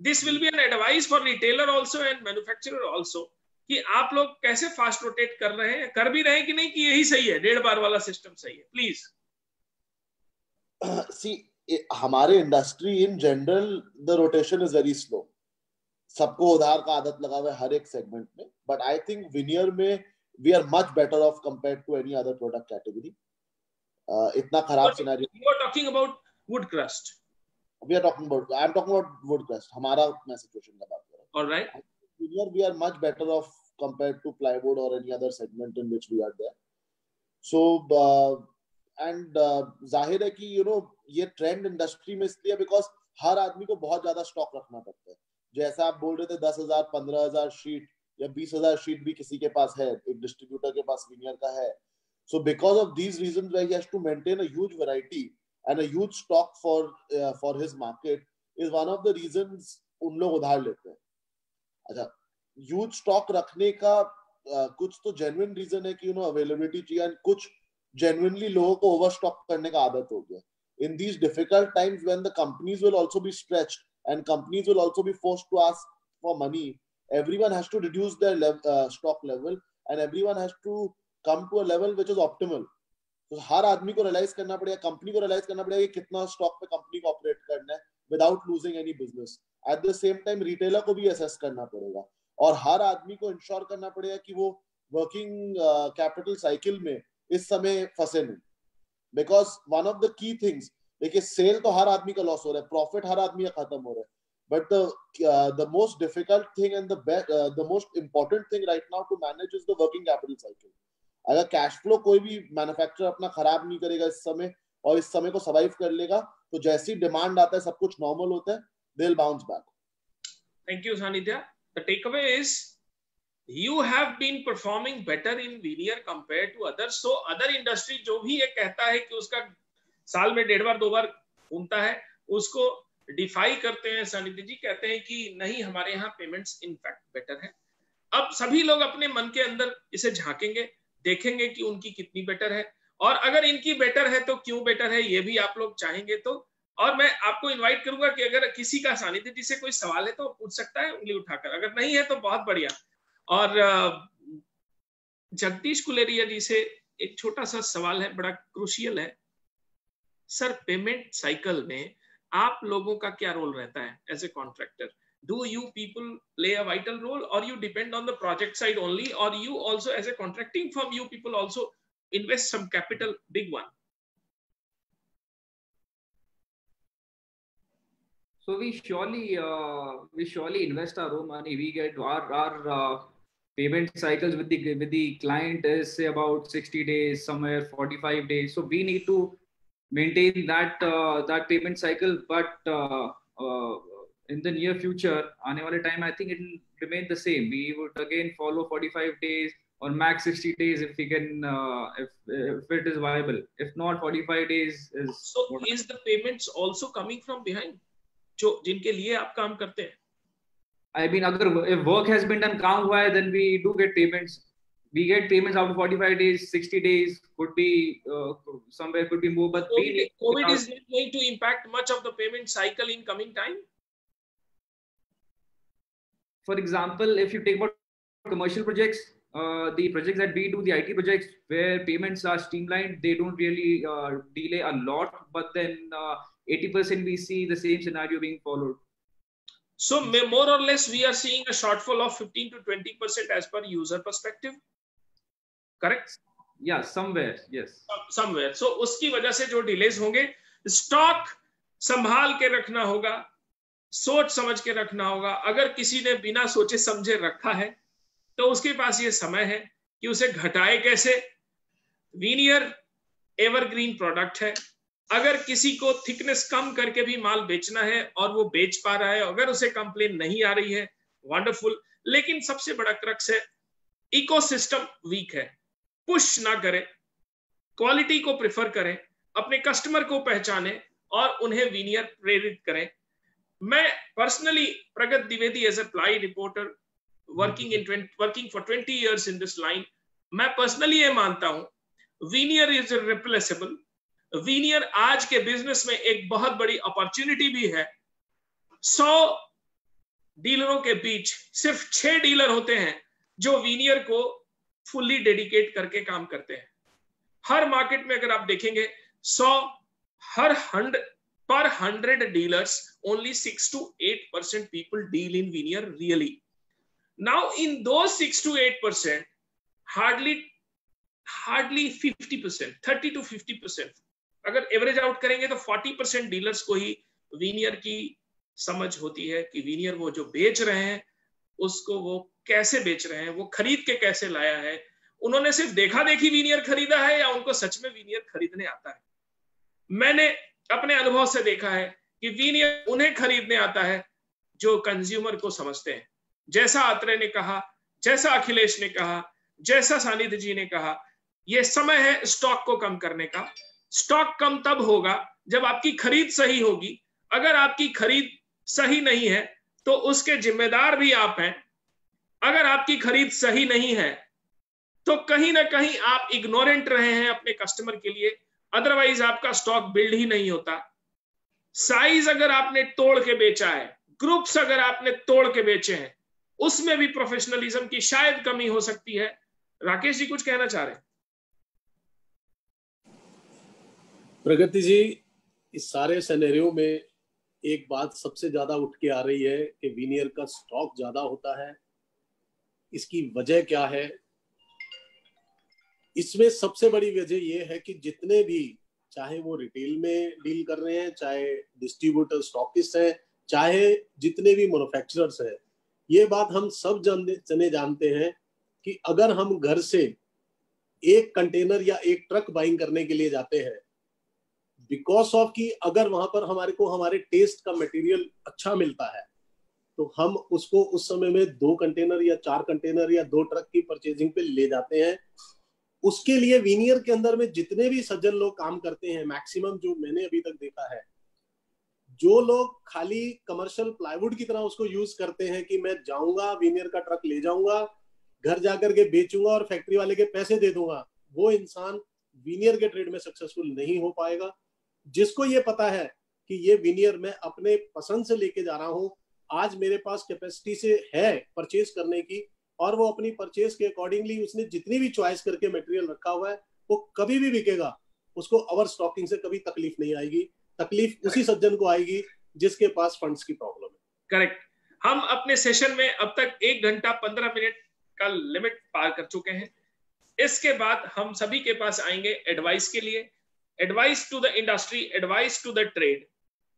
This will be an advice for retailer also and manufacturer also कि आप लोग कैसे फास्ट रोटेट कर रहे हैं, कर भी रहे हैं कि नहीं, कि यही सही है, 1.5 बार वाला सिस्टम सही है. प्लीज. सी, हमारे industry in general the rotation is very slow. सबको उधार का आदत लगा हुआ है हर एक सेगमेंट में, बट आई थिंक विनियर में we are much better off compared to any other product category. इतना खराब scenario. You are talking about wood crust. We are talking about, I am talking about wood crust. हमारा मैं situation का बात कर रहा हूं. Alright. Veneer we are much better off compared to plywood or any other segment in which we are there. So जाहिर है कि ये ट्रेंड इंडस्ट्री में इसलिए बिकॉज हर आदमी को बहुत ज्यादा स्टॉक रखना पड़ता है. जैसा आप बोल रहे थे 10,000 15,000 शीट या 20,000 शीट भी किसी के पास है, एक डिस्ट्रीब्यूटर के पास विनियर का है. So because of these reasons why he has to maintain a huge variety and a huge stock for his market is one of the reasons उन लोग उधार लेते हैं. अच्छा, ह्यूज स्टॉक रखने का कुछ तो जेन्युइन रीजन है कि अवेलेबिलिटी चाहिए, एंड कुछ जेन्युइनली लोगों को ओवर स्टॉक करने का आदत हो गया. In these difficult times when the companies will also be stretched and companies will also be forced to ask for money, everyone has to reduce their stock level and everyone has to come to a level which is optimal. तो हर आदमी को realise करना पड़ेगा, company को realise करना पड़ेगा कि कितना स्टॉक पे कंपनी को ऑपरेट करना है without losing any business. At the same time retailer को भी असेस करना पड़ेगा और हर आदमी को इंश्योर करना पड़ेगा कि वो वर्किंग कैपिटल साइकिल में इस समय फंसे नहीं. Because one of the key things, देखिए सेल तो हर आदमी का लॉस हो रहा है, प्रॉफिट हर आदमी का खत्म हो रहा है, but the most difficult thing and the most important thing right now to manage is the working capital cycle. अगर कैश फ्लो कोई भी मैन्युफैक्चरर अपना खराब नहीं करेगा इस समय और इस समय को सर्वाइव कर लेगा, तो जैसी डिमांड आता है सब कुछ नॉर्मल होता है, they will bounce back. Thank you Sanidhya. The takeaway is you have been performing better in veneer compared to others. So other industry जो भी ये कहता है कि उसका साल में 1.5 बार 2 बार घूमता है, उसको डिफाई करते हैं. सानिध्य जी कहते हैं कि नहीं, हमारे यहाँ पेमेंट्स इनफैक्ट बेटर है. अब सभी लोग अपने मन के अंदर इसे झांकेंगे, देखेंगे कि उनकी कितनी बेटर है, और अगर इनकी बेटर है तो क्यों बेटर है ये भी आप लोग चाहेंगे. तो और मैं आपको इनवाइट करूंगा कि अगर किसी का सानिध्य जी से कोई सवाल है तो पूछ सकता है उंगली उठाकर, अगर नहीं है तो बहुत बढ़िया. और जगदीश कुलेरिया जी से एक छोटा सा सवाल है, बड़ा क्रूशियल है. सर, पेमेंट साइकिल में आप लोगों का क्या रोल रहता है as a contractor? Do you people play a vital role और you depend on the project side only, और you also as a contracting firm you people also invest some capital, big one? So we surely invest our own money. We get our payment cycles with the client is say about 60 days, somewhere 45 days. So we need to maintain that payment cycle. But in the near future, aane wale time, I think it will remain the same. We would again follow 45 days or max 60 days if we can, if it is viable. If not, 45 days is. So is the payments also coming from behind? जो जिनके लिए आप काम करते हैं? I mean, if work has been done काम हुआ है, then we do get payments. We get payments after 45 days, 60 days, could be somewhere, could be more. But COVID is not going to impact much of the payment cycle in coming time. For example, if you take about commercial projects, the projects that we do, the IT projects where payments are streamlined, they don't really delay a lot. But then 80% we see the same scenario being followed. So more or less we are seeing a shortfall of 15 to 20% as per user perspective. Correct? Yeah, somewhere, yes. Somewhere. So उसकी वजह से जो delays होंगे, stock संभाल के रखना होगा, सोच समझ के रखना होगा. अगर किसी ने बिना सोचे समझे रखा है तो उसके पास ये समय है कि उसे घटाए कैसे. वीनियर एवरग्रीन प्रोडक्ट है. अगर किसी को थिकनेस कम करके भी माल बेचना है और वो बेच पा रहा है, अगर उसे कंप्लेन नहीं आ रही है, वंडरफुल. लेकिन सबसे बड़ा क्रक्स है, इकोसिस्टम वीक है. पुश ना करें, क्वालिटी को प्रेफर करें, अपने कस्टमर को पहचाने और उन्हें वीनियर प्रेरित करें. मैं personally Pragat Dwivedi as a ply reporter working for 20 years in this line, मैं पर्सनली ये मानता हूं वीनियर इज रिप्लेसेबल. वीनियर आज के बिजनेस में एक बहुत बड़ी अपॉर्चुनिटी भी है। 100 डीलरों के बीच सिर्फ 6 डीलर होते हैं जो वीनियर को फुल्ली डेडिकेट करके काम करते हैं। हर मार्केट में अगर आप देखेंगे 100 dealers, only 6 to 8% people deal in veneer really. Now in those 6 to 8%, hardly 50%, 30 to 50%, अगर एवरेज आउट करेंगे तो 40% डीलर्स को ही वीनियर की समझ होती है कि वीनियर वो जो बेच रहे हैं उसको वो कैसे बेच रहे हैं, वो खरीद के कैसे लाया है, उन्होंने सिर्फ देखा देखी वीनियर खरीदा है या उनको सच में वीनियर खरीदने आता है। मैंने अपने अनुभव से देखा है कि वीनियर उन्हें खरीदने आता है जो कंज्यूमर को समझते हैं। जैसा आत्रे ने कहा, जैसा अखिलेश ने कहा, जैसा सानिध्य जी ने कहा, यह समय है स्टॉक को कम करने का। स्टॉक कम तब होगा जब आपकी खरीद सही होगी। अगर आपकी खरीद सही नहीं है तो उसके जिम्मेदार भी आप हैं। अगर आपकी खरीद सही नहीं है तो कहीं ना कहीं आप इग्नोरेंट रहे हैं अपने कस्टमर के लिए, अदरवाइज आपका स्टॉक बिल्ड ही नहीं होता। साइज अगर आपने तोड़ के बेचा है, ग्रुप्स अगर आपने तोड़ के बेचे हैं, उसमें भी प्रोफेशनलिज्म की शायद कमी हो सकती है। राकेश जी कुछ कहना चाह रहे हैं? प्रगति जी, इस सारे सिनेरियो में एक बात सबसे ज्यादा उठ के आ रही है कि वीनियर का स्टॉक ज्यादा होता है। इसकी वजह क्या है? इसमें सबसे बड़ी वजह यह है कि जितने भी, चाहे वो रिटेल में डील कर रहे हैं, चाहे डिस्ट्रीब्यूटर स्टॉकिस्ट हैं, चाहे जितने भी मैन्युफैक्चरर्स हैं, ये बात हम सब जने जानते हैं कि अगर हम घर से एक कंटेनर या एक ट्रक बाइंग करने के लिए जाते हैं, बिकॉज ऑफ कि अगर वहां पर हमारे को हमारे टेस्ट का मटेरियल अच्छा मिलता है तो हम उसको उस समय में 2 कंटेनर या 4 कंटेनर या 2 ट्रक की परचेजिंग पे ले जाते हैं। उसके लिए वीनियर के अंदर में जितने भी सज्जन लोग काम करते हैं, मैक्सिमम जो मैंने अभी तक देखा है, जो लोग खाली कमर्शियल प्लाईवुड की तरह उसको यूज करते हैं कि मैं जाऊंगा वीनियर का ट्रक ले जाऊंगा, घर जाकर के बेचूंगा और फैक्ट्री वाले के पैसे दे दूंगा, वो इंसान वीनियर के ट्रेड में सक्सेसफुल नहीं हो पाएगा। जिसको ये पता है कि ये वीनियर मैं अपने पसंद से लेके जा रहा हूँ, आज मेरे पास कैपेसिटी से है परचेज करने की, और वो अपनी परचेज के अकॉर्डिंगली उसने जितनी भी चॉइस करके मटेरियल रखा हुआ है वो कभी भी बिकेगा, उसको ओवर स्टॉकिंग से कभी तकलीफ नहीं आएगी। तकलीफ उसी सज्जन को आएगी जिसके पास फंड्स की प्रॉब्लम है। करेक्ट। हम अपने सेशन में अब तक 1 घंटा 15 मिनट का लिमिट पार कर चुके हैं। इसके बाद हम सभी के पास आएंगे एडवाइस के लिए। Advice to the industry, advice to the trade,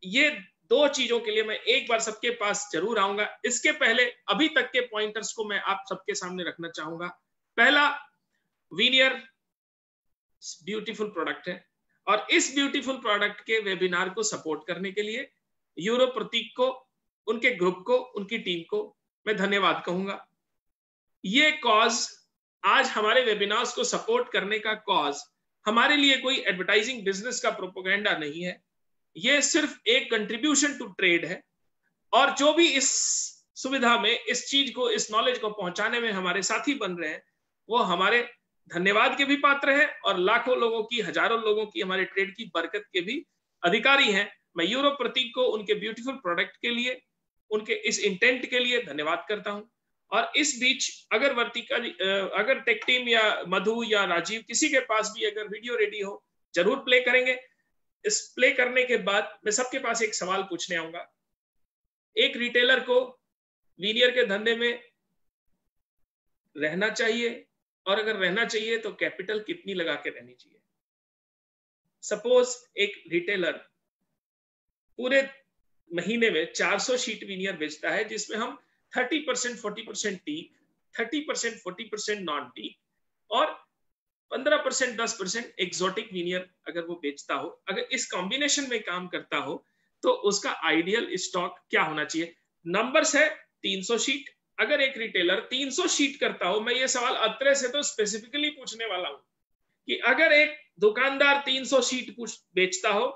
ये 2 चीजों के लिए मैं एक बार सबके पास जरूर आऊंगा। इसके पहले अभी तक के पॉइंटर्स को मैं आप सबके सामने रखना चाहूंगा। पहला, वीनियर ब्यूटीफुल प्रोडक्ट है और इस ब्यूटीफुल प्रोडक्ट के वेबिनार को सपोर्ट करने के लिए यूरो प्रतीक को, उनके ग्रुप को, उनकी टीम को मैं धन्यवाद कहूंगा। ये कॉज, आज हमारे वेबिनार्स को सपोर्ट करने का कॉज हमारे लिए कोई एडवर्टाइजिंग बिजनेस का प्रोपेगेंडा नहीं है, ये सिर्फ एक कंट्रीब्यूशन टू ट्रेड है। और जो भी इस सुविधा में, इस चीज को, इस नॉलेज को पहुंचाने में हमारे साथी बन रहे हैं, वो हमारे धन्यवाद के भी पात्र हैं और लाखों लोगों की, हजारों लोगों की, हमारे ट्रेड की बरकत के भी अधिकारी हैं। मैं यूरो प्रतीक को उनके ब्यूटीफुल प्रोडक्ट के लिए, उनके इस इंटेंट के लिए धन्यवाद करता हूं। और इस बीच अगर वर्तिका, अगर टेक टीम या मधु या राजीव किसी के पास भी अगर वीडियो रेडी हो, जरूर प्ले करेंगे। इस प्ले करने के बाद मैं सबके पास एक सवाल पूछने आऊंगा। एक रिटेलर को वीनियर के धंधे में रहना चाहिए, और अगर रहना चाहिए तो कैपिटल कितनी लगा के रहनी चाहिए? सपोज एक रिटेलर पूरे महीने में 400 शीट वीनियर बेचता है, जिसमें हम 30% 40% टीक, 30% 40% नॉन टीक और 15% 10% एक्सोटिक वीनियर अगर वो बेचता हो, अगर इस कॉम्बिनेशन में काम करता हो, तो उसका आइडियल स्टॉक क्या होना चाहिए? नंबर्स है 300 शीट। अगर एक रिटेलर 300 शीट करता हो, मैं ये सवाल अत्रे से तो स्पेसिफिकली पूछने वाला हूं कि अगर एक दुकानदार 300 शीट बेचता हो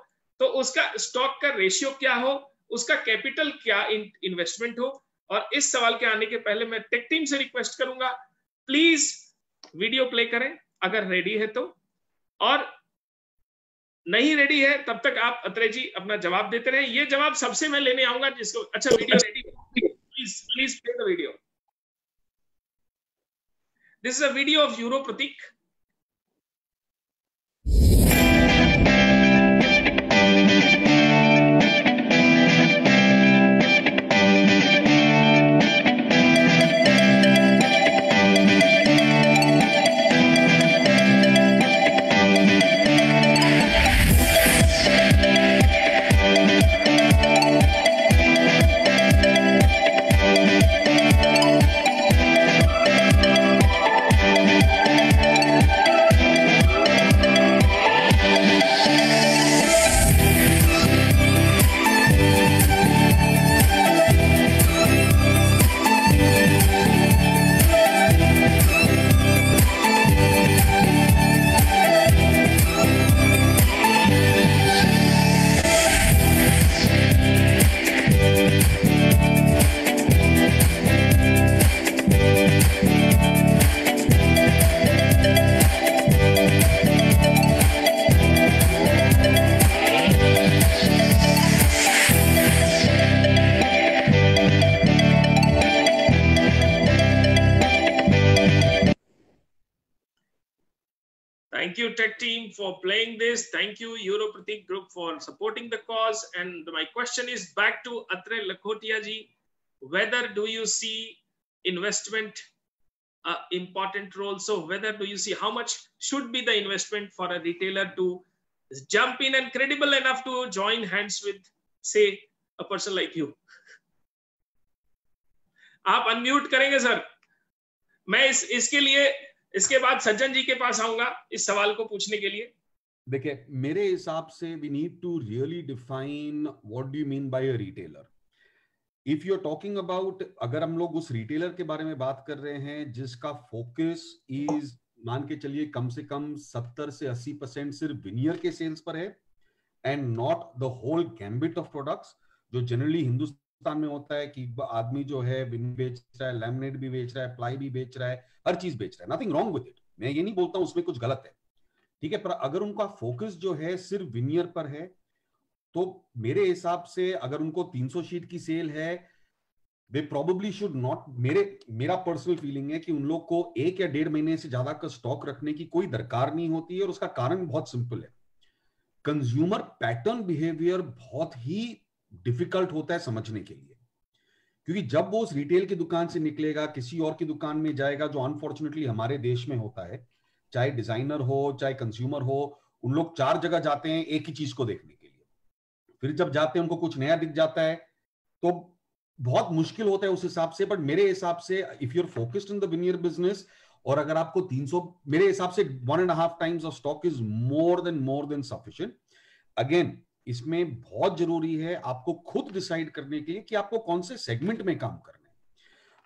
तो उसका स्टॉक का रेशियो क्या हो, उसका कैपिटल क्या इन्वेस्टमेंट हो। और इस सवाल के आने के पहले मैं टेक टीम से रिक्वेस्ट करूंगा, प्लीज वीडियो प्ले करें अगर रेडी है तो, और नहीं रेडी है तब तक आप अत्रे जी अपना जवाब देते रहे। ये जवाब सबसे मैं लेने आऊंगा जिसको अच्छा video ready, please play the video. This is a video of Euro Pratik. Thank you, Tech team, for playing this. Thank you, Euro Pratik Group, for supporting the cause. And my question is back to Atre Lakhotia ji. Whether do you see investment important role? So whether do you see how much should be the investment for a retailer to jump in and credible enough to join hands with, say, a person like you? आप unmute करेंगे sir? मैं इसके लिए इसके बाद सज्जन जी के पास आऊंगा इस सवाल को पूछने के लिए। देखिए, मेरे हिसाब से we need to really define what do you mean by a retailer. If you are talking about, अगर हम लोग उस रिटेलर के बारे में बात कर रहे हैं जिसका फोकस इज, मान के चलिए कम से कम 70 से 80% सिर्फ विनियर के सेल्स पर है and not the whole gambit of products, जो जनरली हिंदुस्तान में होता है कि आदमी जो है विनियर बेच रहा है, लैमिनेट भी बेच रहा है, प्लाई भी बेच रहा है, हर चीज बेच रहा है। नथिंग रॉन्ग विद इट, मैं ये नहीं बोलता हूं उसमें कुछ गलत है, ठीक है, पर अगर उनका फोकस जो है सिर्फ विनियर पर है तो मेरे हिसाब से अगर उनको 300 शीट की सेल है, दे प्रोबेबली शुड नॉट, मेरा पर्सनल फीलिंग है कि उन लोग को 1 या 1.5 महीने से ज्यादा का स्टॉक रखने की कोई दरकार नहीं होती है। और उसका कारण बहुत सिंपल है, कंज्यूमर पैटर्न बिहेवियर बहुत ही डिफिकल्ट होता है समझने के लिए, क्योंकि जब वो उस रिटेल की दुकान से निकलेगा, किसी और की दुकान में जाएगा, जो अनफॉर्चुनेटली हमारे देश में होता है, चाहे डिजाइनर हो चाहे कंज्यूमर हो, उन लोग 4 जगह जाते हैं एक ही चीज को देखने के लिए। फिर जब जाते हैं उनको कुछ नया दिख जाता है तो बहुत मुश्किल होता है उस हिसाब से। बट मेरे हिसाब से if you are focused in the veneer business, और अगर आपको 300, मेरे हिसाब से 1.5 times of stock is more than sufficient. Again, इसमें बहुत जरूरी है आपको खुद डिसाइड करने के लिए कि आपको कौन से सेगमेंट में काम करना है।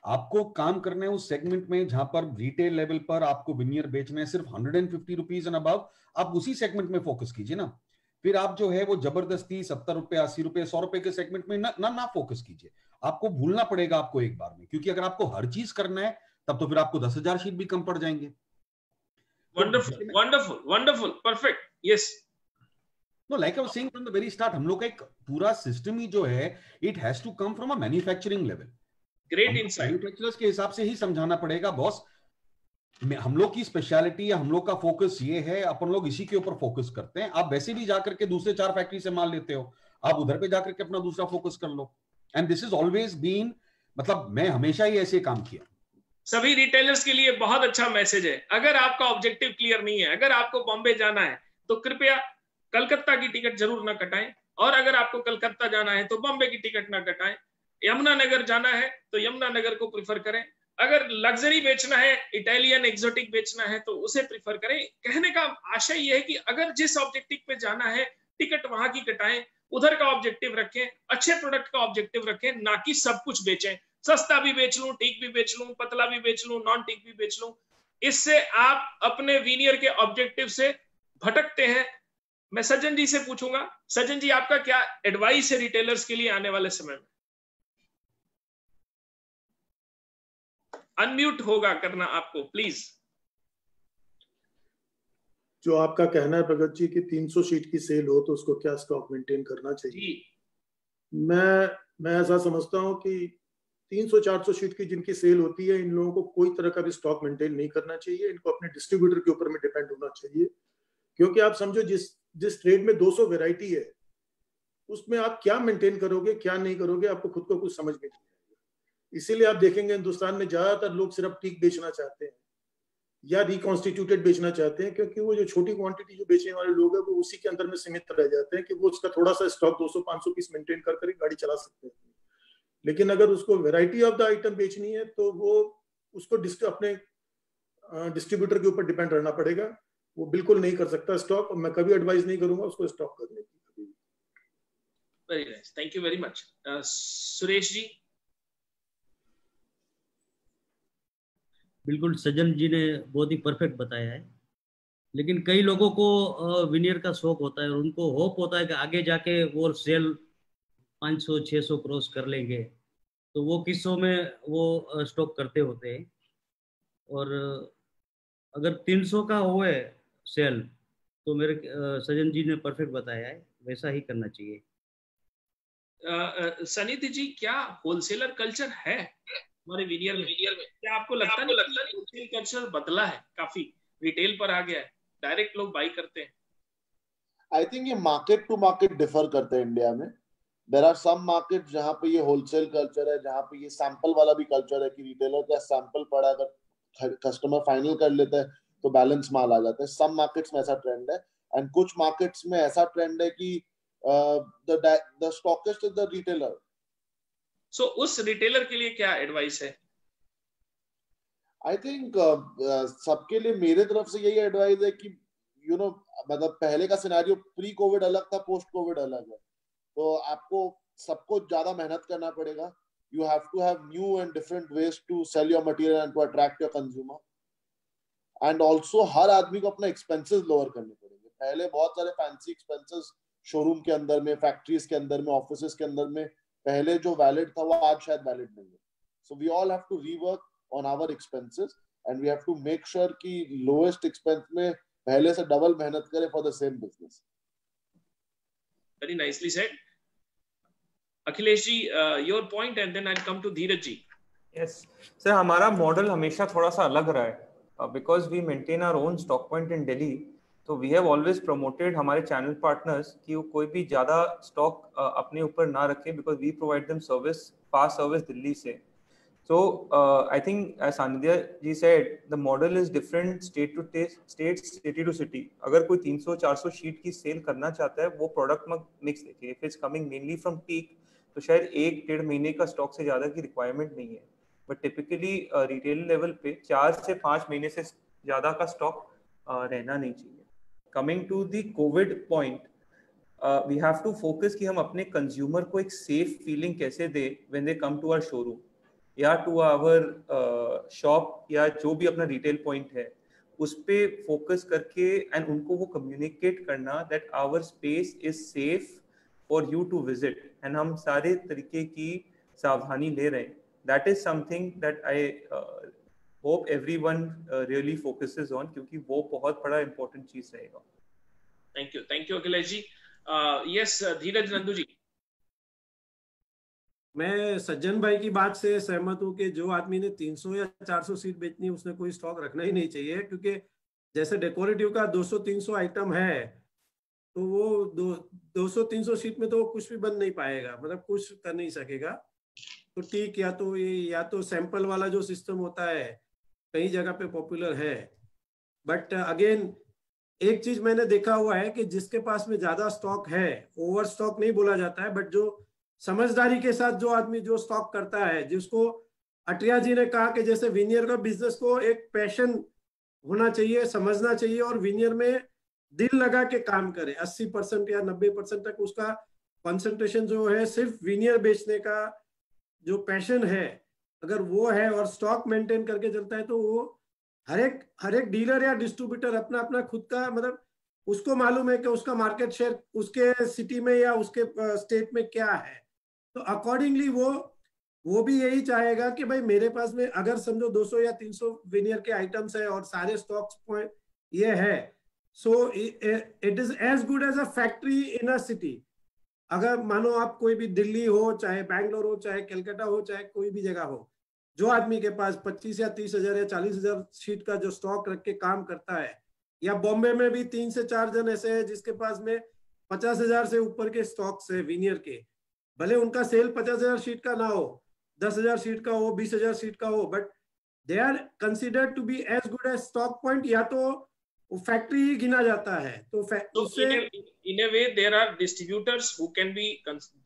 आपको काम करना है उस सेगमेंट में जहां पर रिटेल लेवल पर आपको विनियर बेचना है सिर्फ 150 रुपीज एंड अबव, आप उसी सेगमेंट में फोकस कीजिए ना। फिर आप जो है वो जबरदस्ती 70 रुपए, 80 रुपए, 100 रुपए के सेगमेंट में ना फोकस कीजिए। आपको भूलना पड़ेगा आपको एक बार में, क्योंकि अगर आपको हर चीज करना है तब तो फिर आपको 10,000 शीट भी कम पड़ जाएंगे। Wonderful wonderful wonderful, perfect, yes. No, like I was saying from the very start, हम लोग का एक पूरा सिस्टम ही जो है, it has to come from a manufacturing level. Great insight. Manufacturers के हिसाब से ही समझाना पड़ेगा, बॉस हम लोग की स्पेशलिटी या हम लोग का फोकस ये है, अपन लोग इसी के ऊपर फोकस करते हैं। आप वैसे भी जाकर के दूसरे 4 फैक्ट्री से माल लेते हो, आप उधर पे जाकर के अपना दूसरा फोकस कर लो। And this is always been, मतलब मैं हमेशा ही ऐसे काम किया। सभी रिटेलर्स के लिए बहुत अच्छा मैसेज है। अगर आपका ऑब्जेक्टिव क्लियर नहीं है, अगर आपको बॉम्बे जाना है तो कृपया कलकत्ता की टिकट जरूर ना कटाएं, और अगर आपको कलकत्ता जाना है तो बॉम्बे की टिकट ना कटाएं। यमुनानगर जाना है तो यमुनानगर को प्रिफर करें। अगर लग्जरी बेचना है, इटालियन एक्सोटिक बेचना है तो उसे प्रिफर करें। कहने का आशय यह है कि अगर जिस ऑब्जेक्टिव पे जाना है, टिकट वहां की कटाएं, उधर का ऑब्जेक्टिव रखें, अच्छे प्रोडक्ट का ऑब्जेक्टिव रखें, ना कि सब कुछ बेचें। सस्ता भी बेच लूं, टीक भी बेच लूं, पतला भी बेच लूं, नॉन टीक भी बेच लूं। इससे आप अपने वीनियर के ऑब्जेक्टिव से भटकते हैं। मैं सज्जन जी से पूछूंगा, सज्जन जी आपका क्या एडवाइस है रिटेलर्स के लिए आने वाले समय में? अनम्यूट होगा करना आपको, प्लीज। जो आपका कहना है प्रगत जी कि 300 शीट की सेल हो तो उसको क्या स्टॉक मेंटेन करना चाहिए, मैं ऐसा समझता हूं कि 300-400 शीट की जिनकी सेल होती है, इन लोगों को कोई तरह का भी स्टॉक मेंटेन नहीं करना चाहिए। इनको अपने डिस्ट्रीब्यूटर के ऊपर में डिपेंड होना चाहिए, क्योंकि आप समझो जिस ट्रेड में 200 वैरायटी है, उसमें आप क्या मेंटेन करोगे क्या नहीं करोगे, आपको खुद को कुछ समझ में नहीं आएगा। इसीलिए आप देखेंगे हिंदुस्तान में ज्यादातर लोग सिर्फ टीक बेचना चाहते हैं या रिकॉन्स्टिट्यूटेड बेचना चाहते हैं, क्योंकि वो जो छोटी क्वांटिटी जो बेचने वाले लोग हैं वो उसी के अंदर में सीमित रह जाते हैं कि वो उसका थोड़ा सा स्टॉक 200-500 पीस मेंटेन कर गाड़ी चला सकते हैं। लेकिन अगर उसको वैरायटी ऑफ द आइटम बेचनी है तो वो उसको अपने डिस्ट्रीब्यूटर के ऊपर डिपेंड रहना पड़ेगा। वो बिल्कुल नहीं कर सकता स्टॉक, और मैं कभी एडवाइस नहीं करूंगा उसको स्टॉक करने की। Very nice, thank you very much. Suresh ji. बिल्कुल, सज्जन जी ने बहुत ही परफेक्ट बताया है। लेकिन कई लोगों को विनियर का शौक होता है और उनको होप होता है कि आगे जाके वो सेल 500-600 क्रॉस कर लेंगे, तो वो किस्सों में वो स्टॉक करते होते हैं। और अगर 300 का हुए सेल तो मेरे सज्जन जी ने परफेक्ट बताया है, वैसा ही करना चाहिए। सनिधि जी, क्या होलसेलर कल्चर है हमारे विनियर में? क्या आपको लगता है होलसेल कल्चर बदला है, काफी रिटेल पर आ गया है, डायरेक्ट लोग बाई करते हैं? आई थिंक ये मार्केट टू मार्केट डिफर करते हैं इंडिया में। देयर आर सम मार्केट जहां पे ये होलसेल कल्चर है, जहां पे ये सैंपल वाला भी कल्चर है कि रिटेलर का सैंपल पड़ा, अगर कस्टमर फाइनल कर लेता है तो बैलेंस माल आ जाता है। सम मार्केट्स में ऐसा ट्रेंड है, एंड कुछ मार्केट्स में ऐसा ट्रेंड है कि the stockist is the retailer. So उस रिटेलर के लिए क्या एडवाइस है? आई थिंक सबके लिए मेरे तरफ से यही एडवाइस है कि मतलब पहले का सिनेरियो प्री कोविड अलग था, पोस्ट कोविड अलग है, तो आपको सबको ज्यादा मेहनत करना पड़ेगा। You have to have new and different ways to sell your material and to attract your consumer, and also हर आदमी को अपना एक्सपेंसेस लोअर करने पड़ेंगे। पहले बहुत सारे फैंसी एक्सपेंसेस शोरूम के अंदर में, फैक्ट्रीज के अंदर में, ऑफिसेस के अंदर में पहले जो वैलिड था वो आज शायद वैलिड नहीं है। So we all have to rework on our expenses and we have to make sure कि लोएस्ट एक्सपेंस में पहले से डबल मेहनत करें for the same business. Very nicely said. Akhilesh ji, your point and then I come to Dheeraj ji. Yes sir, हमारा model हमेशा थोड़ा सा अलग रहा है because we maintain our own stock point in Delhi. तो वी हैव ऑलवेज प्रमोटेड हमारे चैनल पार्टनर्स कि वो कोई भी ज़्यादा स्टॉक अपने ऊपर ना रखे, because we provide them service, fast service Delhi से। So I think as Sandhya ji said, the model is different state to state, city to city. अगर कोई 300-400 शीट की सेल करना चाहता है, वो प्रोडक्ट मिक्स देखे। If it's coming mainly from peak, तो शायद 1-1.5 महीने का स्टॉक से ज़्यादा की रिक्वायरमेंट नहीं है। बट टिपिकली रिटेल लेवल पे 4 से 5 महीने से ज़्यादा का स्टॉक रहना नहीं चाहिए। Coming to the covid point, we have to focus कि हम अपने कंज्यूमर को एक सेफ फीलिंग कैसे दे when they come to our showroom या टू आवर शॉप या जो भी अपना रिटेल पॉइंट है, उस पे फोकस करके एंड उनको वो कम्युनिकेट करना that our space is safe for you to visit, and हम सारे तरीके की सावधानी ले रहे हैं। That is something that I hope everyone really focuses on, क्योंकि वो बहुत बड़ा इंपॉर्टेंट चीज रहेगा। Thank you Akhilesh ji. Yes Dheeraj Nandu ji. मैं सज्जन भाई की बात से सहमत हूँ कि जो आदमी ने 300 या 400 सीट बेचनी है उसने कोई स्टॉक रखना ही नहीं चाहिए, क्योंकि जैसे डेकोरेटिव का 200-300 आइटम है तो वो 200-300 सीट में तो वो कुछ भी बन नहीं पाएगा, मतलब कुछ कर नहीं सकेगा। तो ठीक, या तो सैंपल वाला जो सिस्टम होता है कई जगह पे पॉपुलर है, बट अगेन एक चीज मैंने देखा हुआ है कि जिसके पास में ज्यादा स्टॉक है, ओवर स्टॉक नहीं बोला जाता है, बट जो समझदारी के साथ जो आदमी जो स्टॉक करता है, जिसको अटरिया जी ने कहा कि जैसे विनियर का बिजनेस को एक पैशन होना चाहिए, समझना चाहिए और विनियर में दिल लगा के काम करे। 80% या 90% तक उसका कंसंट्रेशन जो है सिर्फ विनियर बेचने का जो पैशन है, अगर वो है और स्टॉक मेंटेन करके चलता है, तो वो हर एक डीलर या डिस्ट्रीब्यूटर अपना अपना खुद का, मतलब उसको मालूम है कि उसका मार्केट शेयर उसके सिटी में या उसके स्टेट में क्या है, तो अकॉर्डिंगली वो भी यही चाहेगा कि भाई मेरे पास में अगर समझो 200 या 300 विनियर के आइटम्स है और सारे स्टॉक्स पॉइंट ये है, So it is as good as a factory in a city. अगर मानो आप कोई भी दिल्ली हो, चाहे बैंगलोर हो, चाहे कलकत्ता हो, चाहे कोई भी जगह हो, जो आदमी के पास 25 या 30 हजार या 40 हजार शीट का जो स्टॉक रख के काम करता है, या बॉम्बे में भी 3 से 4 जन ऐसे हैं जिसके पास में 50 हजार से ऊपर के स्टॉक्स है विनियर के, भले उनका सेल 50 हजार शीट का ना हो, 10 हजार शीट का हो, 20 हजार शीट का हो, but they are considered to be as good as stock point, या तो फैक्ट्री ही गिना जाता है। तो in a way there are distributors who can be,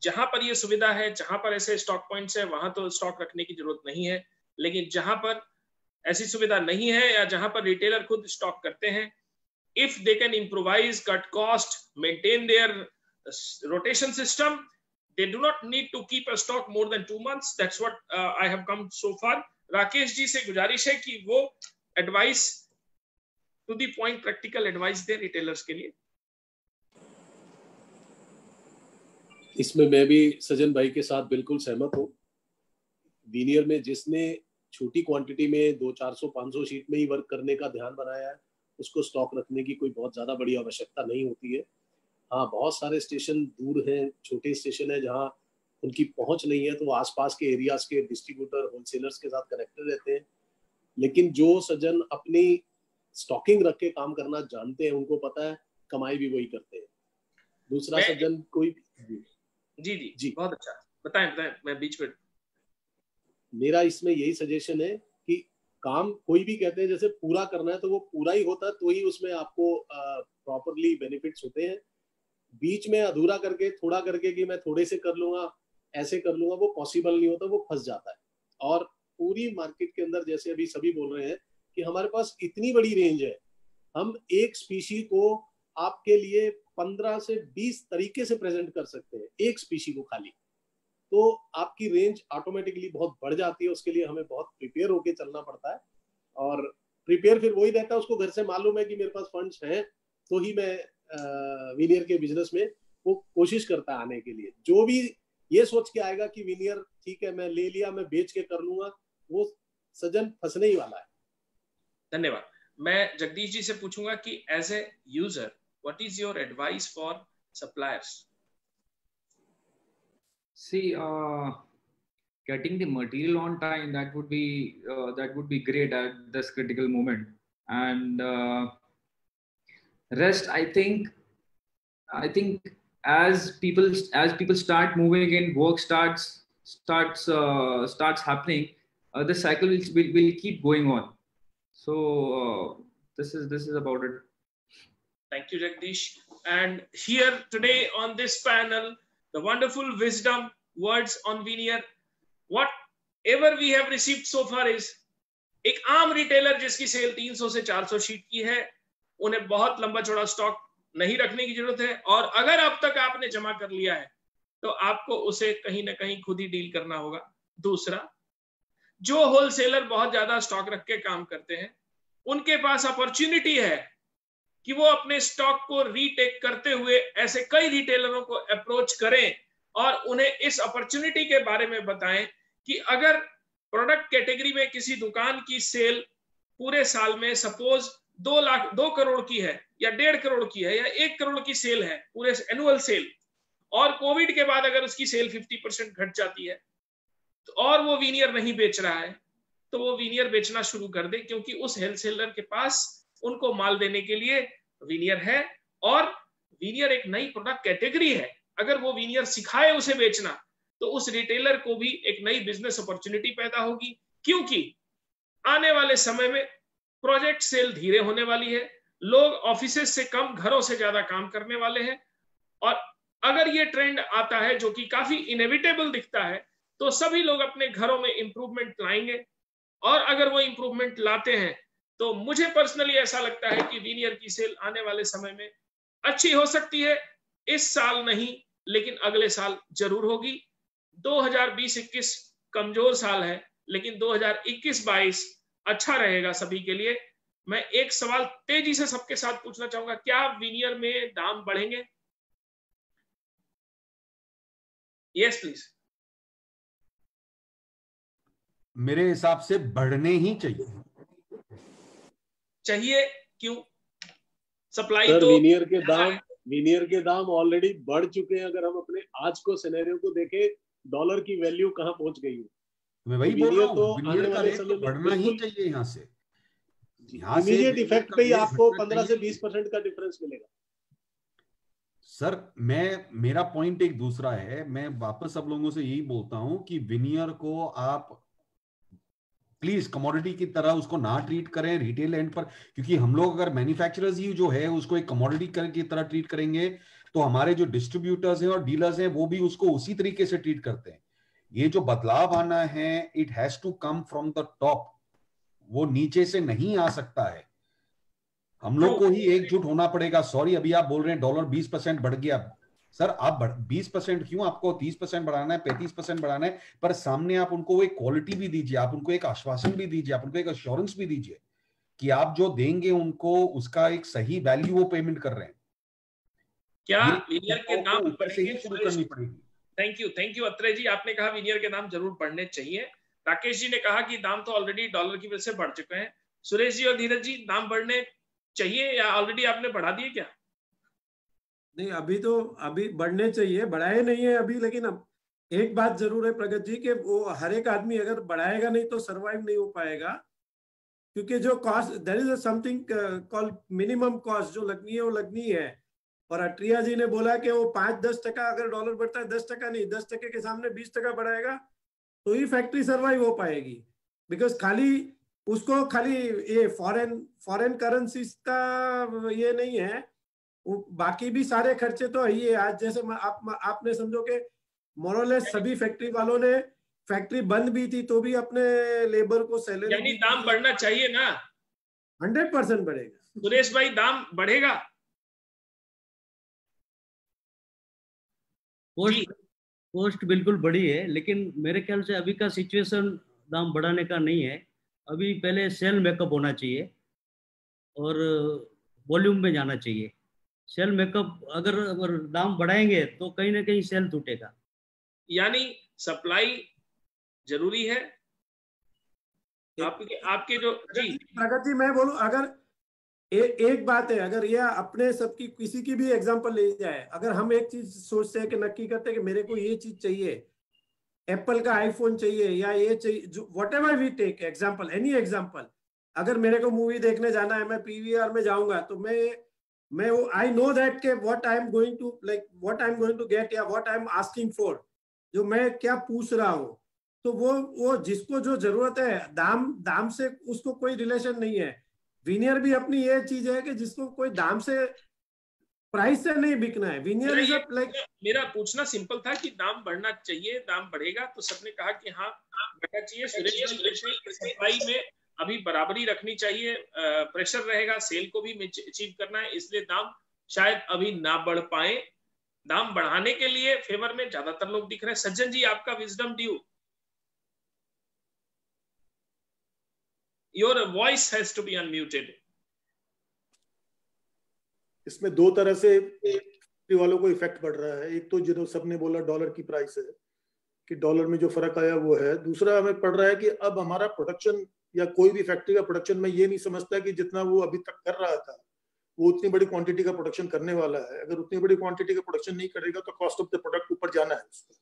जहां पर ये सुविधा है, जहां पर ऐसे स्टॉक पॉइंट्स है, वहां तो स्टॉक रखने की जरूरत नहीं है, लेकिन जहां पर ऐसी सुविधा नहीं है या जहां पर रिटेलर खुद स्टॉक करते हैं, if they can improvise, cut cost, maintain their rotation system, they do not need to keep a stock more than 2 months. That's what I have come so far. Rakesh ji से गुजारिश है कि वो advice to the point, practical advice दे retailers के लिए। इसमें मैं भी सजन भाई के साथ बिल्कुल सहमत हूँ। वीनियर में जिसने छोटी क्वांटिटी में 200-400-500 शीट में ही वर्क करने का ध्यान बनाया है, उसको स्टॉक रखने की कोई बहुत ज्यादा बड़ी आवश्यकता नहीं होती है। हाँ, बहुत सारे स्टेशन दूर हैं, छोटे स्टेशन है जहाँ उनकी पहुंच नहीं है, तो वो आसपास के एरियाज के डिस्ट्रीब्यूटर, होलसेलर्स के साथ कनेक्टेड रहते हैं। लेकिन जो सज्जन अपनी स्टॉकिंग रख के काम करना जानते हैं, उनको पता है कमाई भी वही करते हैं। दूसरा सज्जन कोई जी बहुत अच्छा बताएं, मैं बीच में, मेरा इसमें यही सजेशन है कि काम कोई भी कहते हैं जैसे पूरा करना है, तो वो पूरा ही होता है, तो ही उसमें आपको प्रॉपरली बेनिफिट्स होते हैं। बीच में अधूरा करके, थोड़ा करके कि मैं थोड़े से कर लूंगा, ऐसे कर लूंगा, वो पॉसिबल नहीं होता, वो फंस जाता है। और पूरी मार्केट के अंदर जैसे अभी सभी बोल रहे हैं कि हमारे पास इतनी बड़ी रेंज है, हम एक स्पीशी को आपके लिए 15 से 20 तरीके से प्रेजेंट कर सकते हैं, एक स्पीशी को खाली, तो आपकी रेंज ऑटोमेटिकली बहुत बढ़ जाती है। उसके लिए हमें बहुत प्रिपेयर होके चलना पड़ता है, और प्रिपेयर फिर वही रहता है, उसको घर से मालूम है कि मेरे पास फंड्स हैं, तो ही मैं विनियर के बिजनेस में वो कोशिश करता है आने के लिए। जो भी ये सोच के आएगा कि विनियर ठीक है मैं ले लिया, मैं बेच के कर लूंगा, वो सजन फंसने ही वाला है। धन्यवाद। मैं जगदीश जी से पूछूंगा कि as a user what is your advice for suppliers? See, getting the material on time, that would be great at this critical moment, and rest, I think as people start moving in, work starts happening, the cycle will keep going on. So this is about it. Thank you, Jagdish. And here today on this panel, the wonderful wisdom words on veneer, whatever we have received so far is, एक आम retailer जिसकी cell 300 से 400 sheet की है, उन्हें बहुत लंबा चौड़ा स्टॉक नहीं रखने की जरूरत है, और अगर अब तक आपने जमा कर लिया है तो आपको उसे कहीं ना कहीं खुद ही डील करना होगा। दूसरा, जो होलसेलर बहुत ज्यादा स्टॉक रख के काम करते हैं, उनके पास अपॉर्चुनिटी है कि वो अपने स्टॉक को रीटेक करते हुए ऐसे कई रिटेलरों को अप्रोच करें और उन्हें इस अपॉर्चुनिटी के बारे में बताएं कि अगर प्रोडक्ट कैटेगरी में किसी दुकान की सेल पूरे साल में सपोज 2 करोड़ की है या 1.5 करोड़ की है या 1 करोड़ की सेल है, पूरे एनुअल सेल, और कोविड के बाद अगर उसकी सेल 50% घट जाती है तो और वो वीनियर नहीं बेच रहा है, तो वो वीनियर बेचना शुरू कर दे, क्योंकि उस होलसेलर के पास उनको माल देने के लिए वीनियर है, और वीनियर एक नई प्रोडक्ट कैटेगरी है। अगर वो वीनियर सिखाए उसे बेचना, तो उस रिटेलर को भी एक नई बिजनेस अपॉर्चुनिटी पैदा होगी, क्योंकि आने वाले समय में प्रोजेक्ट सेल धीरे होने वाली है, लोग ऑफिसेस से कम घरों से ज्यादा काम करने वाले हैं, और अगर ये ट्रेंड आता है जो कि काफी इनएविटेबल दिखता है, तो सभी लोग अपने घरों में इंप्रूवमेंट लाएंगे, और अगर वो इंप्रूवमेंट लाते हैं तो मुझे पर्सनली ऐसा लगता है कि वीनियर की सेल आने वाले समय में अच्छी हो सकती है। इस साल नहीं, लेकिन अगले साल जरूर होगी। 2020-21 कमजोर साल है, लेकिन 2021-22 अच्छा रहेगा सभी के लिए। मैं एक सवाल तेजी से सबके साथ पूछना चाहूंगा, क्या वीनियर में दाम बढ़ेंगे? Yes please. मेरे हिसाब से बढ़ने ही चाहिए। चाहिए क्यों? सप्लाई सर, तो विनियर के दाम ऑलरेडी बढ़ चुके हैं। अगर हम अपने आज को सिनेरियो को देखें, डॉलर की वैल्यू कहाँ पहुंच गई है। मैं वही बोल रहा हूँ, तो विनियर आने का वाले रेट समय तो में बढ़ना ही बिल्कुल चाहिए। यहाँ से इमीडिएट इफेक्ट पे ही आपको 15 से 20% का डिफरेंस मिलेगा। सर, मेरा पॉइंट एक दूसरा है। मैं वापस सब लोगों से यही बोलता हूं कि विनियर को आप प्लीज कमोडिटी की तरह उसको ना ट्रीट करें रिटेल एंड पर, क्योंकि हम लोग अगर मैन्युफैक्चरर्स ही जो है उसको एक कमोडिटी की तरह ट्रीट करेंगे तो हमारे जो डिस्ट्रीब्यूटर्स हैं और डीलर्स हैं वो भी उसको उसी तरीके से ट्रीट करते हैं। ये जो बदलाव आना है, it has to come from the top, वो नीचे से नहीं आ सकता है। हम लोग को ही एकजुट होना पड़ेगा। सॉरी, अभी आप बोल रहे हैं डॉलर 20% बढ़ गया। सर, आप 20% क्यों, आपको 30% बढ़ाना है, 35% बढ़ाना है, पर सामने आप उनको एक क्वालिटी भी दीजिए, आप उनको एक आश्वासन भी दीजिए, आप उनको एक अश्योरेंस भी दीजिए कि आप जो देंगे उनको उसका एक सही वैल्यू वो पेमेंट कर रहे हैं। क्या विनियर के दाम ऊपर से ही शुरू करनी पड़ेगी। थैंक यू अत्रे जी, आपने कहा विनियर के दाम जरूर बढ़ने चाहिए। राकेश जी ने कहा कि दाम तो ऑलरेडी डॉलर की वजह से बढ़ चुके हैं। सुरेश जी और धीरज जी, दाम बढ़ने चाहिए या ऑलरेडी आपने बढ़ा दिए क्या? नहीं, अभी बढ़ने चाहिए, बढ़ाए नहीं है अभी। लेकिन अब एक बात जरूर है प्रगत जी, कि वो हर एक आदमी अगर बढ़ाएगा नहीं तो सरवाइव नहीं हो पाएगा। क्योंकि जो cost, there is something called minimum cost, जो लगनी है वो लगनी है। और अट्रिया जी ने बोला कि वो 5-10% अगर डॉलर बढ़ता है, 10% नहीं, 10% के सामने 20% बढ़ाएगा तो ही फैक्ट्री सरवाइव हो पाएगी। बिकॉज खाली ये फॉरेन करेंसीज का ये नहीं है, वो बाकी भी सारे खर्चे तो है ही है। आज जैसे आपने समझो कि मोरलेस सभी फैक्ट्री वालों ने, फैक्ट्री बंद भी थी तो भी अपने लेबर को सैलरी, यानी दाम बढ़ना चाहिए ना? 100% बढ़ेगा। सुरेश भाई, दाम बढ़ेगा? कॉस्ट बिल्कुल बढ़ी है, लेकिन मेरे ख्याल से अभी का सिचुएशन दाम बढ़ाने का नहीं है। अभी पहले सेल मेकअप होना चाहिए और वॉल्यूम में जाना चाहिए। सेल मेकअप अगर दाम बढ़ाएंगे तो कहीं ना कहीं सेल टूटेगा। यानी सप्लाई जरूरी है। आपके जो जी प्रगति, मैं बोलूं, अगर एक बात है, अगर ये अपने सबकी किसी की भी एग्जांपल ले जाए, अगर हम एक चीज सोचते हैं कि नक्की करते हैं कि मेरे को ये चीज चाहिए, एप्पल का आईफोन चाहिए या ये चाहिए, जो whatever we take example, any example, अगर मेरे को मूवी देखने जाना है, मैं पीवीआर में जाऊंगा तो मैं वो आई नो दैट के what I am going to like, what I am going to get या what I am asking for, जो मैं क्या पूछ रहा हूँ। तो वो जिसको जो जरूरत है, दाम से उसको कोई रिलेशन नहीं है। विनियर भी अपनी ये चीज है कि जिसको कोई दाम से, प्राइस से नहीं बिकना है। विनियर इज लाइक, मेरा पूछना सिंपल था कि दाम बढ़ना चाहिए, दाम बढ़ेगा तो सबने कहा कि हाँ बढ़ना चाहिए। सुरेश सप्लाई में अभी बराबरी रखनी चाहिए, प्रेशर रहेगा, सेल को भी अचीव करना है, इसलिए दाम शायद अभी ना बढ़ पाए। दाम बढ़ाने के लिए फेवर में ज्यादातर लोग दिख रहे हैं। सज्जन जी, आपका wisdom due. Your voice has to be unmuted. इसमें दो तरह से वालों को इफेक्ट पड़ रहा है। एक तो जो सबने बोला डॉलर की प्राइस है कि डॉलर में जो फर्क आया वो है। दूसरा हमें पड़ रहा है कि अब हमारा प्रोडक्शन या कोई भी फैक्ट्री का प्रोडक्शन, मैं ये नहीं समझता कि जितना वो अभी तक कर रहा था वो उतनी बड़ी क्वांटिटी का प्रोडक्शन करने वाला है। अगर उतनी बड़ी क्वांटिटी का प्रोडक्शन नहीं करेगा तो कॉस्ट ऑफ द प्रोडक्ट ऊपर जाना है उसको।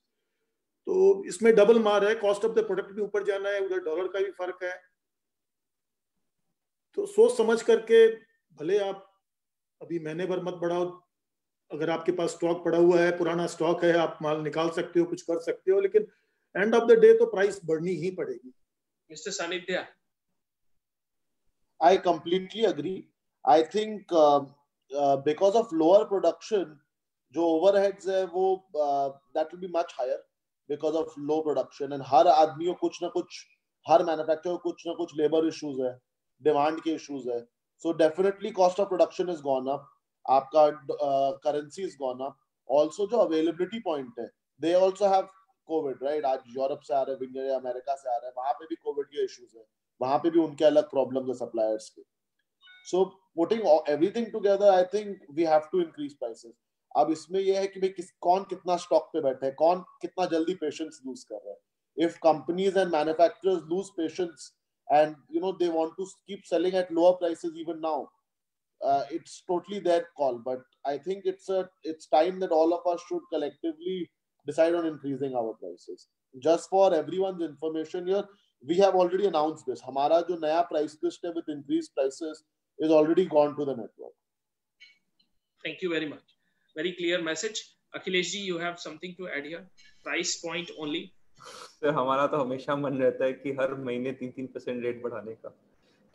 तो इसमें डबल मार है, कॉस्ट ऑफ द प्रोडक्ट भी ऊपर जाना है, उधर डॉलर का भी फर्क है। तो सोच समझ करके, भले आप अभी महीने भर मत बढ़ाओ, अगर आपके पास स्टॉक पड़ा हुआ है, पुराना स्टॉक है, आप माल निकाल सकते हो, कुछ कर सकते हो, लेकिन एंड ऑफ द डे तो प्राइस बढ़नी ही पड़ेगी। Mister Sanidhya, I completely agree. I think because of lower production, जो overheads है वो that will be much higher because of low production, and हर आदमी को कुछ ना कुछ, हर मैन्युफैक्चरर को कुछ ना कुछ लेबर इश्यूज है, डिमांड के इश्यूज है। So definitely cost of production has gone up. आपका currency has gone up. Also जो availability point है, they also have COVID, right? आज यूरोप से आ रहे हैं, या अमेरिका से आ रहे हैं, वहां पे भी कोविड के इश्यूज है, वहां पे भी उनके अलग प्रॉब्लम्स है सप्लायर्स के। So putting everything together, I think we have to increase prices. अब इसमें यह है कि भाई कौन कितना स्टॉक पे बैठे है, कौन कितना जल्दी पेशेंस लूज कर रहा है। If companies and manufacturers lose patience and they want to keep selling at lower prices even now, it's totally their call. But I think it's time that all of us should collectively decide on increasing our prices. Just for everyone's information here, we have already announced this. हमारा जो नया price list है with increased prices is already gone to the network. Thank you very much. Very clear message. Akhilesh ji, you have something to add here? Price point only. Sir हमारा तो हमेशा मन रहता है कि हर महीने 3-3% रेट बढ़ाने का,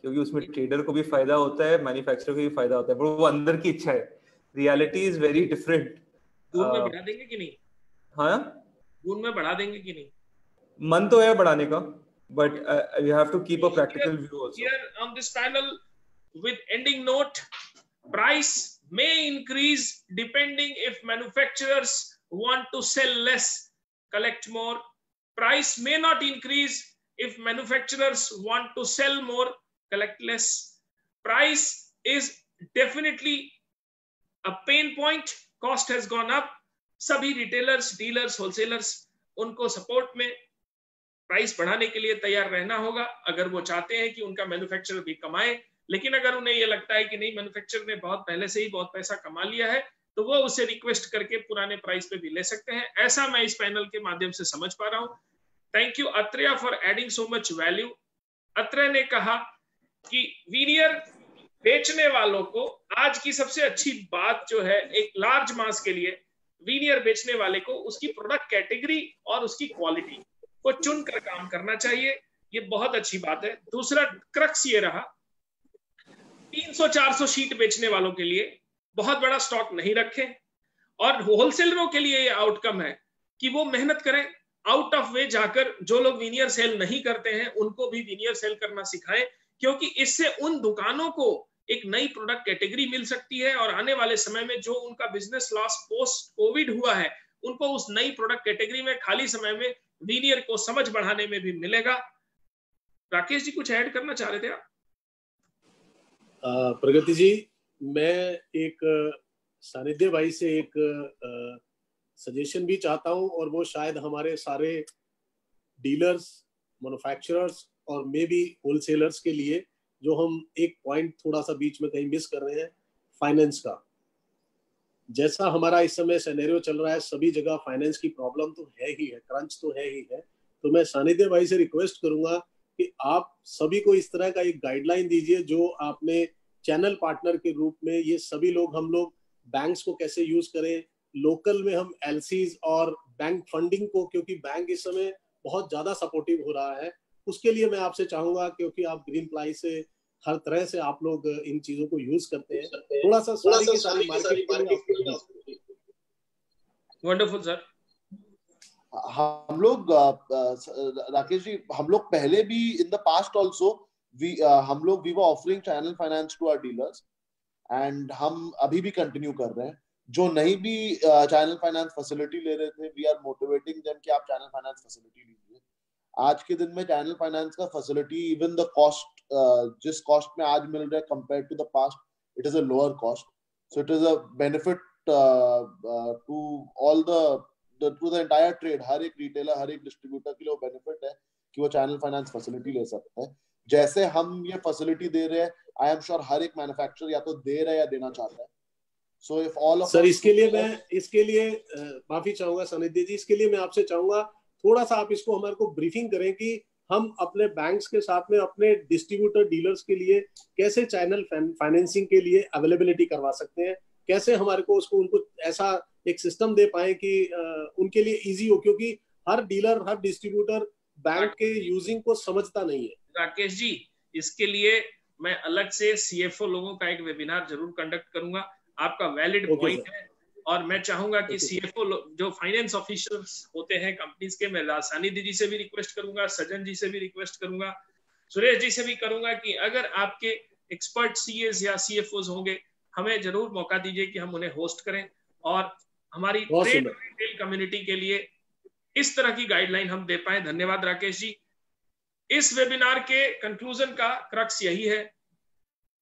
क्योंकि उसमें ट्रेडर को भी फायदा होता है, मैन्युफैक्चरर को भी फायदा होता है, पर वो अंदर की इच्छा है. Reality is very different. June में बढ़ा देंगे कि नहीं? हाँ, जून में बढ़ा देंगे कि नहीं? मन तो है बढ़ाने का, but you have to keep a practical view also. Here on this panel with ending note, price may increase depending if manufacturers want to sell less, collect more. Price may not increase if manufacturers want to sell more, collect less. Price is definitely a pain point. Cost has gone up. सभी retailers, dealers, wholesalers उनको support में price बढ़ाने के लिए तैयार रहना होगा, अगर वो चाहते हैं कि उनका मैन्युफैक्चरर भी कमाए. लेकिन अगर उन्हें ये लगता है कि नहीं, मैन्युफैक्चरर ने बहुत पहले से ही बहुत पैसा कमा लिया है, तो वो उसे रिक्वेस्ट करके पुराने प्राइस पे भी ले सकते हैं. ऐसा मैं इस पैनल के माध्यम से समझ पा रहा हूं. Thank you Atreya for adding so much value. Atreya ने कहा कि वीनियर बेचने वालों को आज की सबसे अच्छी बात जो है, एक लार्ज मास के लिए वीनियर बेचने वाले को उसकी प्रोडक्ट कैटेगरी और उसकी क्वालिटी को चुनकर काम करना चाहिए. ये बहुत अच्छी बात है. दूसरा क्रक्स ये रहा, 300-400 शीट बेचने वालों के लिए बहुत बड़ा स्टॉक नहीं रखें, और होलसेलरों के लिए ये आउटकम है कि वो मेहनत करें, आउट ऑफ वे जाकर जो लोग वीनियर सेल नहीं करते हैं उनको भी वीनियर सेल करना सिखाएं, क्योंकि इससे उन दुकानों को एक नई प्रोडक्ट कैटेगरी मिल सकती है, और आने वाले समय में जो उनका बिजनेस लॉस पोस्ट कोविड हुआ है, उनको उस नई प्रोडक्ट कैटेगरी में खाली समय में वीनियर को समझ बढ़ाने में भी मिलेगा. राकेश जी कुछ ऐड करना चाह रहे थे आप? प्रगति जी, मैं एक सानिध्य भाई से एक सजेशन भी चाहता हूं, और वो शायद हमारे सारे डीलर्स, मैन्युफैक्चरर्स और मे बी होलसेलर्स के लिए, जो हम एक पॉइंट थोड़ा सा बीच में कहीं मिस कर रहे हैं, फाइनेंस का. जैसा हमारा इस समय सिनेरियो चल रहा है, सभी जगह फाइनेंस की प्रॉब्लम तो है ही है, क्रंच तो है ही है. तो मैं सानिध्य भाई से रिक्वेस्ट करूंगा कि आप सभी को इस तरह का एक गाइडलाइन दीजिए, जो आपने चैनल पार्टनर के रूप में, ये सभी लोग, हम लोग बैंक्स को कैसे यूज करें, लोकल में हम एलसीज और बैंक फंडिंग को, क्योंकि बैंक इस समय बहुत ज्यादा सपोर्टिव हो रहा है, उसके लिए मैं आपसे चाहूंगा, क्योंकि आप ग्रीन प्लाई से हर तरह से आप लोग इन चीजों को यूज करते हैं, थोड़ा सा सारी मार्केट. Wonderful sir. हम लोग राकेश जी, हम लोग पहले भी in the past also we were offering channel finance to our dealers, and हम अभी भी कंटिन्यू कर रहे हैं. जो नहीं भी चैनल फाइनेंस फैसिलिटी ले रहे थे, वी आर मोटिवेटिंग देम कि आप चैनल फाइनेंस फैसिलिटी लीजिए. आज के दिन में चैनल फाइनेंस का फैसिलिटी, इवन द कॉस्ट, जिस कॉस्ट में आज मिल रहा है compare to the past, it is a lower cost. So it is a benefit to all to the entire trade. हर एक रिटेलर, हर एक डिस्ट्रीब्यूटर के लिए वो बेनिफिट है कि वो चैनल फाइनेंस फैसिलिटी ले सकता है. जैसे हम ये फैसिलिटी दे रहे हैं, आई एम श्योर हर एक मैन्युफैक्चरर या तो दे रहा है या देना चाहता है. So if all of sir, इसके लिए माफी चाहूंगा सानिध्य जी, इसके लिए मैं आपसे चाहूंगा थोड़ा सा आप इसको हमारे को ब्रीफिंग करें कि हम अपने बैंक्स के साथ में अपने डिस्ट्रीब्यूटर डीलर्स के लिए कैसे चैनल फाइनेंसिंग के लिए अवेलेबिलिटी करवा सकते हैं, कैसे हमारे को उसको उनको ऐसा एक सिस्टम दे पाए कि उनके लिए इजी हो, क्योंकि हर डीलर, हर डिस्ट्रीब्यूटर बैंक के यूजिंग को समझता नहीं है. राकेश जी, इसके लिए मैं अलग से सीएफओ लोगों का एक वेबिनार जरूर कंडक्ट करूंगा. आपका वैलिड पॉइंट है, और मैं चाहूंगा कि सीएफओ जो फाइनेंस ऑफिसर्स होते हैं कंपनीज के, मैं सानिध्य जी से भी रिक्वेस्ट करूंगा, सज्जन जी से भी रिक्वेस्ट करूंगा, सुरेश जी से भी करूंगा कि अगर आपके एक्सपर्ट सीएस या सीएफओज होंगे, हमें जरूर मौका दीजिए कि हम उन्हें होस्ट करें, और हमारी ट्रेड रिटेल कम्युनिटी के लिए इस तरह की गाइडलाइन हम दे पाए. धन्यवाद राकेश जी. इस वेबिनार के कंक्लूजन का क्रक्स यही है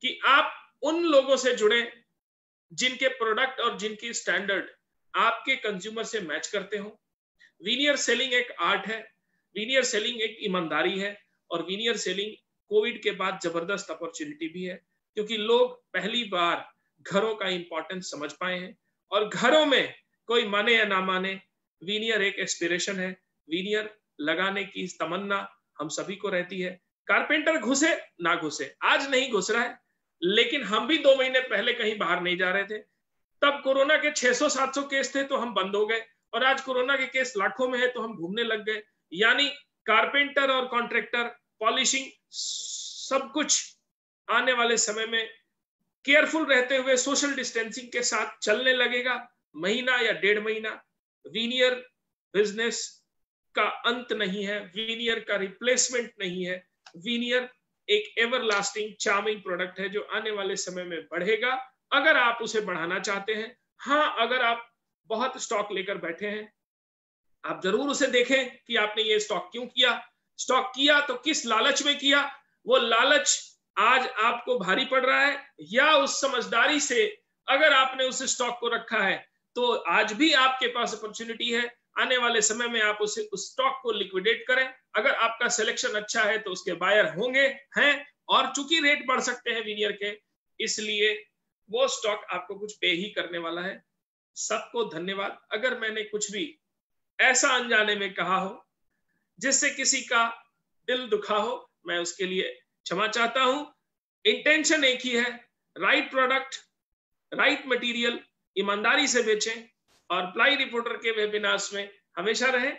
कि आप उन लोगों से जुड़े जिनके प्रोडक्ट और जिनकी स्टैंडर्ड आपके कंज्यूमर से मैच करते हो. वीनियर सेलिंग एक आर्ट है, वीनियर सेलिंग एक ईमानदारी है, और वीनियर सेलिंग कोविड के बाद जबरदस्त अपॉर्चुनिटी भी है. क्योंकि लोग पहली बार घरों का इंपॉर्टेंस समझ पाए हैं, और घरों में कोई माने या ना माने, वीनियर एक एस्पिरेशन है, वीनियर लगाने की तमन्ना हम सभी को रहती है। कारपेंटर घुसे ना घुसे, आज नहीं घुस रहा है, लेकिन हम भी 2 महीने पहले कहीं बाहर नहीं जा रहे थे, तब कोरोना के 600-700 केस थे तो हम बंद हो गए, और आज कोरोना के केस लाखों में है तो हम घूमने लग गए। यानी कारपेंटर और कॉन्ट्रैक्टर, पॉलिशिंग, सब कुछ आने वाले समय में केयरफुल रहते हुए सोशल डिस्टेंसिंग के साथ चलने लगेगा। महीना या 1.5 महीना, वीनियर बिजनेस का अंत नहीं है, वीनियर का रिप्लेसमेंट नहीं है, वीनियर एक एवरलास्टिंग चार्मिंग प्रोडक्ट है जो आने वाले समय में बढ़ेगा, अगर आप उसे बढ़ाना चाहते हैं। हाँ, अगर आप बहुत स्टॉक लेकर बैठे हैं, आप जरूर उसे देखें कि आपने ये स्टॉक क्यों किया, स्टॉक किया तो किस लालच में किया, वो लालच आज आपको भारी पड़ रहा है, या उस समझदारी से अगर आपने उस स्टॉक को रखा है तो आज भी आपके पास अपॉर्चुनिटी है, आने वाले समय में आप उस स्टॉक को लिक्विडेट करें। अगर आपका सिलेक्शन अच्छा है तो उसके बायर होंगे, हैं, और चूंकि रेट बढ़ सकते हैं वीनियर के, इसलिए वो स्टॉक आपको कुछ पे ही करने वाला है। सबको धन्यवाद। अगर मैंने कुछ भी ऐसा अनजाने में कहा हो जिससे किसी का दिल दुखा हो, मैं उसके लिए क्षमा चाहता हूं। इंटेंशन एक ही है, राइट प्रोडक्ट, राइट मटेरियल, ईमानदारी से बेचें, और प्लाई रिपोर्टर के वेबिनार्स में हमेशा रहें।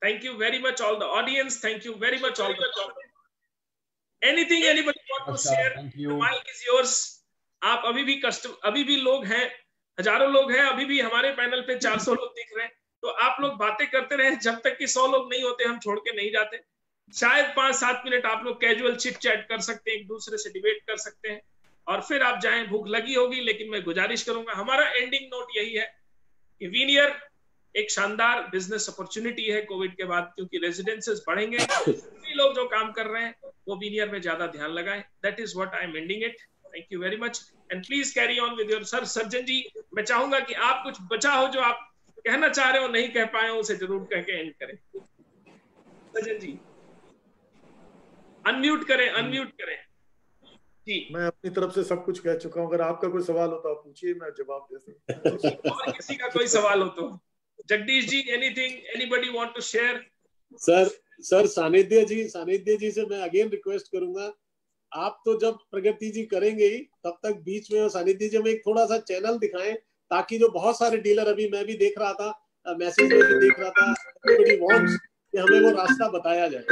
Thank you very much all the audience, thank you very much all the anything anybody want to share, the mic is yours. आप अभी भी लोग हैं, हजारों लोग हैं, अभी भी हमारे पैनल पे 400 लोग दिख रहे हैं, तो आप लोग बातें करते रहे जब तक कि 100 लोग नहीं होते, हम छोड़ के नहीं जाते। शायद 5-7 मिनट आप लोग कैजुअल चिट चैट कर सकते हैं, एक दूसरे से डिबेट कर सकते हैं, और फिर आप जाएं। भूख लगी होगी, लेकिन मैं गुजारिश करूंगा, हमारा एंडिंग नोट यही है कि वीनियर एक शानदार बिजनेस अपॉर्चुनिटी है कोविड के बाद, क्योंकि रेजिडेंसेस बढ़ेंगे, सभी लोग जो काम कर रहे हैं वो वीनियर में ज्यादा ध्यान लगाएं। That is what I am ending it. Thank you very much and please carry on with your sir. Surjan ji, मैं चाहूंगा कि आप कुछ बचा हो जो आप कहना चाह रहे हो, नहीं कह पाए हो, उसे जरूर कह के एंड करें। सर्जन जी अनम्यूट करें जी। मैं अपनी तरफ से सब कुछ कह चुका हूं, अगर आपका कोई सवाल हो तो आप पूछिए, मैं जवाब दे सकता हूं। और किसी का कोई सवाल हो तो Jagdish ji, anything, anybody want to share? Sir Sanidhya ji से मैं अगेन रिक्वेस्ट करूंगा, आप तो जब प्रगति जी करेंगे ही, तब तक बीच में सानिध्य जी में एक थोड़ा सा चैनल दिखाएं, ताकि जो बहुत सारे डीलर, अभी मैं भी देख रहा था, मैसेज में भी देख रहा था, everybody wants कि हमें वो रास्ता बताया जाए।